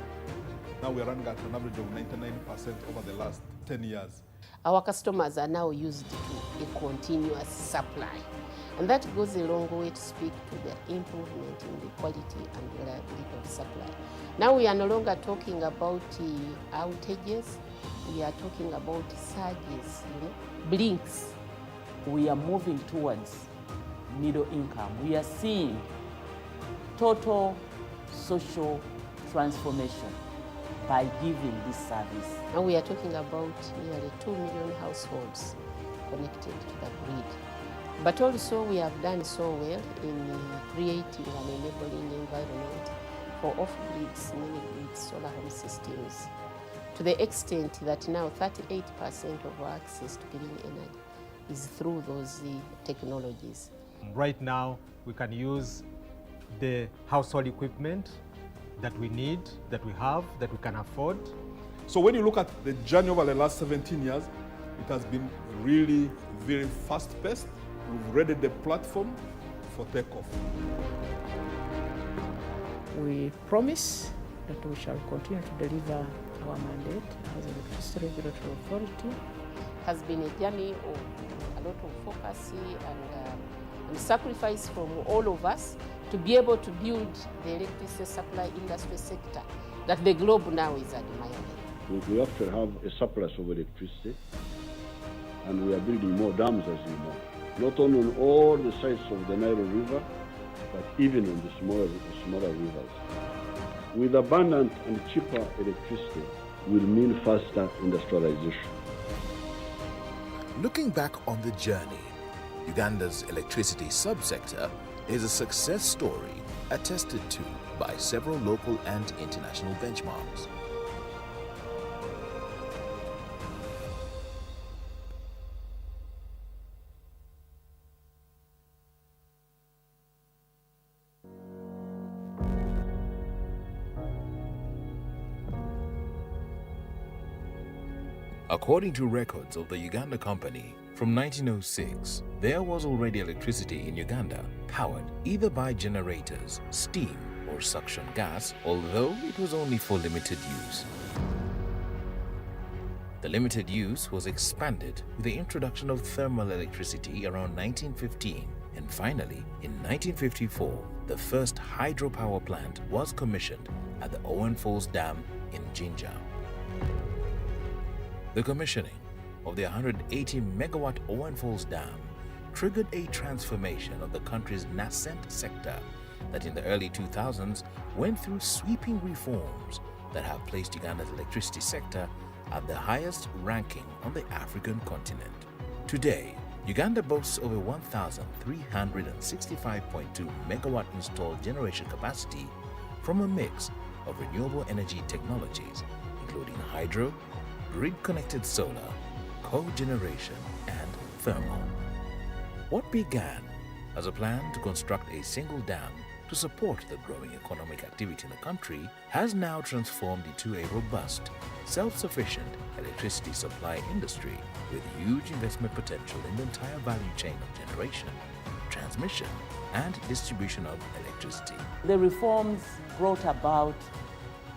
Now we are running at an average of 99% over the last 10 years. Our customers are now used to a continuous supply. And that goes a long way to speak to the improvement in the quality and reliability of supply. Now we are no longer talking about outages, we are talking about surges, blinks. We are moving towards middle income. We are seeing total social transformation by giving this service. And we are talking about nearly 2 million households connected to the grid. But also we have done so well in creating an enabling environment for off-grids, mini-grids, solar home systems, to the extent that now 38% of our access to green energy is through those technologies. Right now, we can use the household equipment that we need, that we have, that we can afford. So when you look at the journey over the last 17 years, it has been really very fast-paced. We've readied the platform for takeoff. We promise that we shall continue to deliver our mandate as an electricity regulatory authority. It has been a journey of a lot of focus and sacrifice from all of us to be able to build the electricity supply industry sector that the globe now is admiring. We actually have a surplus of electricity, and we are building more dams, as you know. Not only on all the sides of the Nile River, but even on the smaller rivers. With abundant and cheaper electricity, will mean faster industrialization. Looking back on the journey, Uganda's electricity subsector is a success story attested to by several local and international benchmarks. According to records of the Uganda Company, from 1906, there was already electricity in Uganda, powered either by generators, steam, or suction gas, although it was only for limited use. The limited use was expanded with the introduction of thermal electricity around 1915, and finally, in 1954, the first hydropower plant was commissioned at the Owen Falls Dam in Jinja. The commissioning of the 180 megawatt Owen Falls Dam triggered a transformation of the country's nascent sector that in the early 2000s went through sweeping reforms that have placed Uganda's electricity sector at the highest ranking on the African continent. Today, Uganda boasts over 1,365.2 megawatt installed generation capacity from a mix of renewable energy technologies, including hydro, grid-connected solar, cogeneration, and thermal. What began as a plan to construct a single dam to support the growing economic activity in the country has now transformed into a robust, self-sufficient electricity supply industry with huge investment potential in the entire value chain of generation, transmission, and distribution of electricity. The reforms brought about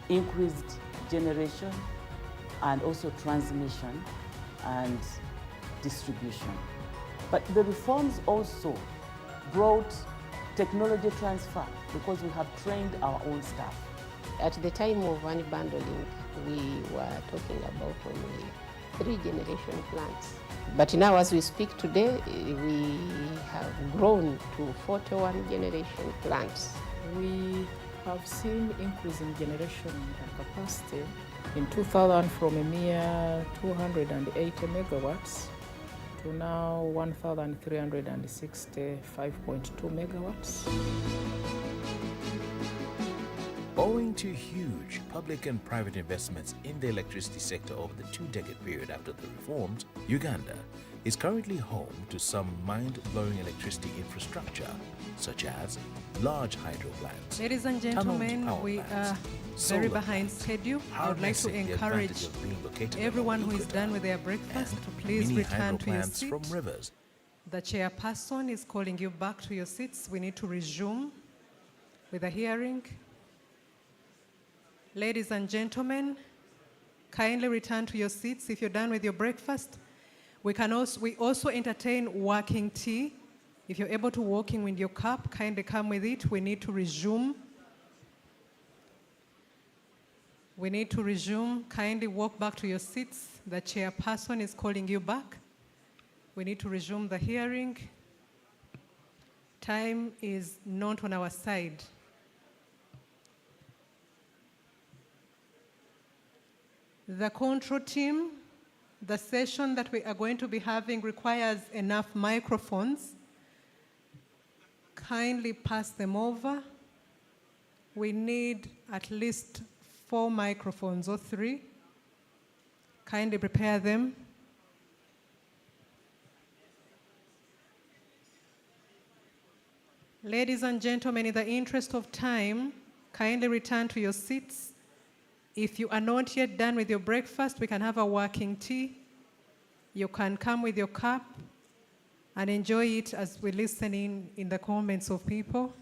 increased generation and also transmission and distribution. But the reforms also brought technology transfer because we have trained our own staff. At the time of unbundling, we were talking about only 3 generation plants. But now as we speak today, we have grown to 41 generation plants. We have seen increase in generation capacity in 2000 from a mere 280 megawatts to now 1,365.2 megawatts. Owing to huge public and private investments in the electricity sector over the 2-decade period after the reforms, Uganda is currently home to some mind-blowing electricity infrastructure, such as large hydro plants. Ladies and gentlemen, we are very behind schedule. I would like to encourage everyone who is done with their breakfast to please return to your seat. From rivers. The chairperson is calling you back to your seats. We need to resume with the hearing. Ladies and gentlemen, kindly return to your seats if you're done with your breakfast. We also entertain working tea. If you're able to walk in with your cup, kindly come with it. We need to resume. We need to resume. Kindly walk back to your seats. The chairperson is calling you back. We need to resume the hearing. Time is not on our side. The control team, the session that we are going to be having requires enough microphones. Kindly pass them over. We need at least 4 microphones or 3. Kindly prepare them. Ladies and gentlemen, in the interest of time, kindly return to your seats. If you are not yet done with your breakfast, we can have a working tea. You can come with your cup and enjoy it as we listen in the comments of people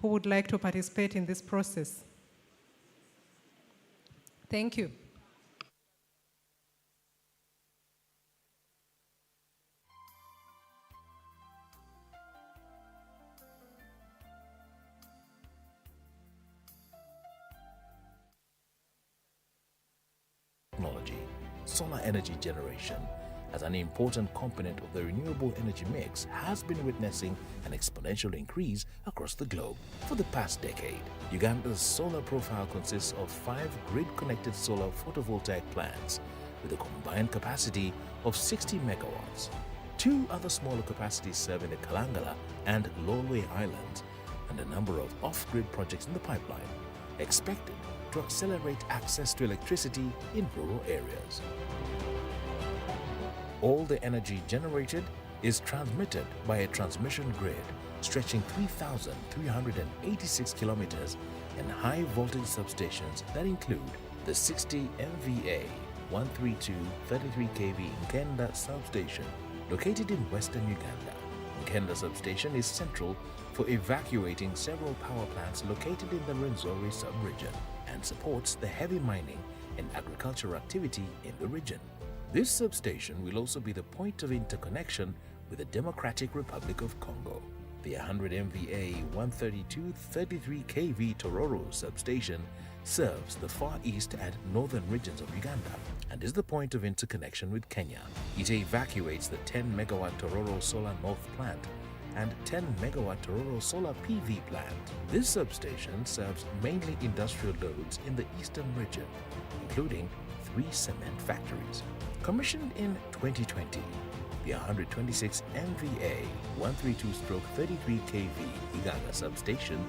who would like to participate in this process. Thank you. Technology, solar energy generation, as an important component of the renewable energy mix, has been witnessing an exponential increase across the globe for the past decade. Uganda's solar profile consists of 5 grid-connected solar photovoltaic plants with a combined capacity of 60 megawatts. 2 other smaller capacities serve in the Kalangala and Lolwe Islands, and a number of off-grid projects in the pipeline, expected to accelerate access to electricity in rural areas. All the energy generated is transmitted by a transmission grid stretching 3,386 kilometers and high voltage substations that include the 60 MVA 132-33 kV Nkenda substation located in western Uganda. Nkenda substation is central for evacuating several power plants located in the Rwenzori sub-region and supports the heavy mining and agricultural activity in the region. This substation will also be the point of interconnection with the Democratic Republic of Congo. The 100 MVA 132-33 kV Tororo substation serves the far east and northern regions of Uganda and is the point of interconnection with Kenya. It evacuates the 10 megawatt Tororo Solar North plant and 10 megawatt Tororo Solar PV plant. This substation serves mainly industrial loads in the eastern region, including 3 cement factories. Commissioned in 2020, the 126 MVA 132/33 kV Iganga substation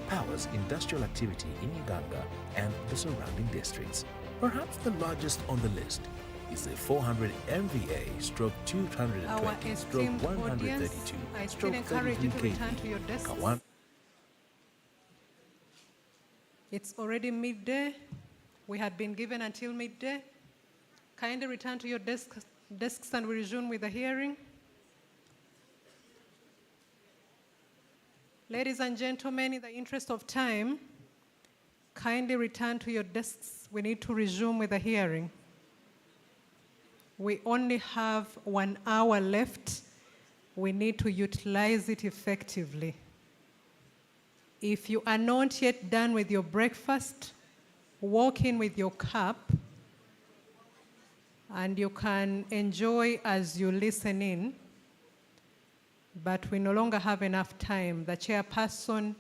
powers industrial activity in Uganda and the surrounding districts. Perhaps the largest on the list is the 400 MVA/220/132/33 kV. It's already midday. We had been given until midday. Kindly return to your desks and we resume with the hearing. Ladies and gentlemen, in the interest of time, kindly return to your desks. We need to resume with the hearing. We only have 1 hour left. We need to utilize it effectively. If you are not yet done with your breakfast, walk in with your cup and you can enjoy as you listen in. But we no longer have enough time. The chairperson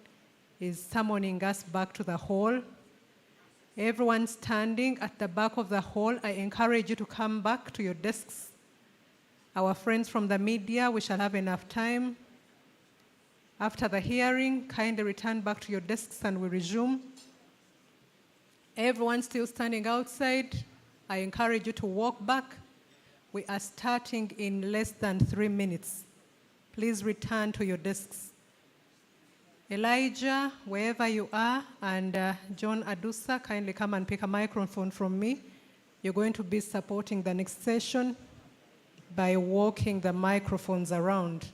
is summoning us back to the hall. Everyone standing at the back of the hall, I encourage you to come back to your desks. Our friends from the media, we shall have enough time. After the hearing, kindly return back to your desks and we resume. Everyone still standing outside, I encourage you to walk back. We are starting in less than 3 minutes. Please return to your desks. Elijah, wherever you are, and John Adusa, kindly come and pick a microphone from me. You're going to be supporting the next session by walking the microphones around.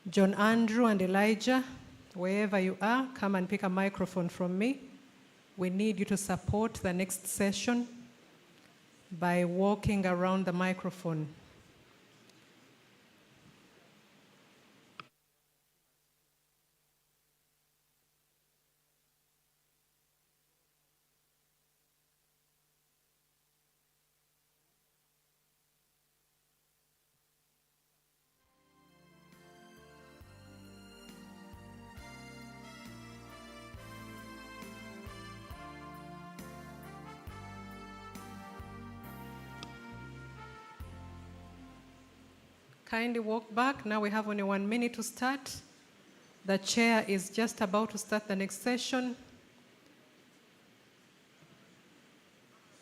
John Andrew and Elijah, wherever you are, come and pick a microphone from me. We need you to support the next session by walking around the microphone. Kindly walk back. Now we have only 1 minute to start. The chair is just about to start the next session.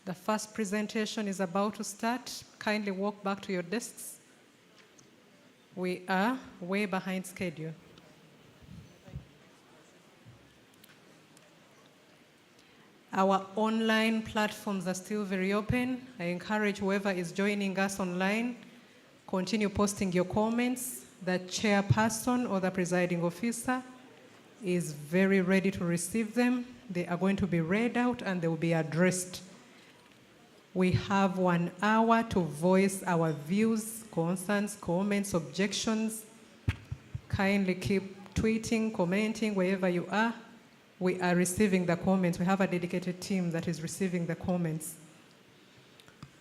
The first presentation is about to start. Kindly walk back to your desks. We are way behind schedule. Our online platforms are still very open. I encourage whoever is joining us online, continue posting your comments. The chairperson or the presiding officer is very ready to receive them. They are going to be read out and they will be addressed. We have 1 hour to voice our views, concerns, comments, objections. Kindly keep tweeting, commenting wherever you are. We are receiving the comments. We have a dedicated team that is receiving the comments.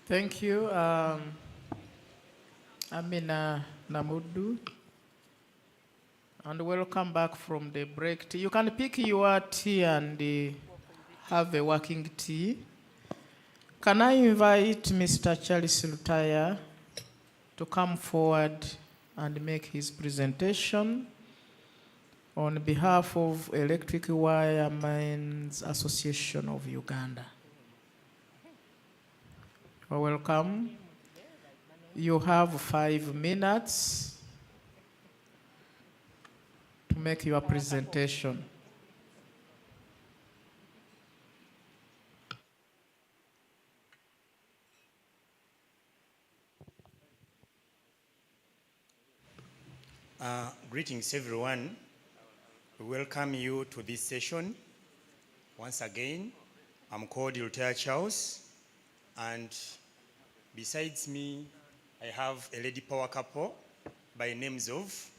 Thank you. Amina Namudu. And welcome back from the break. You can pick your tea and have a working tea. Can I invite Mr. Charles Lutaya to come forward and make his presentation on behalf of Electric Wiremen's Association of Uganda? Welcome. You have 5 minutes to make your presentation. Greetings everyone. We welcome you to this session. Once again, I'm called Lutaya Charles, and besides me, I have a lady power couple by names of.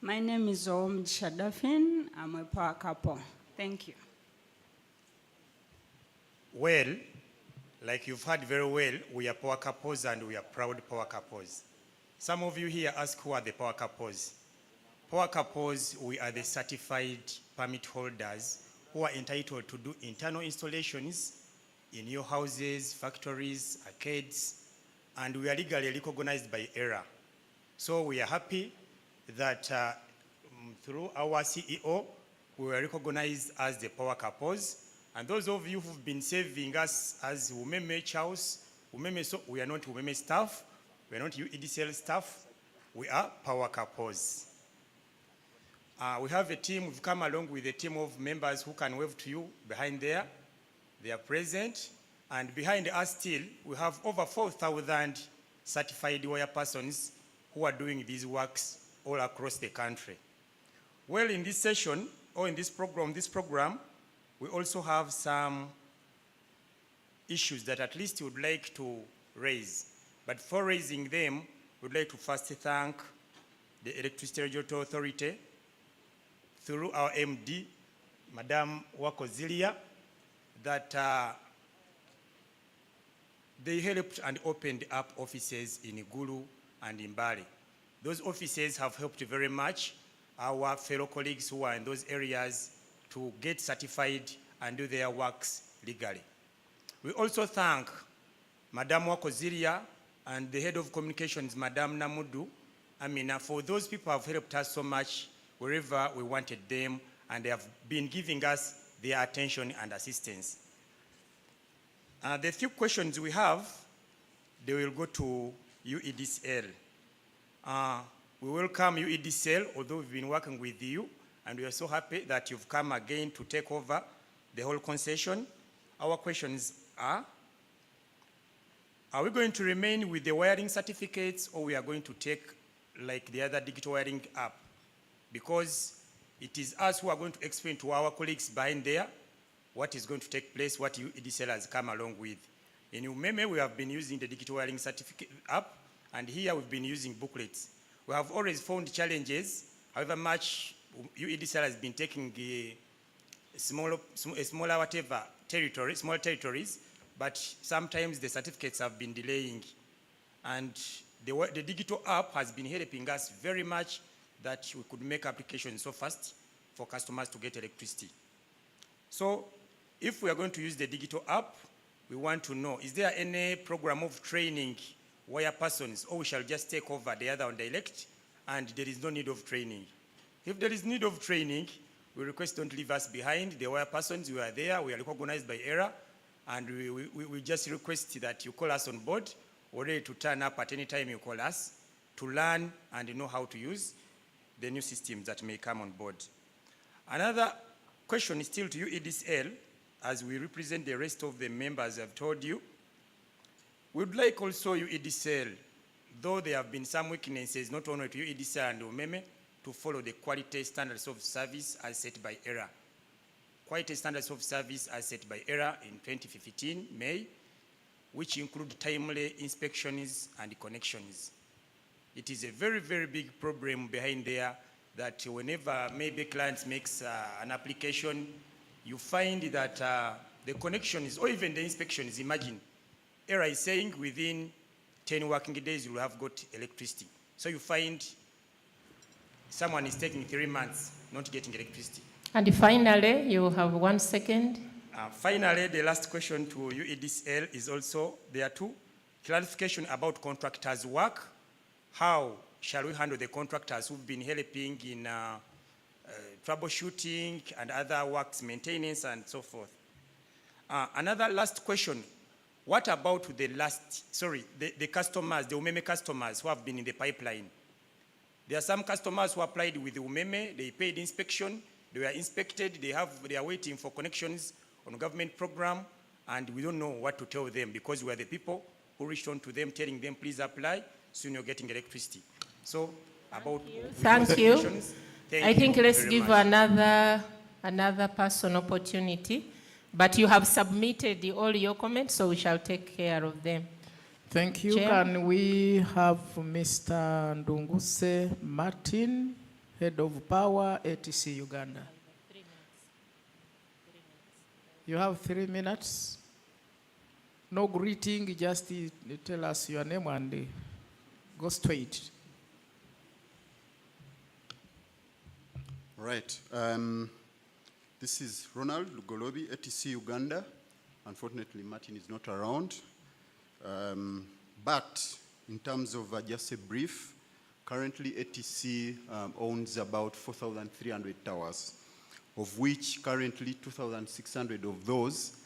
My name is Om Shadafin. I'm a power couple. Thank you. Well, like you've heard very well, we are power couples and we are proud power couples. Some of you here ask who are the power couples. Power couples, we are the certified permit holders who are entitled to do internal installations in your houses, factories, arcades, and we are legally recognized by ERA. So we are happy that through our CEO, we were recognized as the power couples. And those of you who've been serving us as Umeme Charles, so we are not Umeme staff, we are not UEDCL staff, we are power couples. We have a team, we've come along with a team of members who can wave to you behind there. They are present. And behind us still, we have over 4,000 certified wire persons who are doing these works all across the country. Well, in this session, or in this program, we also have some issues that at least we would like to raise. But for raising them, we'd like to first thank the Electricity Regulatory Authority through our MD, Madam Wakozilia, that they helped and opened up offices in Igulu and in Bali. Those offices have helped very much our fellow colleagues who are in those areas to get certified and do their works legally. We also thank Madam Wakozilia and the head of communications, Madam Namudu, Amina, for those people who have helped us so much wherever we wanted them, and they have been giving us their attention and assistance. The few questions we have, they will go to UEDCL. We welcome UEDCL, although we've been working with you, and we are so happy that you've come again to take over the whole concession. Our questions are we going to remain with the wiring certificates, or we are going to take like the other digital wiring app? Because it is us who are going to explain to our colleagues behind there what is going to take place, what UEDCL has come along with. In Umeme, we have been using the digital wiring certificate app, and here we've been using booklets. We have always found challenges, however much UEDCL has been taking smaller territories, but sometimes the certificates have been delaying. And the digital app has been helping us very much that we could make applications so fast for customers to get electricity. So if we are going to use the digital app, we want to know, is there any program of training wire persons, or we shall just take over the other on direct and there is no need of training? If there is need of training, we request don't leave us behind. The wire persons, we are there, we are recognized by ERA, and we just request that you call us on board. We're ready to turn up at any time you call us to learn and know how to use the new systems that may come on board. Another question is still to you, UEDCL, as we represent the rest of the members I've told you. We'd like also UEDCL, though there have been some weaknesses, not only to UEDCL and Umeme, to follow the quality standards of service as set by ERA. Quality standards of service as set by ERA in 2015, May, which include timely inspections and connections. It is a very, very big problem behind there that whenever maybe client makes an application, you find that the connections or even the inspections, imagine, ERA is saying within 10 working days, you will have got electricity. So you find someone is taking 3 months not getting electricity. And finally, you have 1 second. Finally, the last question to UEDCL is also there too. Clarification about contractors' work. How shall we handle the contractors who've been helping in troubleshooting and other works, maintenance and so forth? Another last question. What about the customers, the UMEME customers who have been in the pipeline? There are some customers who applied with the UMEME, they paid inspection, they were inspected, they are waiting for connections on a government program, and we don't know what to tell them because we are the people who reached on to them telling them, please apply, soon you're getting electricity. So, Thank you. I think let's very give much. another person opportunity. But you have submitted all your comments, so we shall take care of them. Thank you. Chair? Can we have Mr. Ndunguse Martin, Head of Power, ATC Uganda? You have 3 minutes. No greeting, just tell us your name and go straight. Right. This is Ronald Lugolobi, ATC Uganda. Unfortunately, Martin is not around. But in terms of just a brief, currently ATC owns about 4,300 towers, of which currently 2,600 of those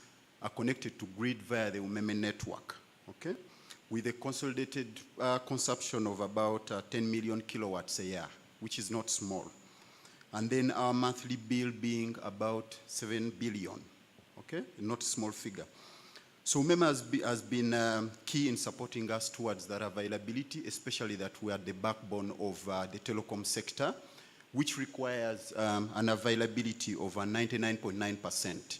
are connected to grid via the UMEME network, okay? With a consolidated consumption of about 10 million kilowatts a year, which is not small. And then our monthly bill being about 7 billion, okay? Not a small figure. So UMEME has been key in supporting us towards that availability, especially that we are the backbone of the telecom sector, which requires an availability of 99.9%.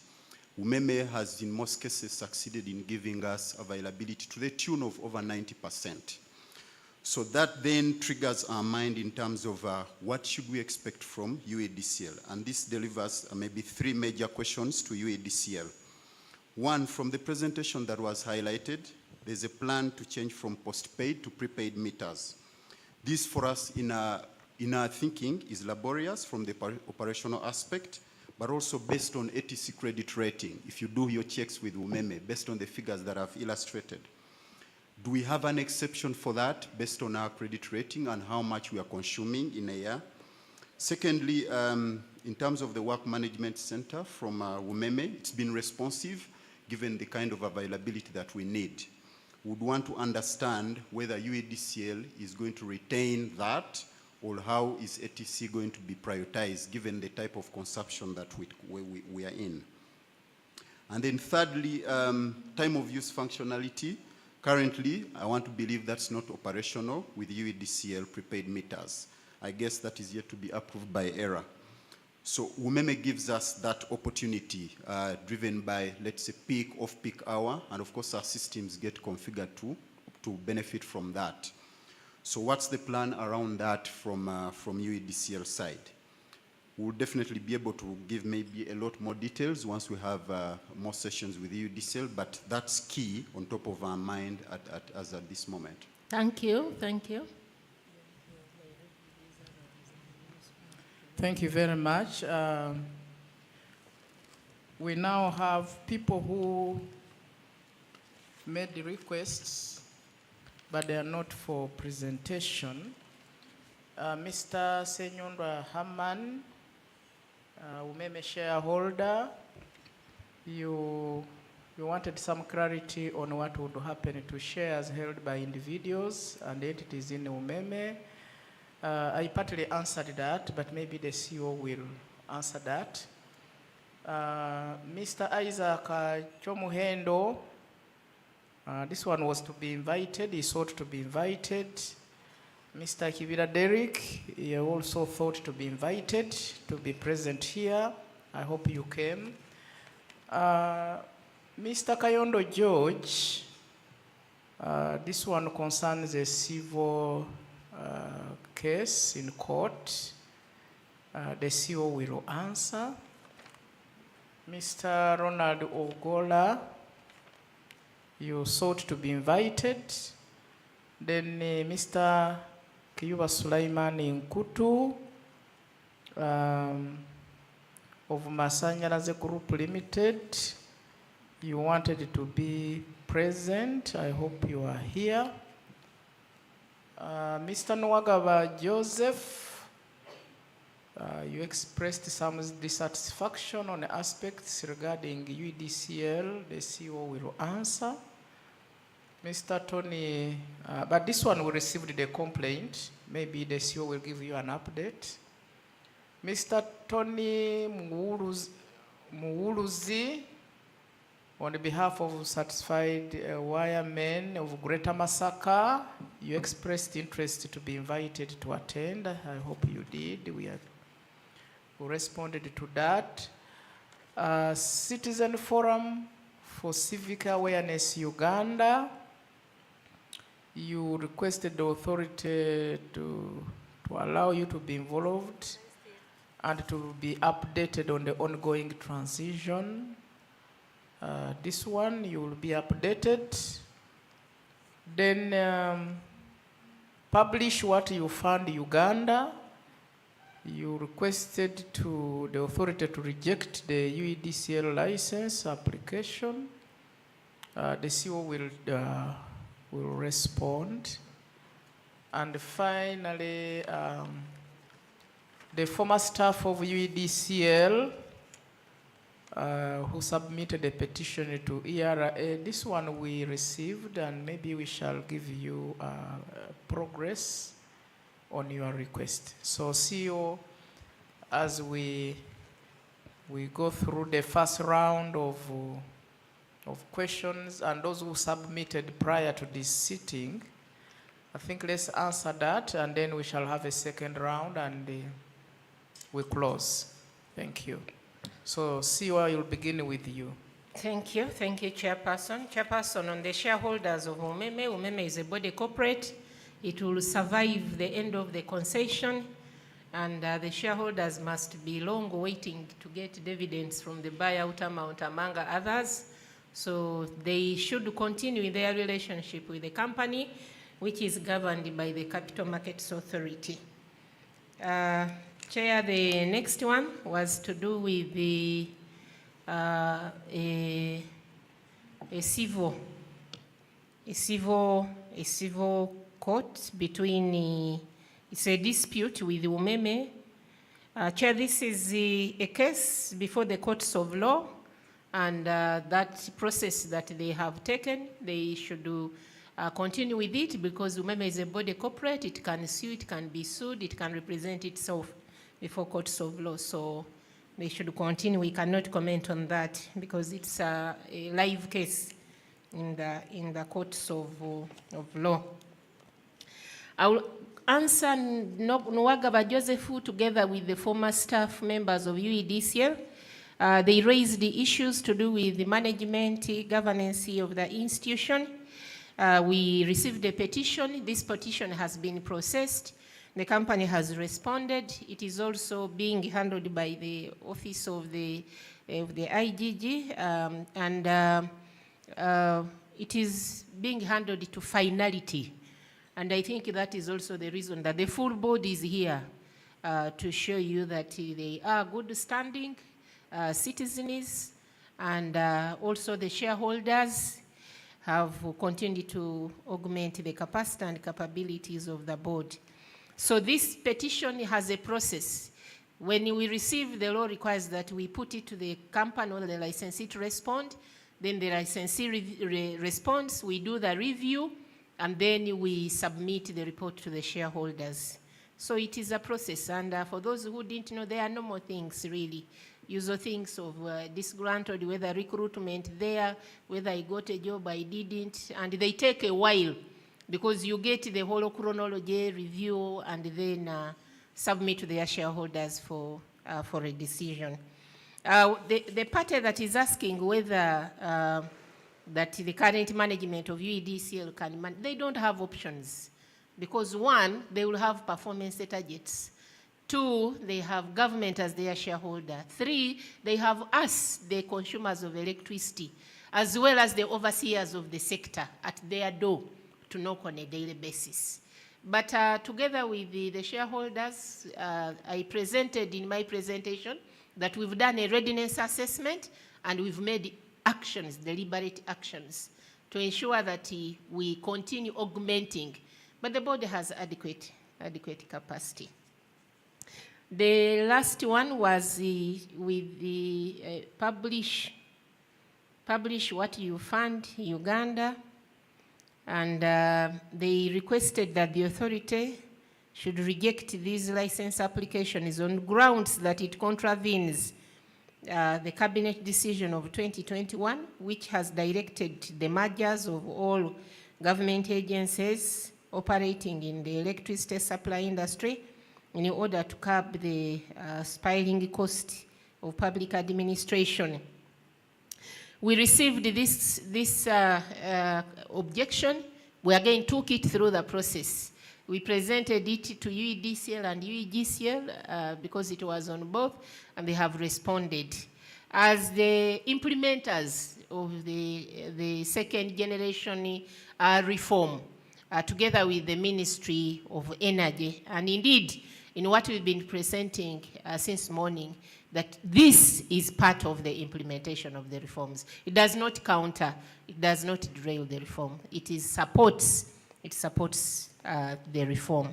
UMEME has in most cases succeeded in giving us availability to the tune of over 90%. So that then triggers our mind in terms of what should we expect from UEDCL. And this delivers maybe 3 major questions to UEDCL. One, from the presentation that was highlighted, there's a plan to change from postpaid to prepaid meters. This for us in our thinking is laborious from the operational aspect, but also based on ATC credit rating. If you do your checks with UMEME, based on the figures that I've illustrated. Do we have an exception for that based on our credit rating and how much we are consuming in a year? Secondly, in terms of the work management center from UMEME, it's been responsive given the kind of availability that we need. We would want to understand whether UEDCL is going to retain that or how is ATC going to be prioritized given the type of consumption that we are in. And then thirdly, time of use functionality. Currently, I want to believe that's not operational with UEDCL prepaid meters. I guess that is yet to be approved by ERA. So UMEME gives us that opportunity driven by, let's say, peak, off-peak hour, and of course our systems get configured to benefit from that. So what's the plan around that from UEDCL side? We'll definitely be able to give maybe a lot more details once we have more sessions with UEDCL, but that's key on top of our mind as at this moment. Thank you. Thank you. Thank you very much. We now have people who made the requests, but they are not for presentation. Mr. Senyondwa Haman, UMEME shareholder, you wanted some clarity on what would happen to shares held by individuals and entities in UMEME. I partly answered that, but maybe the CEO will answer that. Mr. Isaac Chomuhendo, this one was to be invited, he sought to be invited. Mr. Kibira Derek, he also thought to be invited to be present here. I hope you came. Mr. Kayondo George, this one concerns a civil case in court. The CEO will answer. Mr. Ronald Ogola, you sought to be invited. Then Mr. Kiyuba Sulaiman Nkutu of Masanyalaze Group Limited. You wanted to be present. I hope you are here. Mr. Nwagaba Joseph, you expressed some dissatisfaction on aspects regarding UEDCL. The CEO will answer. Mr. Tony, but this one we received the complaint. Maybe the CEO will give you an update. Mr. Tony Muuluzi, on behalf of Satisfied Wiremen of Greater Masaka, you expressed interest to be invited to attend. I hope you did. We responded to that. Citizen Forum for Civic Awareness Uganda, you requested the authority to allow you to be involved and to be updated on the ongoing transition. This one, you will be updated. Then publish what you found Uganda. You requested to the authority to reject the UEDCL license application. The CEO will respond. And finally, the former staff of UEDCL who submitted a petition to ERA. This one we received, and maybe we shall give you progress on your request. So CEO, as we go through the first round of questions and those who submitted prior to this sitting, I think let's answer that, and then we shall have a second round, and we close. Thank you. So CEO, I will begin with you. Thank you, Chairperson. Chairperson, on the shareholders of Umeme, Umeme is a body corporate. It will survive the end of the concession, and the shareholders must be long waiting to get dividends from the buyout amount, among others. So they should continue their relationship with the company, which is governed by the Capital Markets Authority. Chair, the next one was to do with the a civil court between, it's a dispute with Umeme. Chair, this is a case before the courts of law, and that process that they have taken, they should continue with it, because Umeme is a body corporate. It can sue, it can be sued, it can represent itself before courts of law. So they should continue. We cannot comment on that because it's a live case in the courts of law. I will answer Nwagaba Joseph together with the former staff members of UEDCL. They raised the issues to do with the management, governance of the institution. We received a petition. This petition has been processed. The company has responded. It is also being handled by the office of the IGG, and it is being handled to finality. And I think that is also the reason that the full board is here to show you that they are good standing citizens, and also the shareholders have continued to augment the capacity and capabilities of the board. So this petition has a process. When we receive, the law requires that we put it to the company or the licensee to respond. Then the licensee responds, we do the review, and then we submit the report to the shareholders. So it is a process, and for those who didn't know, there are no more things really. Usual things of disgruntled, whether recruitment there, whether I got a job, I didn't, and they take a while because you get the whole chronology review and then submit to their shareholders for a decision. The party that is asking whether that the current management of UEDCL can they don't have options, because one, they will have performance targets. Two, they have government as their shareholder. Three, they have us, the consumers of electricity, as well as the overseers of the sector at their door knock on a daily basis. But together with the shareholders, I presented in my presentation that we've done a readiness assessment and we've made actions, deliberate actions, to ensure that we continue augmenting, but the board has adequate capacity. The last one was with the publish what you fund Uganda, and they requested that the authority should reject these license applications on grounds that it contravenes the cabinet decision of 2021, which has directed the mergers of all government agencies operating in the electricity supply industry in order to curb the spiraling cost of public administration. We received this objection. We again took it through the process. We presented it to UEDCL and UEDCL because it was on both, and they have responded. As the implementers of the second generation reform, together with the Ministry of Energy, and indeed, in what we've been presenting since morning, that this is part of the implementation of the reforms. It does not counter, it does not derail the reform. It supports the reform.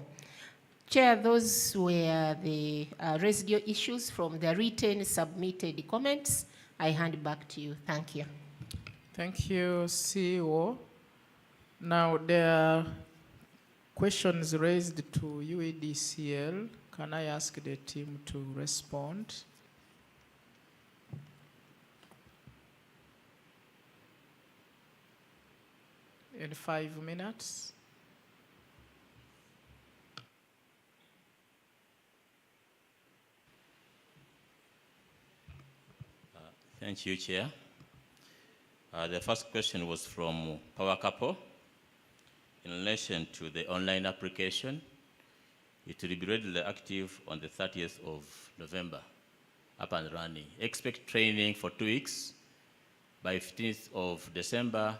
Chair, those were the residual issues from the written submitted comments. I hand back to you. Thank you. Thank you, CEO. Now, there are questions raised to UEDCL. Can I ask the team to respond? In 5 minutes. Thank you, Chair. The first question was from Power Couple in relation to the online application. It will be readily active on the 30th of November, up and running. Expect training for 2 weeks. By 15th of December,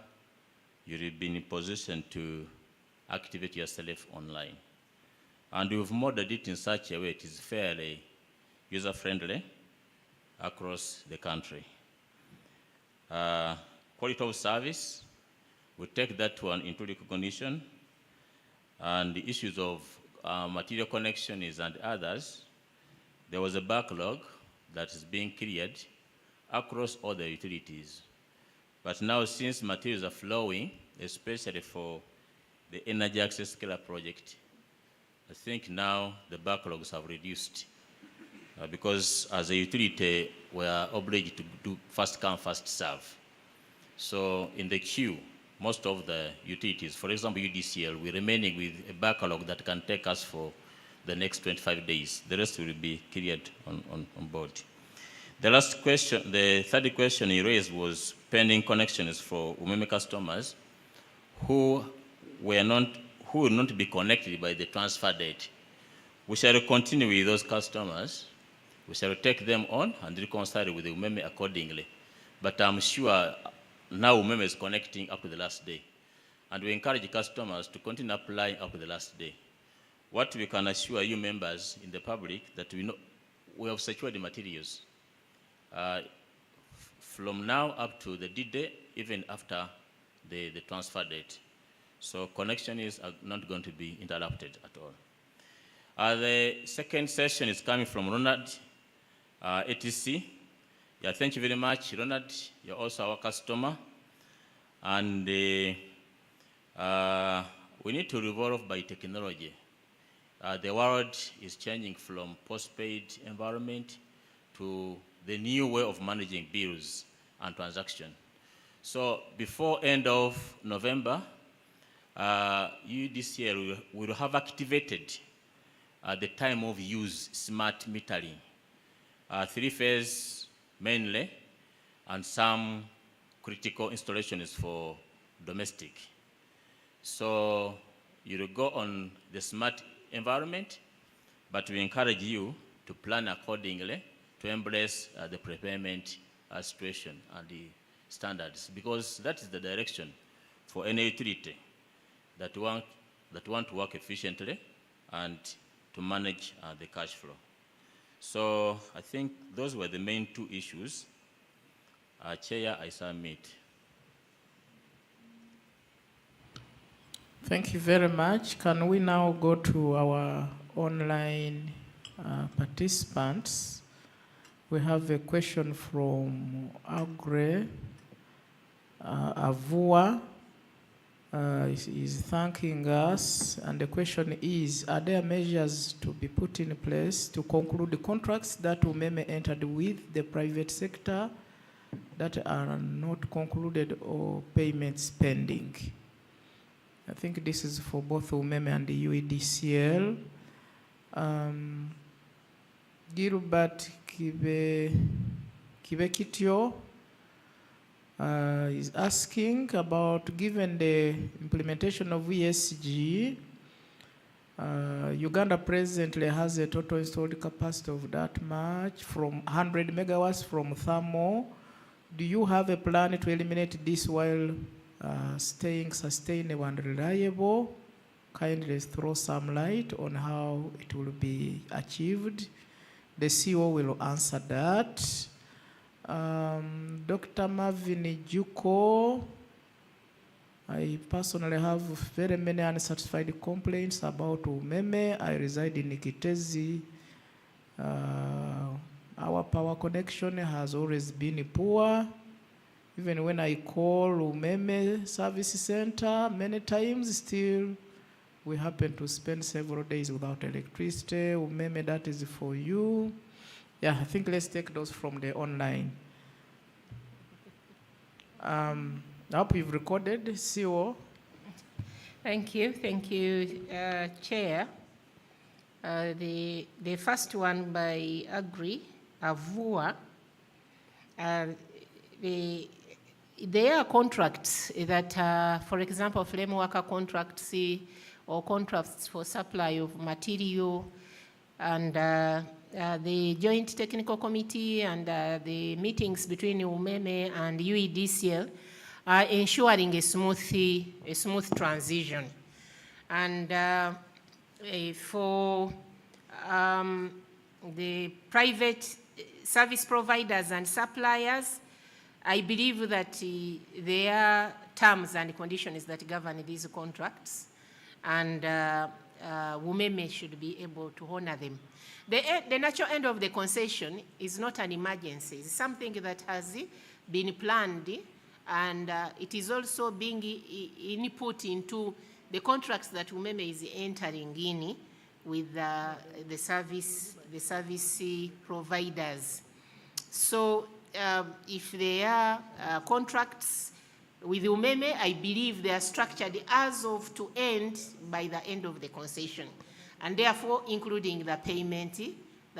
you will be in a position to activate yourself online. And we've modeled it in such a way it is fairly user-friendly across the country. Quality of service, we take that one into recognition, and the issues of material connections and others, there was a backlog that is being cleared across all the utilities. But now, since materials are flowing, especially for the Energy Access Scalar project, I think now the backlogs have reduced because as a utility, we are obliged to do first come, first serve. So in the queue, most of the utilities, for example, UEDCL, we're remaining with a backlog that can take us for the next 25 days. The rest will be cleared on board. The last question, the third question you raised was pending connections for Umeme customers who will not be connected by the transfer date. We shall continue with those customers. We shall take them on and reconcile with the Umeme accordingly. But I'm sure now Umeme is connecting up to the last day. And we encourage customers to continue applying up to the last day. What we can assure you members in the public that we have secured the materials. From now up to the D-Day, even after the transfer date. So connection is not going to be interrupted at all. The second session is coming from Ronald, ATC. Yeah, thank you very much, Ronald. You're also our customer. And we need to revolve by technology. The world is changing from postpaid environment to the new way of managing bills and transactions. So before end of November, UEDCL will have activated the time of use smart metering, 3-phase mainly, and some critical installations for domestic. So you'll go on the smart environment, but we encourage you to plan accordingly to embrace the prepayment situation and the standards, because that is the direction for any utility. that want to work efficiently and to manage the cash flow. So I think those were the main two issues. Chair, I submit. Thank you very much. Can we now go to our online participants? We have a question from Agre Avua. Is thanking us, and the question is, are there measures to be put in place to conclude the contracts that UMEME entered with the private sector that are not concluded or payments pending? I think this is for both UMEME and the UEDCL. Gilbert Kibekitio is asking about, given the implementation of ESG, Uganda presently has a total installed capacity of that much, from 100 megawatts from thermal. Do you have a plan to eliminate this while staying sustainable and reliable? Kindly throw some light on how it will be achieved. The CEO will answer that. Dr. Marvin Juko, I personally have very many unsatisfied complaints about UMEME. I reside in Kitezi. Our power connection has always been poor. Even when I call UMEME service center many times, still we happen to spend several days without electricity. UMEME, that is for you. Yeah, I think let's take those from the online. I hope you've recorded, CEO. Thank you, Chair. The first one by Agri Avua. There are contracts that, for example, flame worker contracts or contracts for supply of material, and the Joint Technical Committee and the meetings between UMEME and UEDCL are ensuring a smooth transition. And for the private service providers and suppliers, I believe that there are terms and conditions that govern these contracts, and UMEME should be able to honor them. The natural end of the concession is not an emergency. It's something that has been planned, and it is also being input into the contracts that UMEME is entering in with the service providers. So if there are contracts with UMEME, I believe they are structured as of to end by the end of the concession, and therefore including the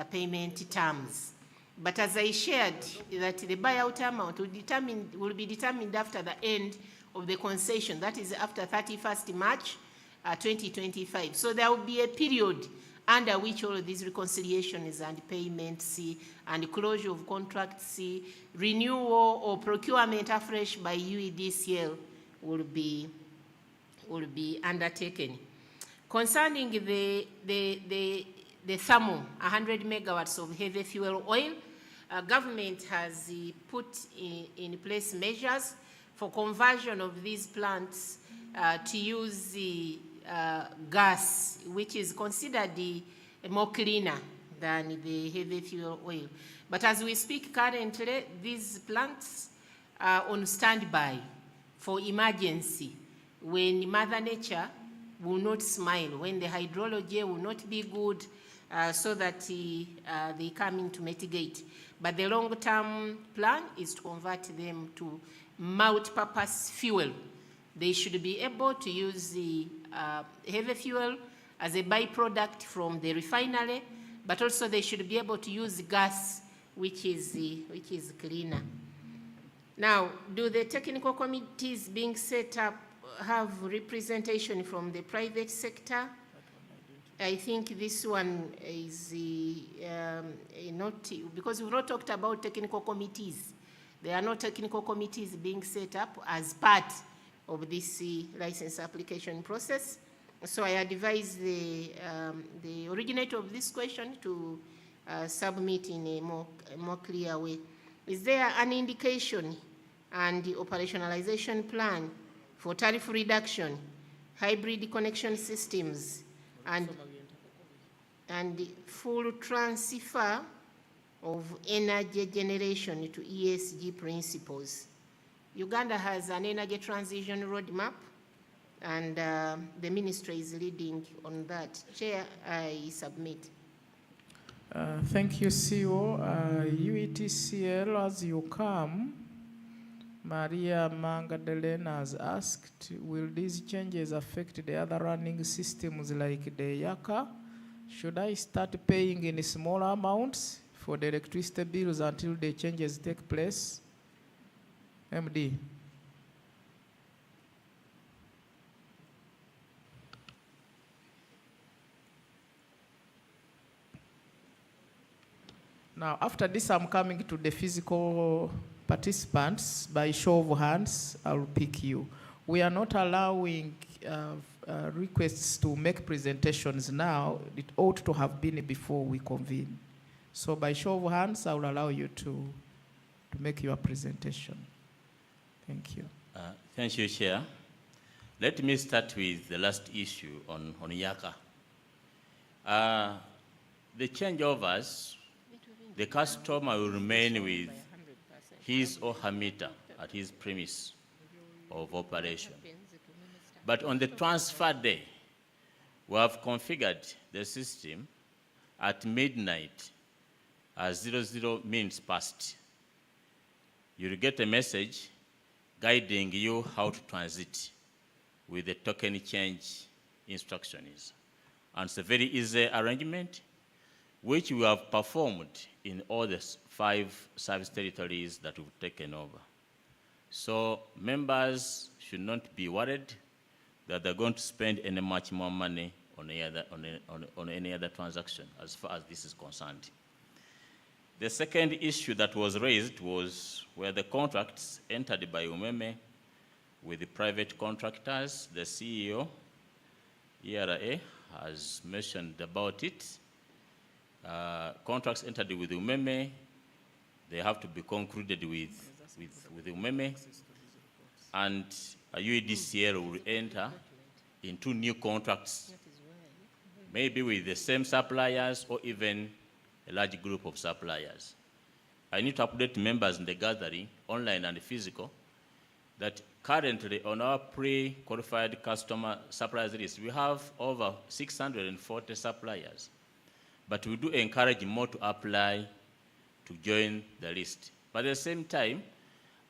payment terms. But as I shared, that the buyout amount will be determined after the end of the concession, that is after 31st March 2025. So there will be a period under which all of these reconciliations and payments and closure of contracts, renewal or procurement afresh by UEDCL will be undertaken. Concerning the thermal, 100 megawatts of heavy fuel oil, government has put in place measures for conversion of these plants to use the gas, which is considered more cleaner than the heavy fuel oil. But as we speak currently, these plants are on standby for emergency when Mother Nature will not smile, when the hydrology will not be good, so that they come in to mitigate. But the long-term plan is to convert them to multi-purpose fuel. They should be able to use the heavy fuel as a byproduct from the refinery, but also they should be able to use gas, which is cleaner. Now, do the technical committees being set up have representation from the private sector? I think this one is not, because we've not talked about technical committees. There are no technical committees being set up as part of this license application process. So I advise the originator of this question to submit in a more clear way. Is there an indication and the operationalization plan for tariff reduction, hybrid connection systems, and full transfer of energy generation to ESG principles? Uganda has an energy transition roadmap, and the ministry is leading on that. Chair, I submit. Thank you, CEO. UEDCL, as you come, Maria Mangadelen has asked, will these changes affect the other running systems like the Yaka? Should I start paying in smaller amounts for the electricity bills until the changes take place? MD. Now, after this, I'm coming to the physical participants. By show of hands, I'll pick you. We are not allowing requests to make presentations now. It ought to have been before we convene. So by show of hands, I will allow you to make your presentation. Thank you. Thank you, Chair. Let me start with the last issue on Yaka. The changeovers, the customer will remain with his or her meter at his premise of operation. But on the transfer day, we have configured the system at midnight as 00 minutes past. You'll get a message guiding you how to transit with the token change instructions. And it's a very easy arrangement, which we have performed in all the 5 service territories that we've taken over. So members should not be worried that they're going to spend any much more money on any other transaction as far as this is concerned. The second issue that was raised was where the contracts entered by Umeme with the private contractors. The CEO, ERA, has mentioned about it. Contracts entered with Umeme, they have to be concluded with Umeme, and UEDCL will enter into new contracts, maybe with the same suppliers or even a large group of suppliers. I need to update members in the gathering, online and physical, that currently on our pre-qualified customer suppliers list, we have over 640 suppliers. But we do encourage more to apply to join the list. But at the same time,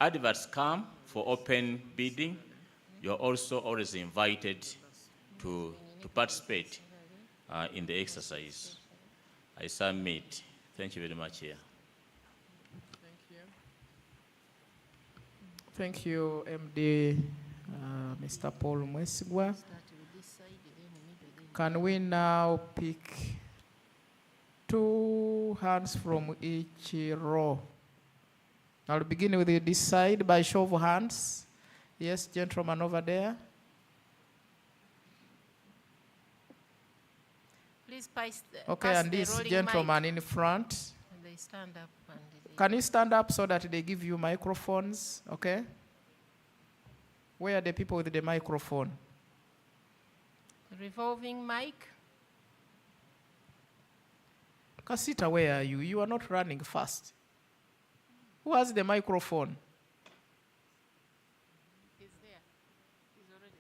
adverts come for open bidding. You're also always invited to participate in the exercise. I submit. Thank you very much, Chair. Thank you, MD, Mr. Paul Mwesigwa. Can we now pick 2 hands from each row? I'll begin with this side by show of hands. Yes, gentleman over there. Please pass Okay, and this gentleman in front. And they stand up. Can you stand up so that they give you microphones? Okay. Where are the people with the microphone? Revolving mic. Kasita, where are you? You are not running fast. Who has the microphone? He's there. He's already.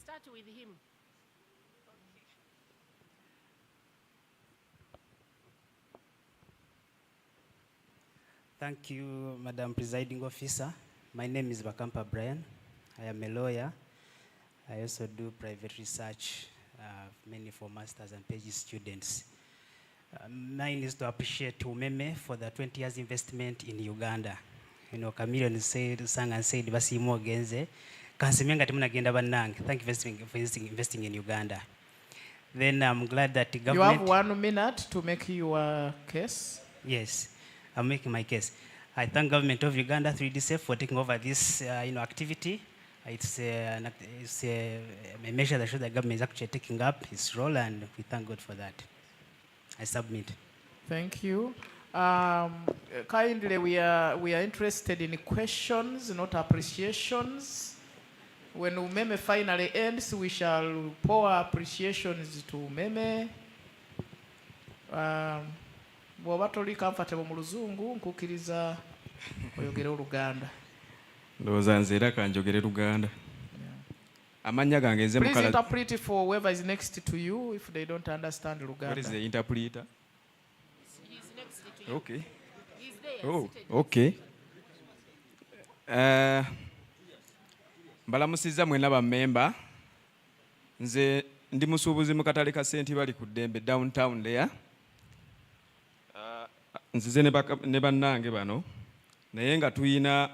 Start with him. Thank you, Madam Presiding Officer. My name is Bakampa Brian. I am a lawyer. I also do private research, mainly for masters and PhD students. Mine is to appreciate Umeme for the 20 years investment in Uganda. You know, Chameleon said, sang and said, Basi mo genze. Kansimenga timuna genda banang. Thank you for investing in Uganda. Then I'm glad that the government... You have 1 minute to make your case. Yes, I'm making my case. I thank government of Uganda through UEDCL for taking over this activity. It's a measure that shows the government is actually taking up its role, and we thank God for that. I submit. Thank you. Kindly, we are interested in questions, not appreciations. When Umeme finally ends, we shall pour appreciations to Umeme. Bw'oba toli comfortable mu Luzungu, nkukiriza oyogere Oluganda. Ndowooza nze era kanjogere Luganda. Amanya gange nze Please interpret for whoever is next to you if they don't understand Luganda. What is the interpreter? He's next to you. Okay. He's there. Oh, okay. Mbalamusizza mwena bammemba. Nze ndi musuubuzi mu katale ka St. Bali ku Ddembe downtown there. Nzize ne bannange bano. Naye nga tuyina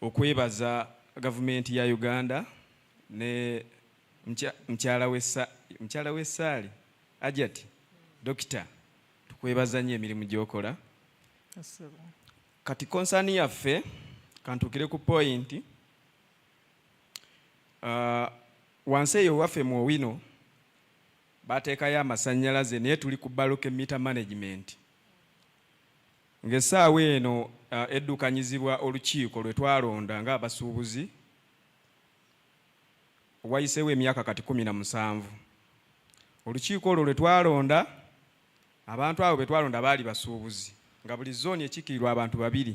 okwebaza gavumenti ya Uganda ne mkyala w'essaali Ajati Dokita, tukwebaza nnyo emirimu gy'okola. Kati konsaani yaffe kantukire ku point, wansi eyo waffe mu Owino bateekayo amasannyalaze naye tuli ku baloke meter management. Ng'essaawa eno eddukanyizibwa olukiiko lwe twalonda ng'abasuubuzi wayiseewo emyaka kati 17. Olukiiko olwo lwe twalonda, abantu abo be twalonda baali basuubuzi nga buli zooni ekikirirwa abantu 2.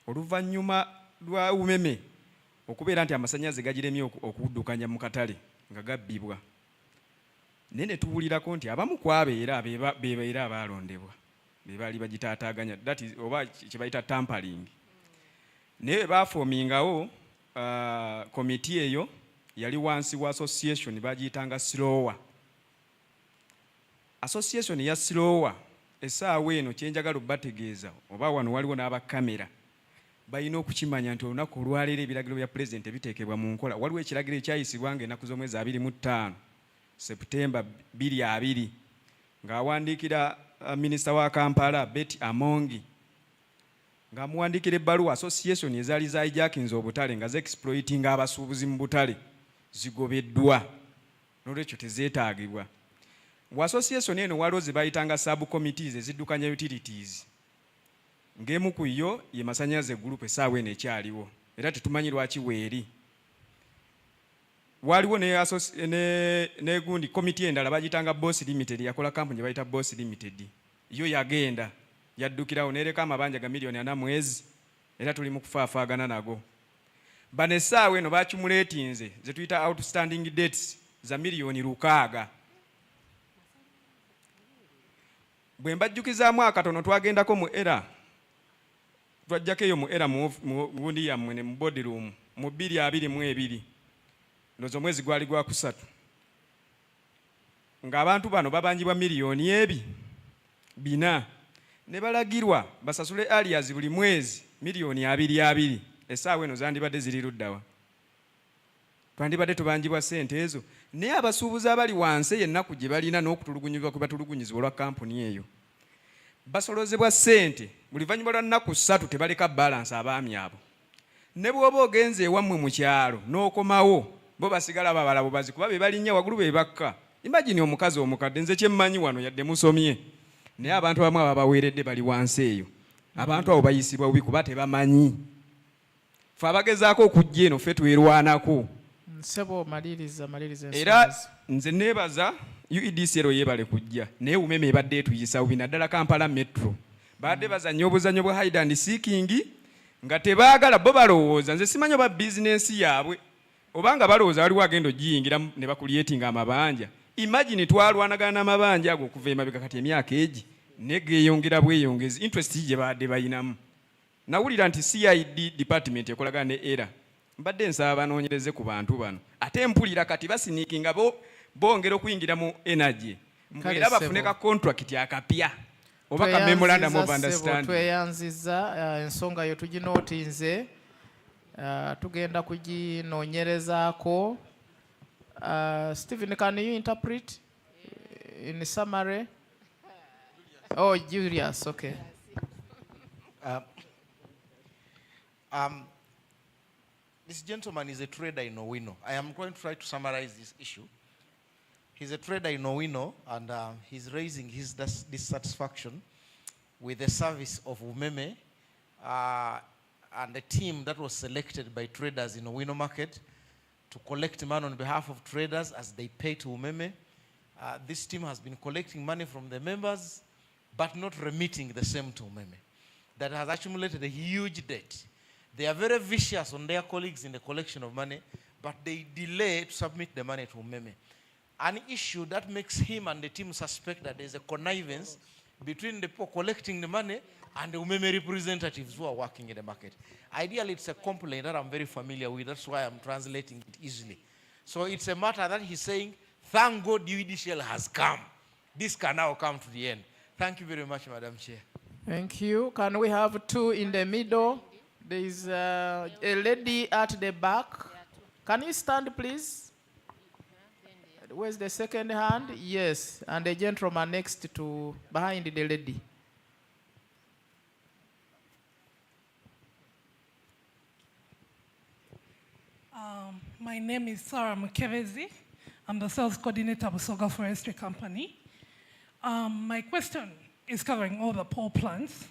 Oluvannyuma lwa Umeme okubeera nti amasannyalaze gagiremye okuddukanya mu katale nga gabbibwa, naye ne tuwulirako nti abamu ku abo era beera abaalondebwa be baali bagitaataaganya, that is oba kye bayita tampering. Naye baafoomingawo komiti eyo yali wansi wa association bagiyitanga Slower. Association ya Slower essaawa eno kyenjagala obbategeeza oba wano waliwo n'abakamera balina okukimanya nti olunaku olwaleero ebiragiro bya pulezidenti biteekebwa mu nkola. Waliwo ekiragiro ekyayisibwa ng'ennaku z'omwezi 25 Septemba 2020 ng'awandiikira minisita wa Kampala Betty Amongi ng'amuwandiikira ebbaluwa association ezaali zaijakinze obutale nga ze-exploiting abasuubuzi mu butale zigobeddwa, n'olwekyo tezeetaagibwa. Mu association eno waliwo ze bayitanga subcommittees eziddukanya utilities, ng'emu ku yo ye masannyalaze group essaawa eno ekyaliwo era tetumanyi lwaki weeri. Waliwo ne gundi komiti endala bagitanga Boss Limited, yakola kampuni bayita Boss Limited, yo yagenda yaddukirawo nereka amabanja ga miliyoni 4 mwezi era tuli mu kufaafaagana nago. Bano essaawa eno bakimulatinze ze tuyita outstanding debts za miliyoni 600. Bwe mbajjukizaamu akatono twagendako mu era, twajjako eyo mu era mu gundi yammwe ne mu body room mu 2022 ndozo mwezi gwali gwa 3 ng'abantu bano babanjibwa miliyoni 4 ne balagirwa basasule alias buli mwezi miliyoni 2 essaawa eno zandibadde ziri luddawa. Twandibadde tubanjibwa ssente ezo, naye abasuubuzi abali wansi yennaku gye balina n'okutulugunyizibwa kwe batulugunyizibwa olwa kampuni eyo basolozebwa ssente buli luvannyuma lwa nnaku 3 tebaleka balance abaami abo. Ne bw'oba ogenze ewammwe mu kyalo n'okomawo bo basigala babala bubazi kuba be balinnya waggulu be bakka. Imagine omukazi omukadde, nze kyemmanyi wano yadde musomye, naye abantu abamu ababaweeredde bali wansi eyo. Abantu abo bayisibwa bubi kuba tebamanyi. Ffe abagezaako okujja eno ffe twerwanako. Nsebo maliriza era nze neebaza UEDCL yeebale kujja, naye Umeme ebadde etuyisa bubi naddala Kampala Metro. Badde bazannya obuzannyo bwa hide and seeking nga tebaagala bo balowooza, nze simanyi oba bizinensi yaabwe obanga balowooza waliwo agenda ogiyingira ne bakulyetinga amabanja. Imagine twalwanagana n'amabanja ago okuva emabega kati emyaka egi negeeyongera bweyongezi, interest gye badde bayinamu. Nawulira nti CID department ekolagana ne era. Mbadde nsaba banoonyereze ku bantu bano. Ate mpulira kati basiniikinga bongera okuyingira mu energy. Era bafune ka contract akapya oba ka memorandum of understanding. Tweyanziza ensonga yo tuginootinze, tugenda kuginoonyerezaako. Stephen, can you interpret in summary? Oh, Julius, okay. This gentleman is a trader in Owino. I am going to try to summarize this issue. He's a trader in Owino, and he's raising his dissatisfaction with the service of Umeme and the team that was selected by traders in Owino market to collect money on behalf of traders as they pay to Umeme. This team has been collecting money from the members, but not remitting the same to Umeme. That has accumulated a huge debt. They are very vicious on their colleagues in the collection of money, but they delay to submit the money to Umeme. An issue that makes him and the team suspect that there's a connivance between the people collecting the money and the Umeme representatives who are working in the market. Ideally, it's a complaint that I'm very familiar with. That's why I'm translating it easily. So it's a matter that he's saying, thank God UEDCL has come. This can now come to the end. Thank you very much, Madam Chair. Thank you. Can we have two in the middle? There is a lady at the back. Can you stand, please? Where's the second hand? Yes, and the gentleman next to, behind the lady. My name is Sarah Mukevezi. I'm the sales coordinator of Soga Forestry Company. My question is covering all the power plants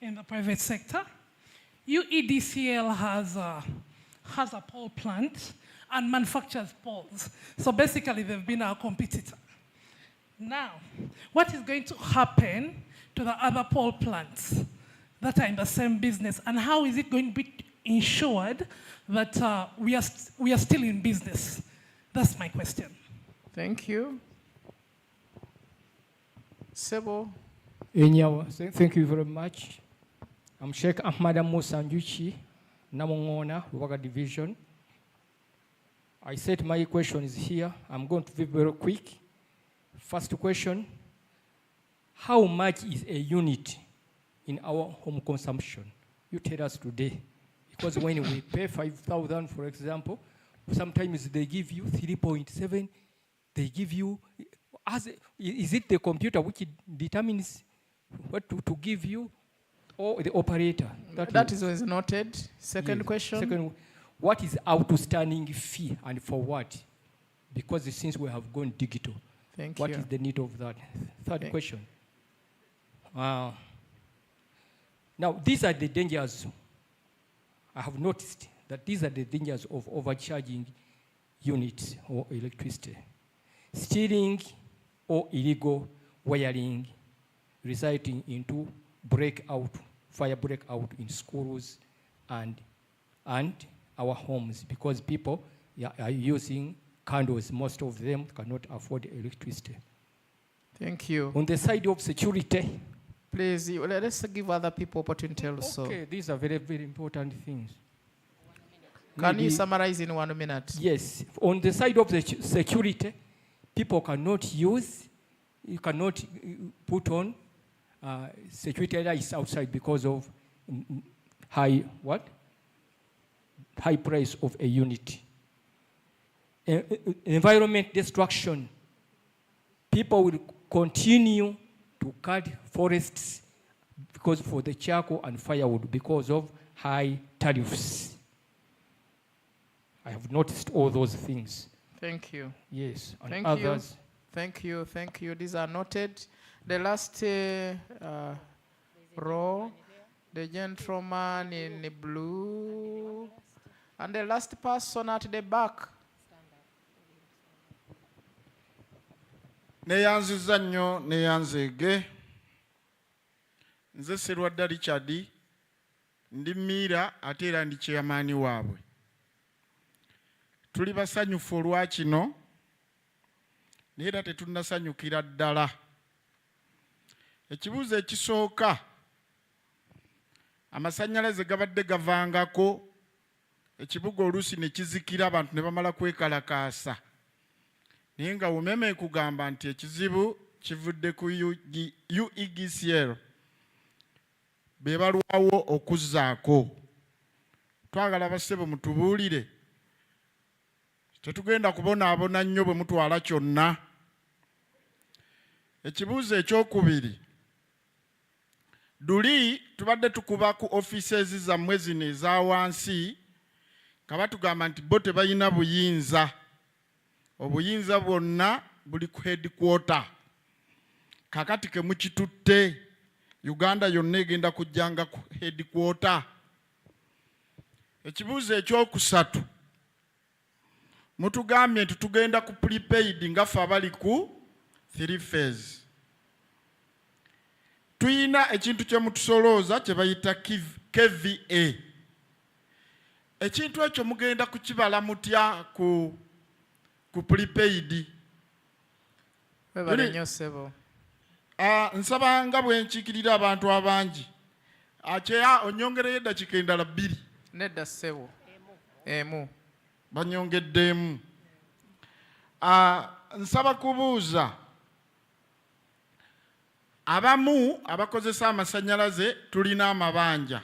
in the private sector. UEDCL has a power plant and manufactures poles. So basically, they've been our competitor. Now, what is going to happen to the other pole plants that are in the same business, and how is it going to be ensured that we are still in business? That's my question. Thank you. Sebo. Thank you very much. I'm Sheikh Ahmad Musanjuchi, Namongona, Waga Division. I said my question is here. I'm going to be very quick. First question, how much is a unit in our home consumption? You tell us today. Because when we pay 5,000, for example, sometimes they give you 3.7. They give you, is it the computer which determines what to give you, or the operator? That is noted. Second question. Second, what is outstanding fee and for what? Because since we have gone digital, what is the need of that? Third question. Now, these are the dangers. I have noticed that these are the dangers of overcharging units or electricity. Stealing or illegal wiring resulting into fire breakout in schools and our homes, because people are using candles. Most of them cannot afford electricity. Thank you. On the side of security, please, let's give other people opportunity also. Okay, these are very, very important things. Can you summarize in 1 minute? Yes. On the side of the security, people cannot use, you cannot put on security lights outside because of high price of a unit. Environment destruction. People will continue to cut forests because for the charcoal and firewood because of high tariffs. I have noticed all those things. Thank you. Yes. And Thank others. you. Thank you. Thank you. These are noted. The last row, the gentleman in the blue, and the last person at the back. Neyanziza nnyo neyanzeege. Nze Serwadda Richard, ndi Miira ate era ndi chairman waabwe. Tuli basanyufu olwa kino, naye era tetunnasanyukira ddala. Ekibuuzo ekisooka, amasannyalaze gabadde gavangako, ekibuga oluusi ne kizikira abantu ne bamala kwekalakaasa. Naye nga Umeme kugamba nti ekizibu kivudde ku UEDCL be balwawo okuzzaako. Twagala bassebo mutubuulire. Tetugenda kubonaabona nnyo bwe mutwala kyonna. Ekibuuzo ekyokubiri, Duli tubadde tukuba ku offices zammwe zino eza wansi kabatugamba nti bo tebalina buyinza. Obuyinza bwonna buli ku headquarter. Kakati ke mukitutte Uganda yonna egenda kujjanga ku headquarter. Ekibuuzo ekyokusatu, mutugambye nti tugenda ku prepaid nga ffe abali ku 3 phase. Tuyina ekintu kye mutusolooza kye bayita KVA. Ekintu ekyo mugenda kukibala mutya ku prepaid? Webale nnyo ssebo. Nsaba nga bwe nkiikirira abantu abangi. Akyeya onyongereyo eddakiika endala 2. Nedda ssebo. Emu. Banyongeddeemu. Nsaba kubuuza, abamu abakozesa amasannyalaze tulina amabanja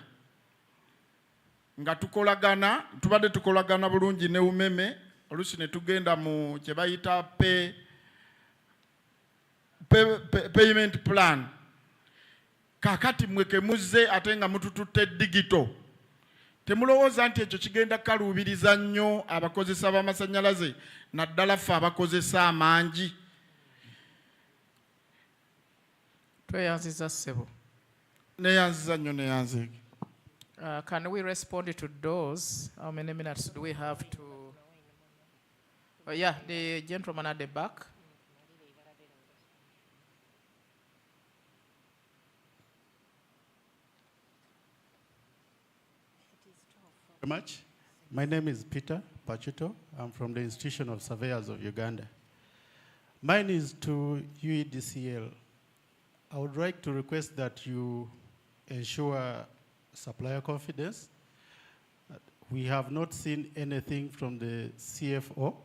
nga tukolagana, tubadde tukolagana bulungi ne UMEME, oluusi ne tugenda mu kye bayita payment plan. Kaakati mmwe ke muzze ate nga mutututte digito. Temulowooza nti ekyo kigenda kaluubiriza nnyo abakozesa b'amasannyalaze naddala ffe abakozesa amangi? Tweyanziza ssebo. Neyanziza nnyo neyanzige. Can we respond to those? How many minutes do we have to? Yeah, the gentleman at the back. Very much. My name is Peter Pachuto. I'm from the Institution of Surveyors of Uganda. Mine is to UEDCL. I would like to request that you ensure supplier confidence. We have not seen anything from the CFO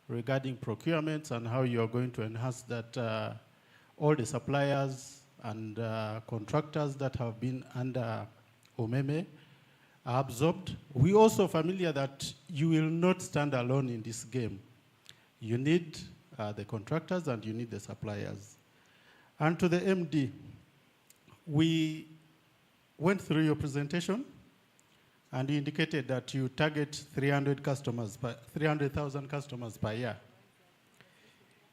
regarding procurements and how you are going to enhance that all the suppliers and contractors that have been under UMEME are absorbed. We also familiar that you will not stand alone in this game. You need the contractors and you need the suppliers. And to the MD, we went through your presentation and you indicated that you target 300,000 customers per year.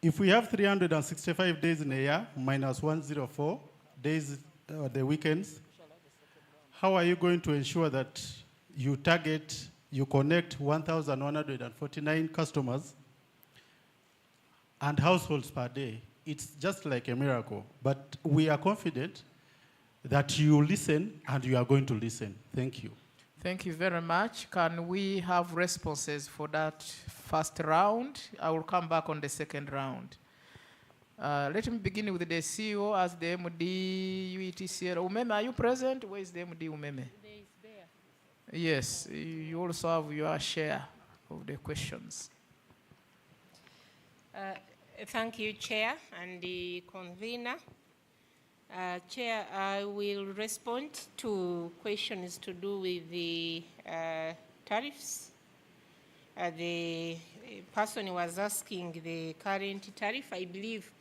If we have 365 days in a year, minus 104 days, the weekends, how are you going to ensure that you connect 1,149 customers and households per day? It's just like a miracle, but we are confident that you listen and you are going to listen. Thank you. Thank you very much. Can we have responses for that first round? I will come back on the second round. Let me begin with the CEO as the MD UEDCL. UMEME, are you present? Where is the MD UMEME? There. Yes, you also have your share of the questions. Thank you, Chair and the convener. Chair, I will respond to questions to do with the tariffs. The person was asking the current tariff, I believe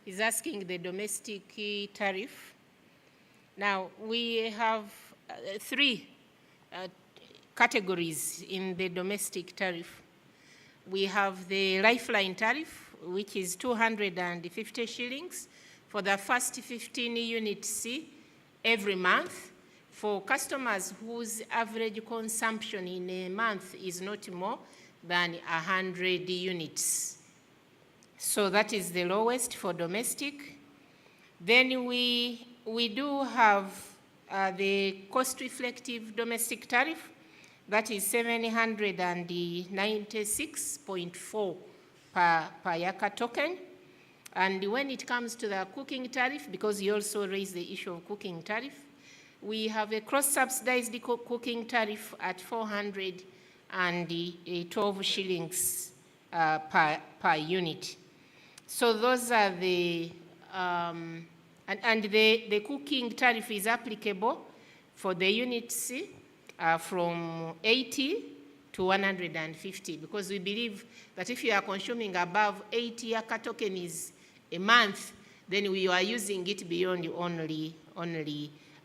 is asking the domestic tariff. Now, we have 3 categories in the domestic tariff. We have the lifeline tariff, which is 250 shillings for the first 15 units every month for customers whose average consumption in a month is not more than 100 units. So that is the lowest for domestic. Then we do have the cost-reflective domestic tariff, that is 796.4 per Yaka token. And when it comes to the cooking tariff, because you also raised the issue of cooking tariff, we have a cross-subsidized cooking tariff at 412 shillings per unit. So those are the, and the cooking tariff is applicable for the units from 80 to 150, because we believe that if you are consuming above 80 Yaka tokens a month, then we are using it beyond only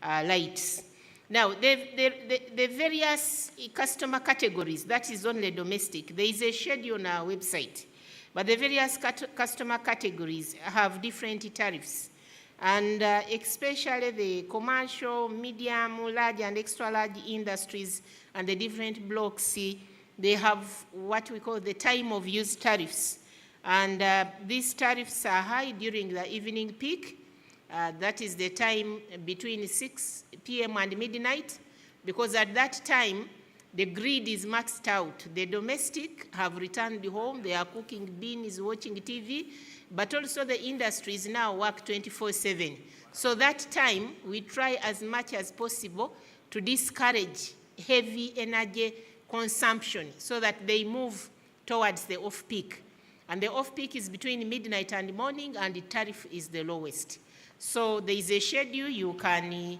lights. Now, the various customer categories, that is only domestic. There is a schedule on our website, but the various customer categories have different tariffs. And especially the commercial, medium, large, and extra large industries and the different blocks, they have what we call the time of use tariffs. And these tariffs are high during the evening peak. That is the time between 6 p.m. and midnight, because at that time, the grid is maxed out. The domestic have returned home, they are cooking beans, watching TV, but also the industries now work 24/7. So that time, we try as much as possible to discourage heavy energy consumption so that they move towards the off-peak. And the off-peak is between midnight and morning, and the tariff is the lowest. So there is a schedule. You can,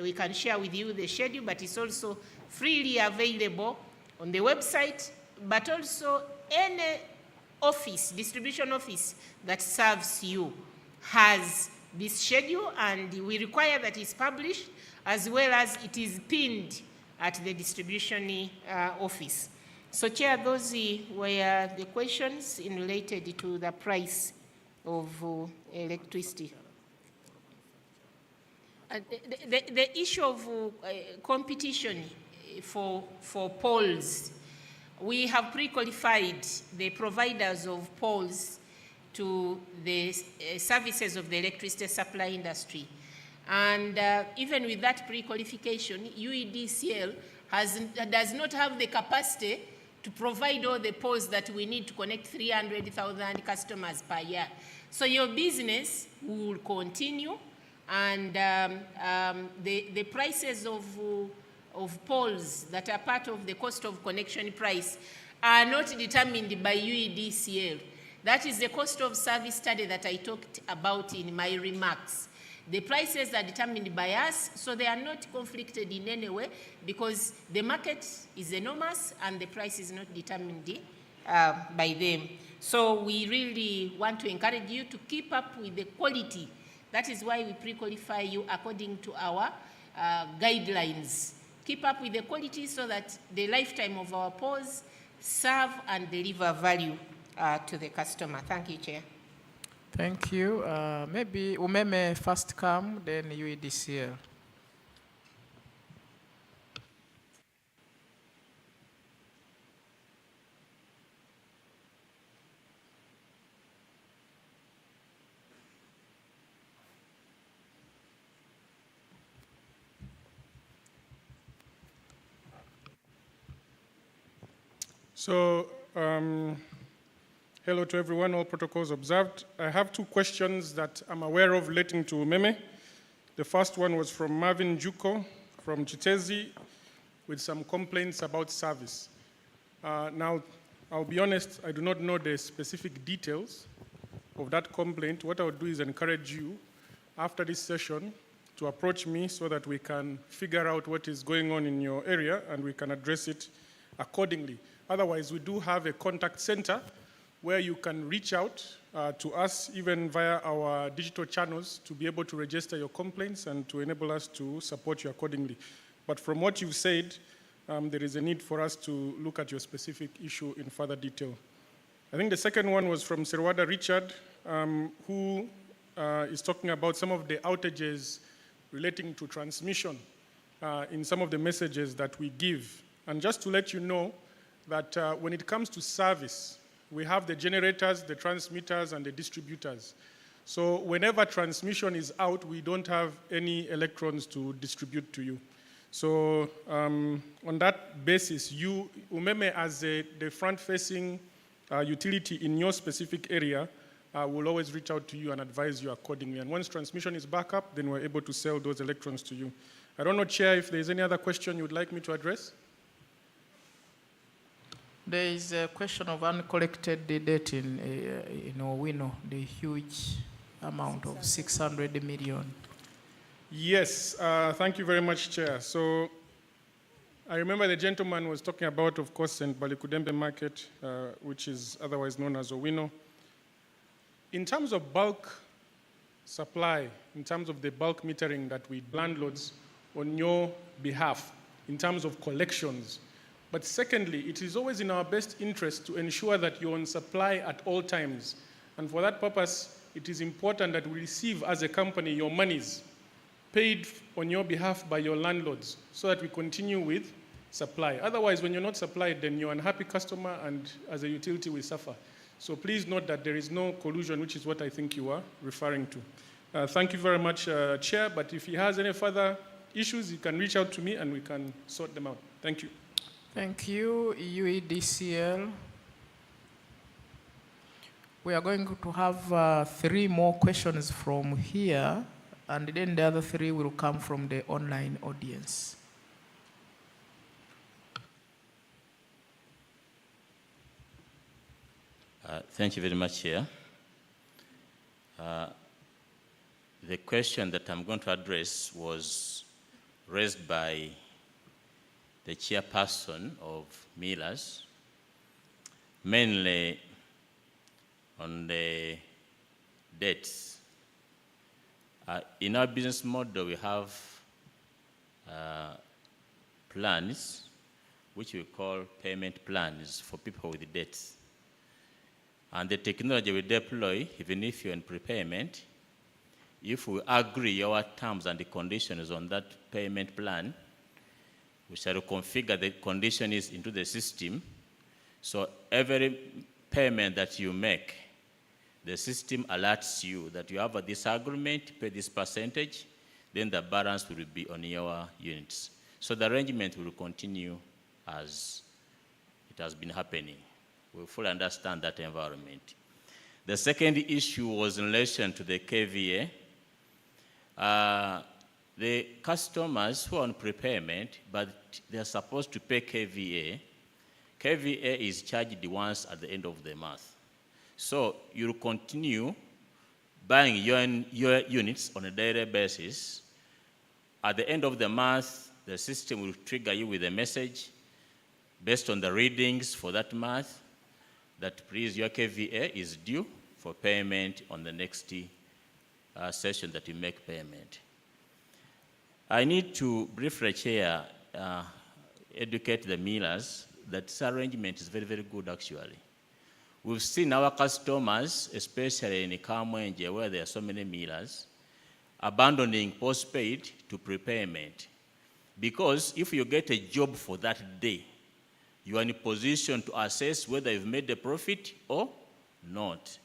we can share with you the schedule, but it's also freely available on the website, but also any office, distribution office that serves you has this schedule, and we require that it's published as well as it is pinned at the distribution office. So, Chair, those were the questions in related to the price of electricity. The issue of competition for poles, we have pre-qualified the providers of poles to the services of the electricity supply industry. And even with that pre-qualification, UEDCL does not have the capacity to provide all the poles that we need to connect 300,000 customers per year. So your business will continue, and the prices of poles that are part of the cost of connection price are not determined by UEDCL. That is the cost of service study that I talked about in my remarks. The prices are determined by us, so they are not conflicted in any way, because the market is enormous and the price is not determined by them. So we really want to encourage you to keep up with the quality. That is why we pre-qualify you according to our guidelines. Keep up with the quality so that the lifetime of our poles serve and deliver value to the customer. Thank you, Chair. Thank you. Maybe Umeme first come, then UEDCL. So, hello to everyone, all protocols observed. I have two questions that I'm aware of relating to Umeme. The first one was from Marvin Juko from Chitezi with some complaints about service. Now, I'll be honest, I do not know the specific details of that complaint. What I would do is encourage you after this session to approach me so that we can figure out what is going on in your area and we can address it accordingly. Otherwise, we do have a contact center where you can reach out to us even via our digital channels to be able to register your complaints and to enable us to support you accordingly. But from what you've said, there is a need for us to look at your specific issue in further detail. I think the second one was from Serwada Richard, who is talking about some of the outages relating to transmission in some of the messages that we give. And just to let you know that when it comes to service, we have the generators, the transmitters, and the distributors. So whenever transmission is out, we don't have any electrons to distribute to you. So on that basis, you, Umeme, as the front-facing utility in your specific area, will always reach out to you and advise you accordingly. And once transmission is back up, then we're able to sell those electrons to you. I don't know, Chair, if there's any other question you would like me to address? There is a question of uncollected debt in Owino, the huge amount of 600 million. Yes, thank you very much, Chair. So I remember the gentleman was talking about, of course, St. Balikudembe Market, which is otherwise known as Owino. In terms of bulk supply, in terms of the bulk metering that we landlords on your behalf in terms of collections. But secondly, it is always in our best interest to ensure that you're on supply at all times. And for that purpose, it is important that we receive as a company your monies paid on your behalf by your landlords so that we continue with supply. Otherwise, when you're not supplied, then you're an unhappy customer, and as a utility, we suffer. So please note that there is no collusion, which is what I think you are referring to. Thank you very much, Chair, but if he has any further issues, he can reach out to me and we can sort them out. Thank you. Thank you, UEDCL. We are going to have 3 more questions from here, and then the other 3 will come from the online audience. Thank you very much, Chair. The question that I'm going to address was raised by the chairperson of Millers, mainly on the debts. In our business model, we have plans, which we call payment plans for people with debts. And the technology we deploy, even if you're in prepayment, if we agree our terms and the conditions on that payment plan, we shall configure the conditions into the system. So every payment that you make, the system alerts you that you have a disagreement, pay this percentage, then the balance will be on your units. So the arrangement will continue as it has been happening. We fully understand that environment. The second issue was in relation to the KVA. The customers who are on prepayment, but they're supposed to pay KVA, KVA is charged once at the end of the month. So you'll continue buying your units on a daily basis. At the end of the month, the system will trigger you with a message based on the readings for that month that please, your KVA is due for payment on the next session that you make payment. I need to briefly, Chair, educate the Millers that this arrangement is very, very good, actually. We've seen our customers, especially in Kamwenje, where there are so many Millers, abandoning postpaid to prepayment. Because if you get a job for that day, you are in a position to assess whether you've made a profit or not.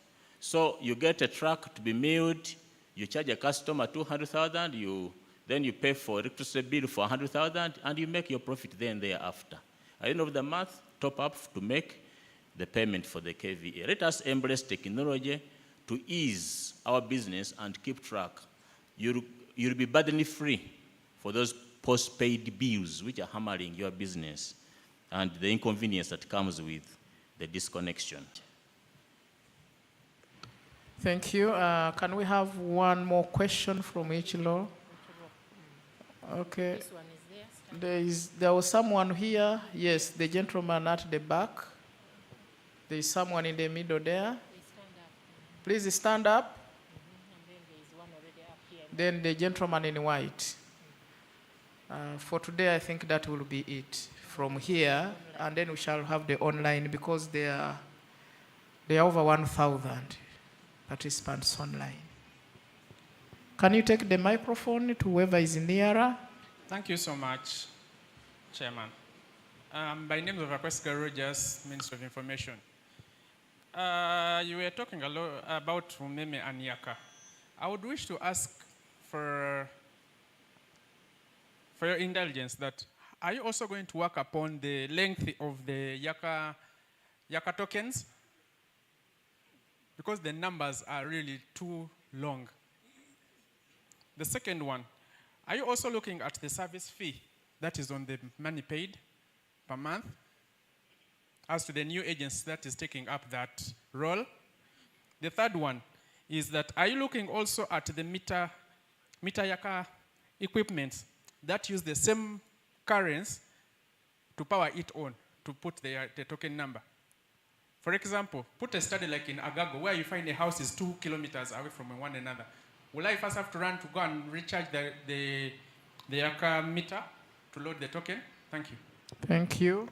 So you get a truck to be milled, you charge a customer 200,000, then you pay for electricity bill for 100,000, and you make your profit then thereafter. At the end of the month, top up to make the payment for the KVA. Let us embrace technology to ease our business and keep track. You'll be burden-free for those post-paid bills which are hammering your business and the inconvenience that comes with the disconnection. Thank you. Can we have one more question from each law? Okay. There was someone here. Yes, the gentleman at the back. There is someone in the middle there. Please stand up. Then the gentleman in white. For today, I think that will be it from here, and then we shall have the online because there are over 1,000 participants online. Can you take the microphone to whoever is nearer? Thank you so much, Chairman. By name of Akwesika Rogers, Minister of Information. You were talking a lot about Umeme and Yaka. I would wish to ask for your indulgence that are you also going to work upon the length of the Yaka tokens? Because the numbers are really too long. The second one, are you also looking at the service fee that is on the money paid per month? As to the new agency that is taking up that role. The third one is that, are you looking also at the meter Yaka equipment that use the same currents to power it on, to put the token number? For example, put a study like in Agago, where you find a house is 2 kilometers away from one another. Will I first have to run to go and recharge the the Yaka meter to load the token. Thank you. Thank you.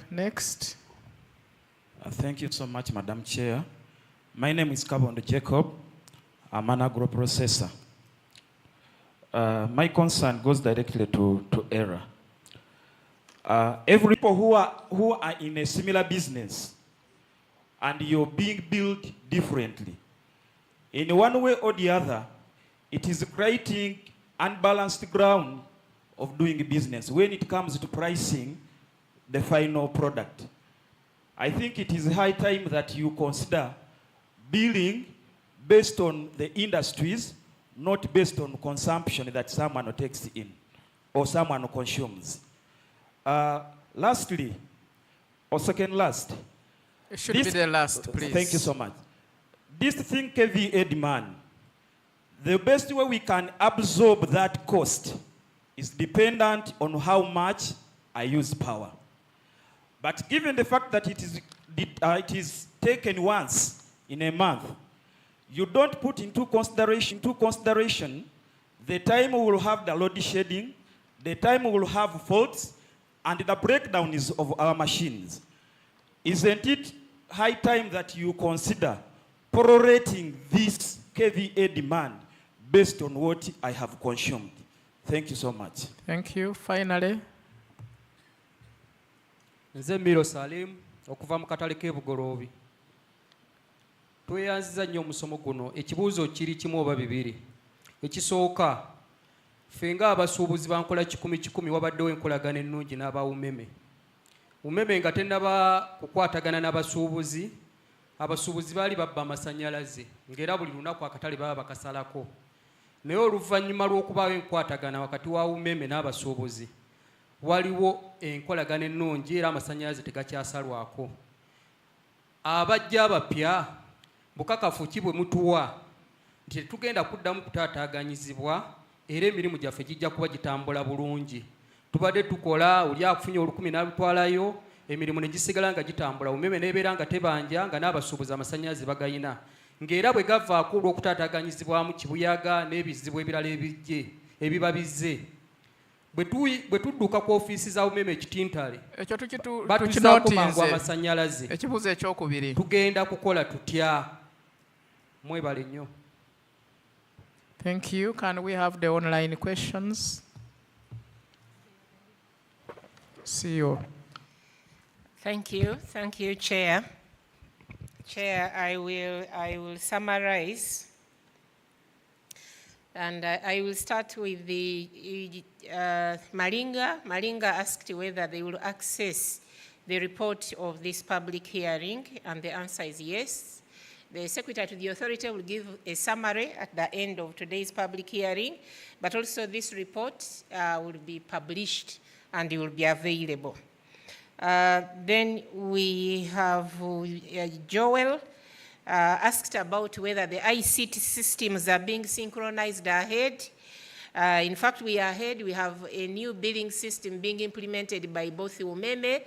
Next. Thank you so much, Madam Chair. My name is Kabondo Jacob. I'm an agro-processor. My concern goes directly to error. Every people who are in a similar business and you're being built differently, in one way or the other, it is creating unbalanced ground of doing business when it comes to pricing the final product. I think it is high time that you consider billing based on the industries, not based on consumption that someone takes in or someone consumes. Lastly, or second last. It should be the last, please. Thank you so much. This thing KVA demand, the best way we can absorb that cost is dependent on how much I use power. But given the fact that it is taken once in a month, you don't put into consideration the time we will have the load shedding, the time we will have faults, and the breakdowns of our machines. Isn't it high time that you consider prorating this KVA demand based on what I have consumed? Thank you so much. Thank you. Finally. Nze Miro Salim okuva mu katale k'Ebugoloobi. Tweyanziza nnyo omusomo guno. Ekibuuzo kiri kimu oba bibiri. Ekisooka, ffe ng'abasuubuzi ba nkola 10-10 wabaddewo enkolagana ennungi n'aba UMEME. UMEME nga tennaba kukwatagana n'abasuubuzi, abasuubuzi baali babba amasannyalaze ng'era buli lunaku akatale baba bakasalako. Naye oluvannyuma lw'okubaawo enkwatagana wakati wa UMEME n'abasuubuzi, waliwo enkolagana ennungi era amasannyalaze tegakyasalwako. Abajja abapya bukakafu ki bwe mutuwa nti tetugenda kuddamu kutaataaganyizibwa era emirimu gyaffe gijja kuba gitambula bulungi. Tubadde tukola oli akufunye olukumi n'alutwalayo, emirimu ne gisigala nga gitambula, UMEME n'ebeera nga tebanja nga n'abasuubuzi amasannyalaze bagayina. Ng'era bwe gavaako olw'okutaataaganyizibwamu kibuyaga n'ebizibu ebirala ebiba bizze. Bwe tudduka ku ofiisi za UMEME ekitintale, batuzaako mangu amasannyalaze. Ekibuuzo ekyokubiri. Tugenda kukola tutya? Mwebale nnyo. Thank you. Can we have the online questions? CEO. Thank you, Chair. Chair, I will summarize, and I will start with the Malinga. Malinga asked whether they will access the report of this public hearing, and the answer is yes. The Secretary to the Authority will give a summary at the end of today's public hearing, but also this report will be published and it will be available. Then we have Joel asked about whether the ICT systems are being synchronized ahead. In fact, we are ahead. We have a new billing system being implemented by both UMEME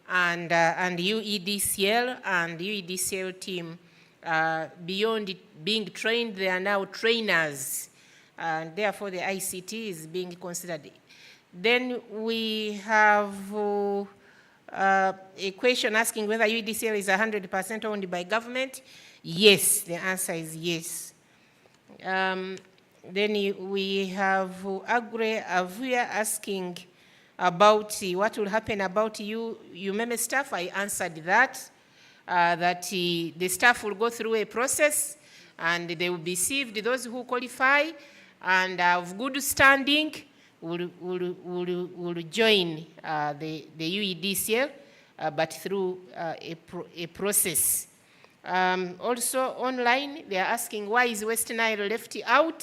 and UEDCL, and UEDCL team. Beyond it being trained, they are now trainers, and therefore the ICT is being considered. Then we have a question asking whether UEDCL is 100% owned by government. Yes, the answer is yes. Then we have Agre Avuya asking about what will happen about UMEME staff. I answered that. That the staff will go through a process and they will be received. Those who qualify and have good standing will join the UEDCL, but through a process. Also online, they are asking why is West Nile left out?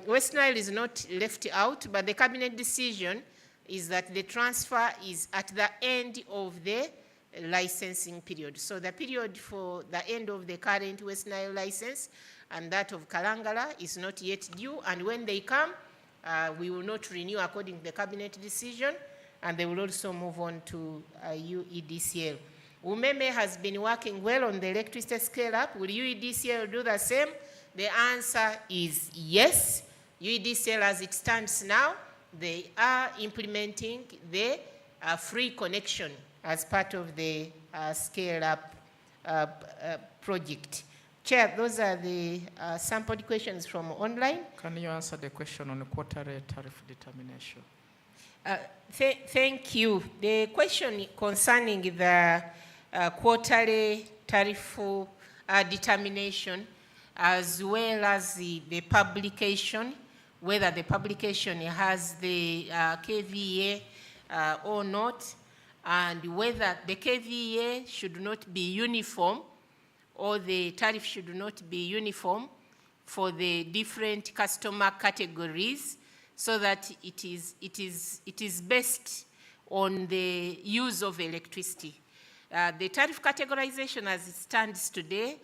West Nile is not left out, but the cabinet decision is that the transfer is at the end of the licensing period. So the period for the end of the current West Nile license and that of Kalangala is not yet due, and when they come, we will not renew according to the cabinet decision, and they will also move on to UEDCL. UMEME has been working well on the electricity scale up. Will UEDCL do the same? The answer is yes. UEDCL, as it stands now, they are implementing the free connection as part of the scale-up project. Chair, those are the sampled questions from online. Can you answer the question on quarterly tariff determination? Thank you. The question concerning the quarterly tariff determination, as well as the publication, whether the publication has the KVA or not, and whether the KVA should not be uniform or the tariff should not be uniform for the different customer categories, so that it is based on the use of electricity. The tariff categorization as it stands today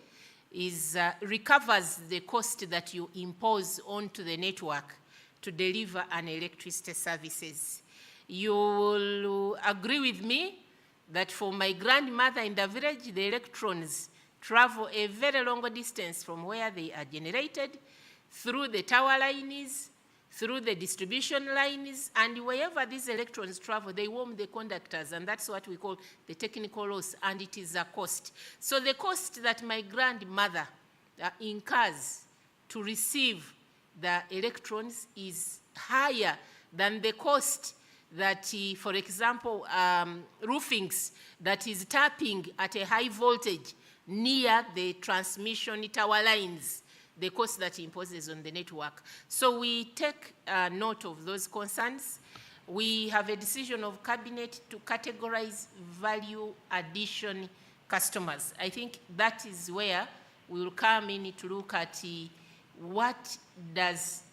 recovers the cost that you impose onto the network to deliver an electricity services. You will agree with me that for my grandmother in the village, the electrons travel a very long distance from where they are generated, through the tower lines, through the distribution lines, and wherever these electrons travel, they warm the conductors, and that's what we call the technical loss, and it is a cost. So the cost that my grandmother incurs to receive the electrons is higher than the cost that, for example, roofings that is tapping at a high voltage near the transmission tower lines, the cost that imposes on the network. So we take note of those concerns. We have a decision of cabinet to categorize value addition customers. I think that is where we will come in to look at what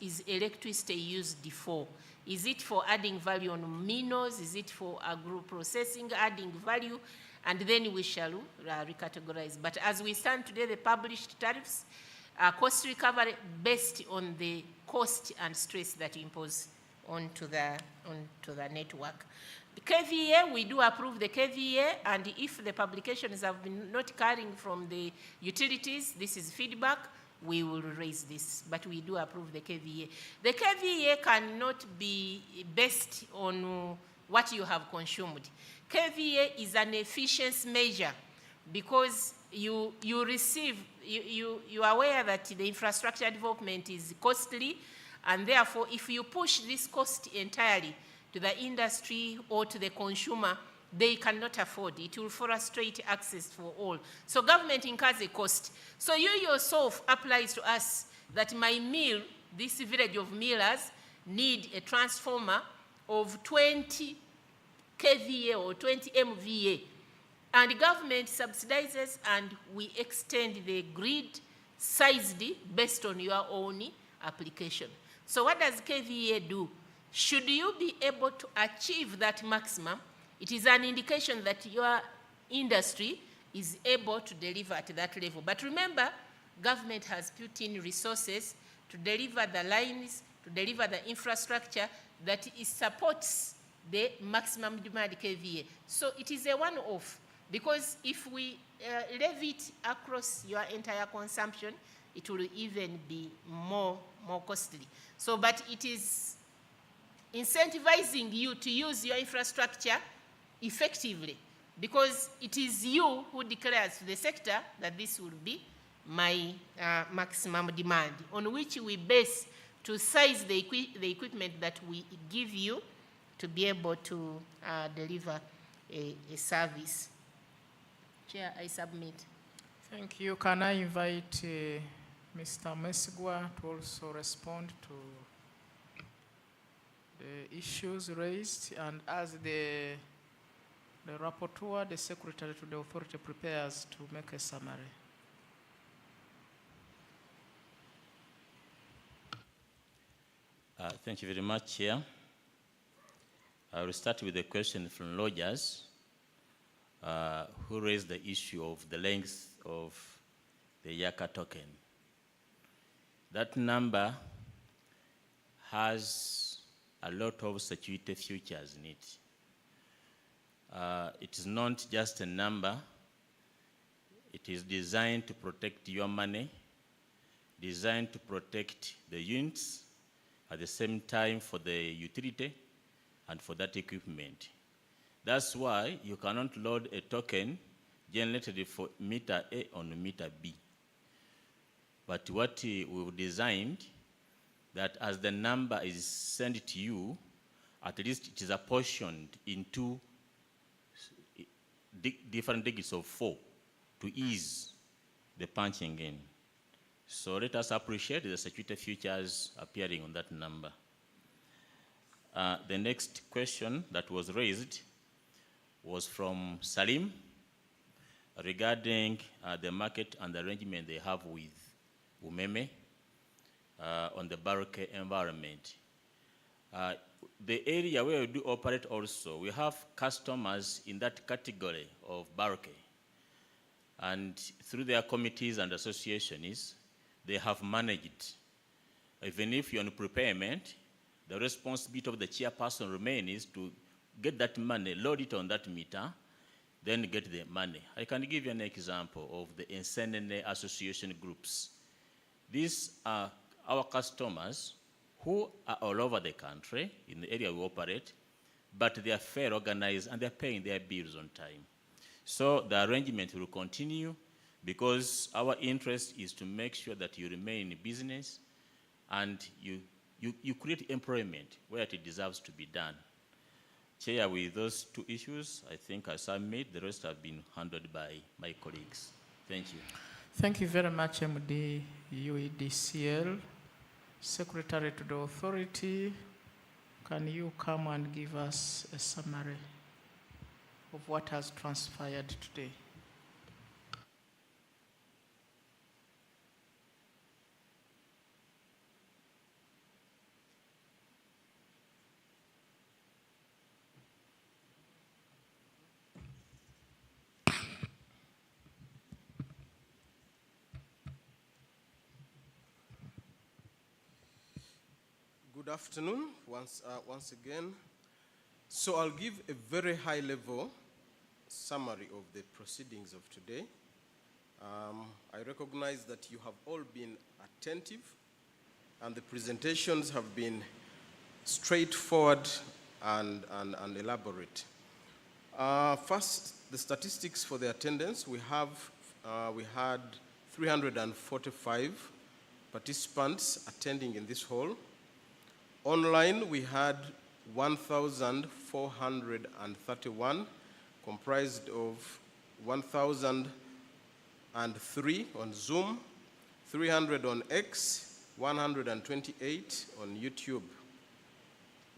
is electricity used for. Is it for adding value on minerals? Is it for agro-processing, adding value? And then we shall recategorize. But as we stand today, the published tariffs cost recovery based on the cost and stress that you impose onto the network. The KVA, we do approve the KVA, and if the publications have been not carrying from the utilities, this is feedback, we will raise this, but we do approve the KVA. The KVA cannot be based on what you have consumed. KVA is an efficiency measure because you are aware that the infrastructure development is costly, and therefore if you push this cost entirely to the industry or to the consumer, they cannot afford. It will frustrate access for all. So government incurs a cost. So you yourself applies to us that my mill, this village of millers, need a transformer of 20 kVA or 20 MVA. And the government subsidizes, and we extend the grid sized based on your own application. So what does KVA do? Should you be able to achieve that maximum, it is an indication that your industry is able to deliver at that level. But remember, government has put in resources to deliver the lines, to deliver the infrastructure that supports the maximum demand KVA. So it is a one-off, because if we levy it across your entire consumption, it will even be more costly. So, but it is incentivizing you to use your infrastructure effectively, because it is you who declares to the sector that this will be my maximum demand, on which we base to size the equipment that we give you to be able to deliver a service. Chair, I submit. Thank you. Can I invite Mr. Mesigwa to also respond to the issues raised, and as the rapporteur, the secretary to the authority prepares to make a summary. Thank you very much, Chair. I will start with a question from Rogers, who raised the issue of the length of the Yaka token. That number has a lot of security features in it. It is not just a number. It is designed to protect your money, designed to protect the units, at the same time for the utility and for that equipment. That's why you cannot load a token generated for meter A on meter B. But what we've designed, that as the number is sent to you, at least it is apportioned into different digits of 4 to ease the punching in. So let us appreciate the security features appearing on that number. The next question that was raised was from Salim regarding the market and the arrangement they have with Umeme on the Baroque environment. The area where we do operate also, we have customers in that category of Baroque. And through their committees and associations, they have managed. Even if you're on prepayment, the responsibility of the chairperson remains to get that money, load it on that meter, then get the money. I can give you an example of the Ensenene association groups. These are our customers who are all over the country in the area we operate, but they are fair organized and they're paying their bills on time. So the arrangement will continue because our interest is to make sure that you remain in business and you create employment where it deserves to be done. Chair, with those two issues, I think I submit. The rest have been handled by my colleagues. Thank you. Thank you very much, MD UEDCL. Secretary to the authority, can you come and give us a summary of what has transpired today? Good afternoon, once again. So I'll give a very high-level summary of the proceedings of today. I recognize that you have all been attentive, and the presentations have been straightforward and elaborate. First, the statistics for the attendance. We had 345 participants attending in this hall. Online, we had 1,431, comprised of 1,003 on Zoom, 300 on X, 128 on YouTube.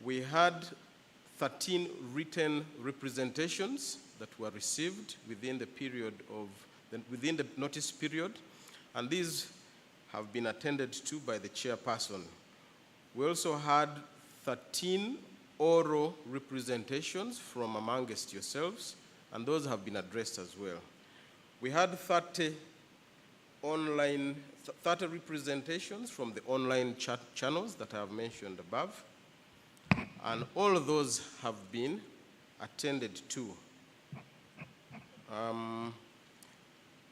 We had 13 written representations that were received within the within the notice period, and these have been attended to by the chairperson. We also had 13 oral representations from amongst yourselves, and those have been addressed as well. We had 30 representations from the online chat channels that I have mentioned above, and all of those have been attended to.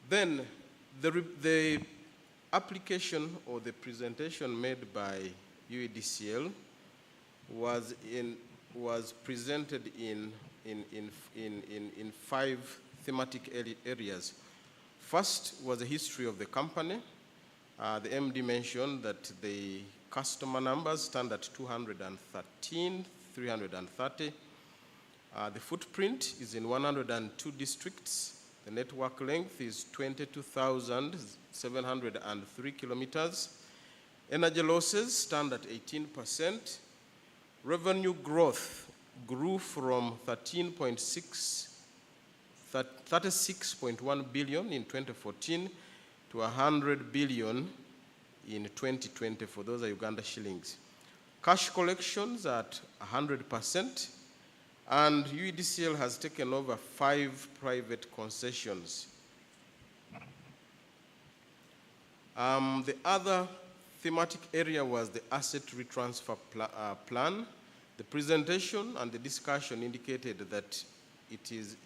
Then the application or the presentation made by UEDCL was presented in 5 thematic areas. First was the history of the company. The MD mentioned that the customer numbers stand at 213, 330. The footprint is in 102 districts. The network length is 22,703 kilometers. Energy losses stand at 18%. Revenue growth grew from 36.1 billion in 2014 to 100 billion in 2020 for those are Uganda shillings. Cash collections at 100%, and UEDCL has taken over 5 private concessions. The other thematic area was the asset retransfer plan. The presentation and the discussion indicated that it is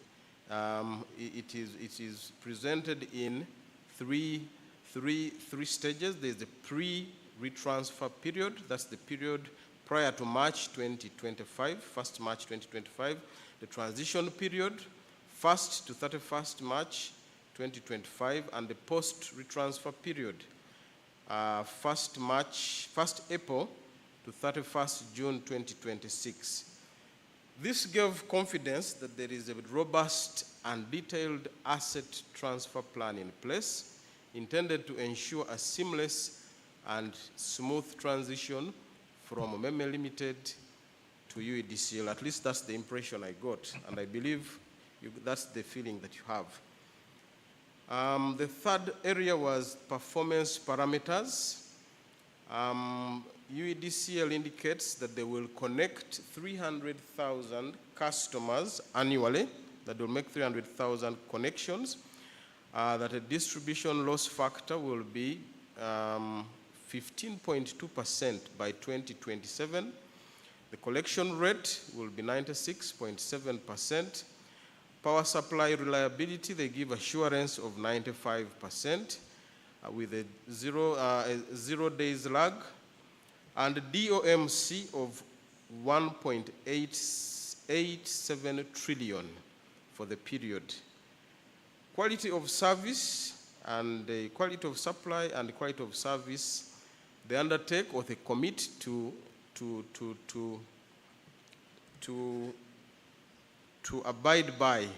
presented in three stages. There's the retransfer period. That's the period prior to March 2025, 1st March 2025. The transition period, 1st to 31st March 2025, and the post-retransfer period, 1st April to 31st June 2026. This gave confidence that there is a robust and detailed asset transfer plan in place, intended to ensure a seamless and smooth transition from Meme Limited to UEDCL. At least that's the impression I got, and I believe that's the feeling that you have. The third area was performance parameters. UEDCL indicates that they will connect 300,000 customers annually, that will make 300,000 connections, that a distribution loss factor will be 15.2% by 2027. The collection rate will be 96.7%. Power supply reliability, they give assurance of 95% with a zero days lag, and DOMC of 1.887 trillion for the period. Quality of service and the quality of supply and quality of service, they undertake or they commit to abide by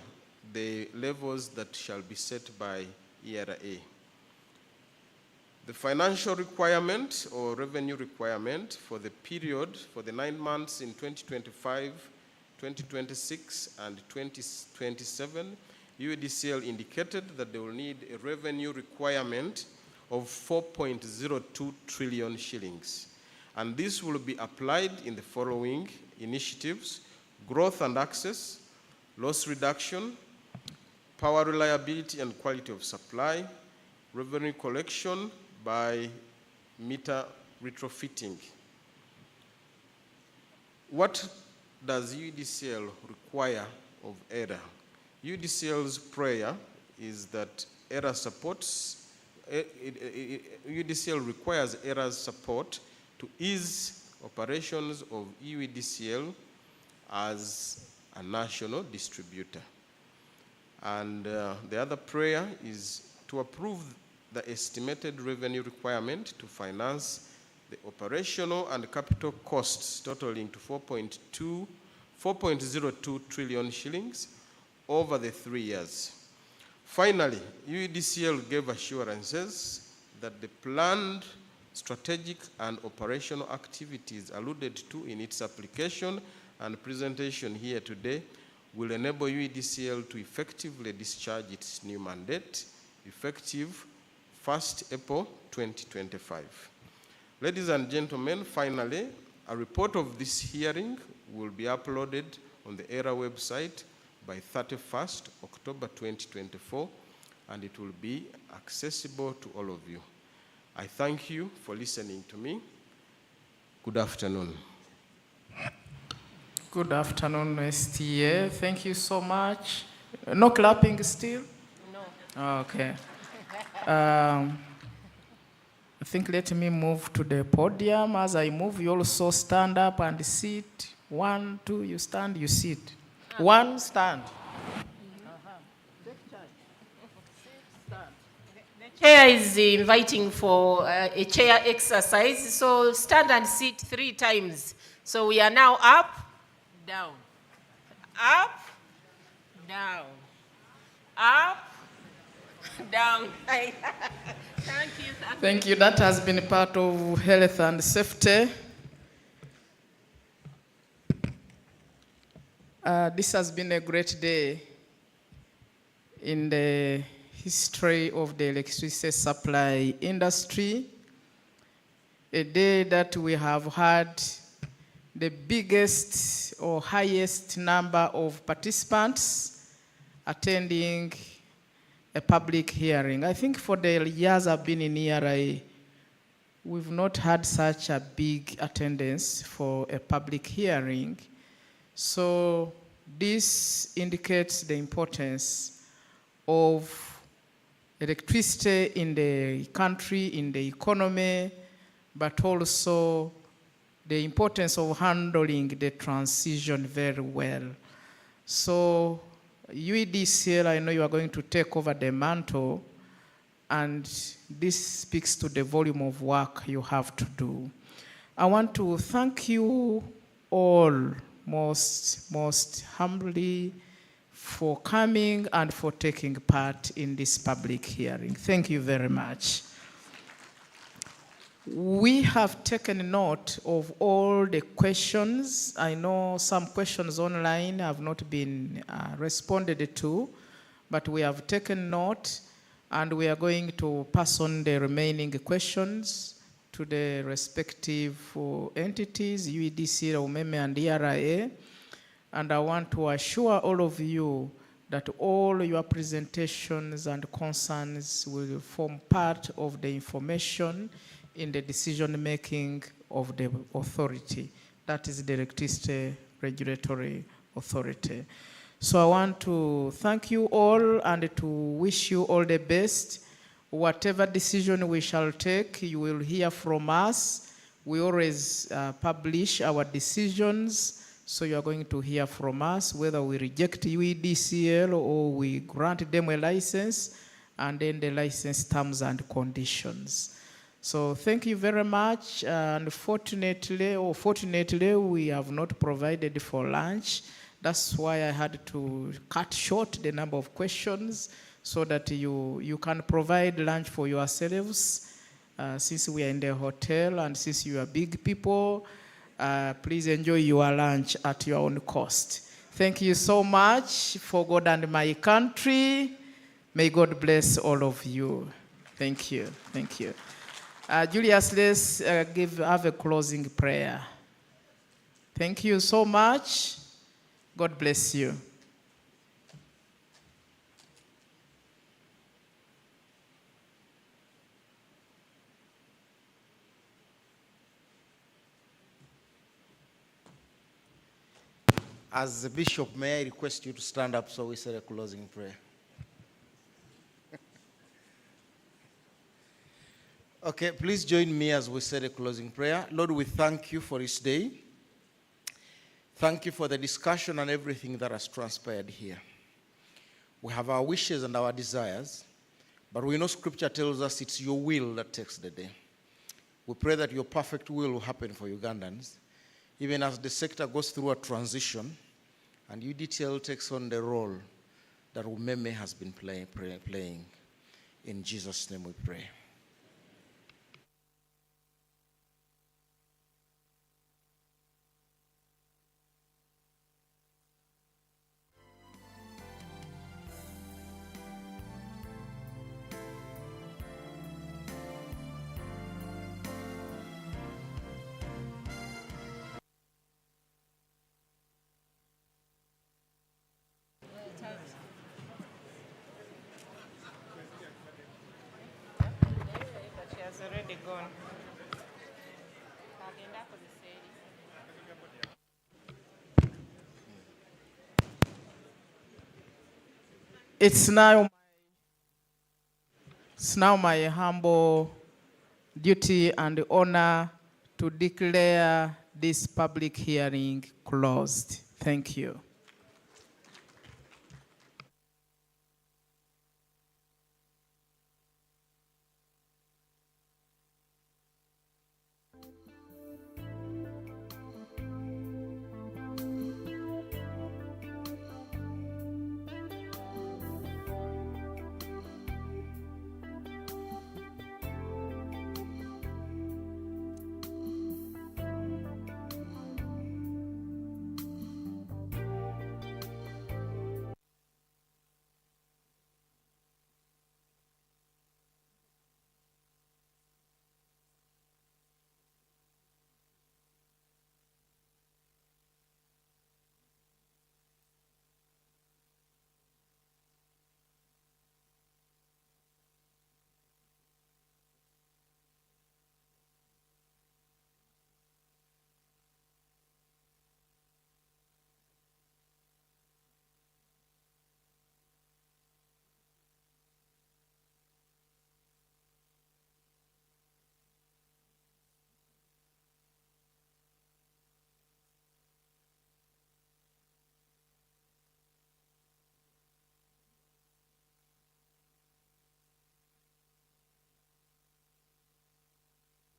the levels that shall be set by ERA. The financial requirement or revenue requirement for the period, for the 9 months in 2025, 2026, and 2027, UEDCL indicated that they will need a revenue requirement of 4.02 trillion shillings. And this will be applied in the following initiatives: growth and access, loss reduction, power reliability and quality of supply, revenue collection by meter retrofitting. What does UEDCL require of ERA? UEDCL's prayer is that ERA supports, UEDCL requires ERA's support to ease operations of UEDCL as a national distributor. And the other prayer is to approve the estimated revenue requirement to finance the operational and capital costs totaling to 4.02 trillion shillings over the 3 years. Finally, UEDCL gave assurances that the planned strategic and operational activities alluded to in its application and presentation here today will enable UEDCL to effectively discharge its new mandate, effective 1st April 2025. Ladies and gentlemen, finally, a report of this hearing will be uploaded on the ERA website by 31st October 2024, and it will be accessible to all of you. I thank you for listening to me. Good afternoon. Good afternoon, STA. Thank you so much. No clapping still? No. Okay. I think let me move to the podium. As I move, you also stand up and sit. 1, 2, you stand, you sit. 1, stand. Chair is inviting for a chair exercise, so stand and sit 3 times. So we are now up, down, up, down, up, down. Thank you. Thank you. That has been part of health and safety. This has been a great day in the history of the electricity supply industry, a day that we have had the biggest or highest number of participants attending a public hearing. I think for the years I've been in ERA, we've not had such a big attendance for a public hearing. So this indicates the importance of electricity in the country, in the economy, but also the importance of handling the transition very well. So UEDCL, I know you are going to take over the mantle, and this speaks to the volume of work you have to do. I want to thank you all most humbly for coming and for taking part in this public hearing. Thank you very much. We have taken note of all the questions. I know some questions online have not been responded to, but we have taken note, and we are going to pass on the remaining questions to the respective entities, UEDCL, UMEME, and ERA. And I want to assure all of you that all your presentations and concerns will form part of the information in the decision-making of the authority. That is the Electricity Regulatory Authority. So I want to thank you all and to wish you all the best. Whatever decision we shall take, you will hear from us. We always publish our decisions, so you are going to hear from us whether we reject UEDCL or we grant them a license, and then the license terms and conditions. So thank you very much. Unfortunately, or fortunately, we have not provided for lunch. That's why I had to cut short the number of questions so that you can provide lunch for yourselves. Since we are in the hotel and since you are big people, please enjoy your lunch at your own cost. Thank you so much for God and my country. May God bless all of you. Thank you. Thank you. Julius, let's have a closing prayer. Thank you so much. God bless you. As the bishop, may I request you to stand up so we say a closing prayer? Okay, please join me as we say the closing prayer. Lord, we thank you for this day. Thank you for the discussion and everything that has transpired here. We have our wishes and our desires, but we know Scripture tells us it's your will that takes the day. We pray that your perfect will happen for Ugandans, even as the sector goes through a transition and UEDCL takes on the role that UMEME has been playing. In Jesus' name we pray. She has already gone. It's now my humble duty and honor to declare this public hearing closed. Thank you.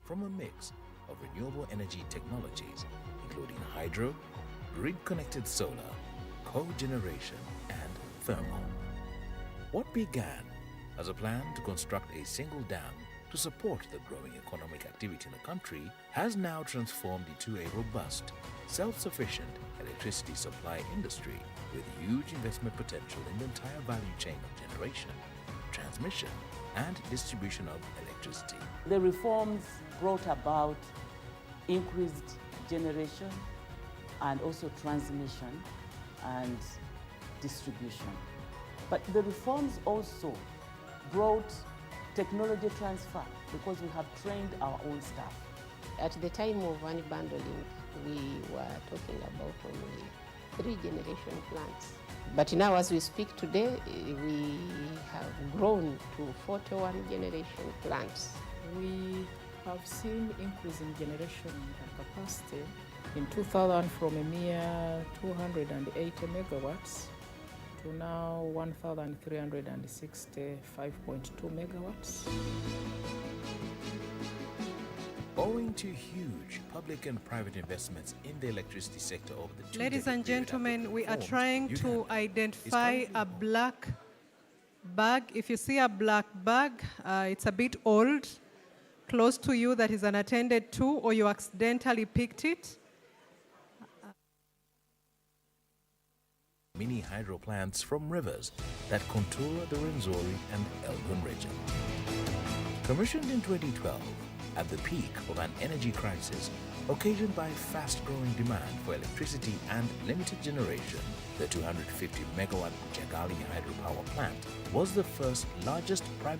from a mix of renewable energy technologies, including hydro, grid-connected solar, cogeneration, and thermal. What began as a plan to construct a single dam to support the growing economic activity in the country has now transformed into a robust, self-sufficient electricity supply industry with huge investment potential in the entire value chain of generation, transmission, and distribution of electricity. The reforms brought about increased generation and also transmission and distribution. But the reforms also brought technology transfer because we have trained our own staff. At the time of unbundling, we were talking about only 3 generation plants. But now as we speak today, we have grown to 41 generation plants. We have seen increase in generation and capacity in 2000 from a mere 280 megawatts to now 1,365.2 megawatts. Owing to huge public and private investments in the electricity sector over the Ladies and gentlemen, we are reformed, trying to Uganda identify is a black bag. If you see a black bag, it's a bit old, close to you that is unattended to, or you accidentally picked it. mini hydro plants from rivers that contour the Rwenzori and Elgon region. Commissioned in 2012, at the peak of an energy crisis occasioned by fast-growing demand for electricity and limited generation, the 250-megawatt Jagali hydropower plant was the first largest private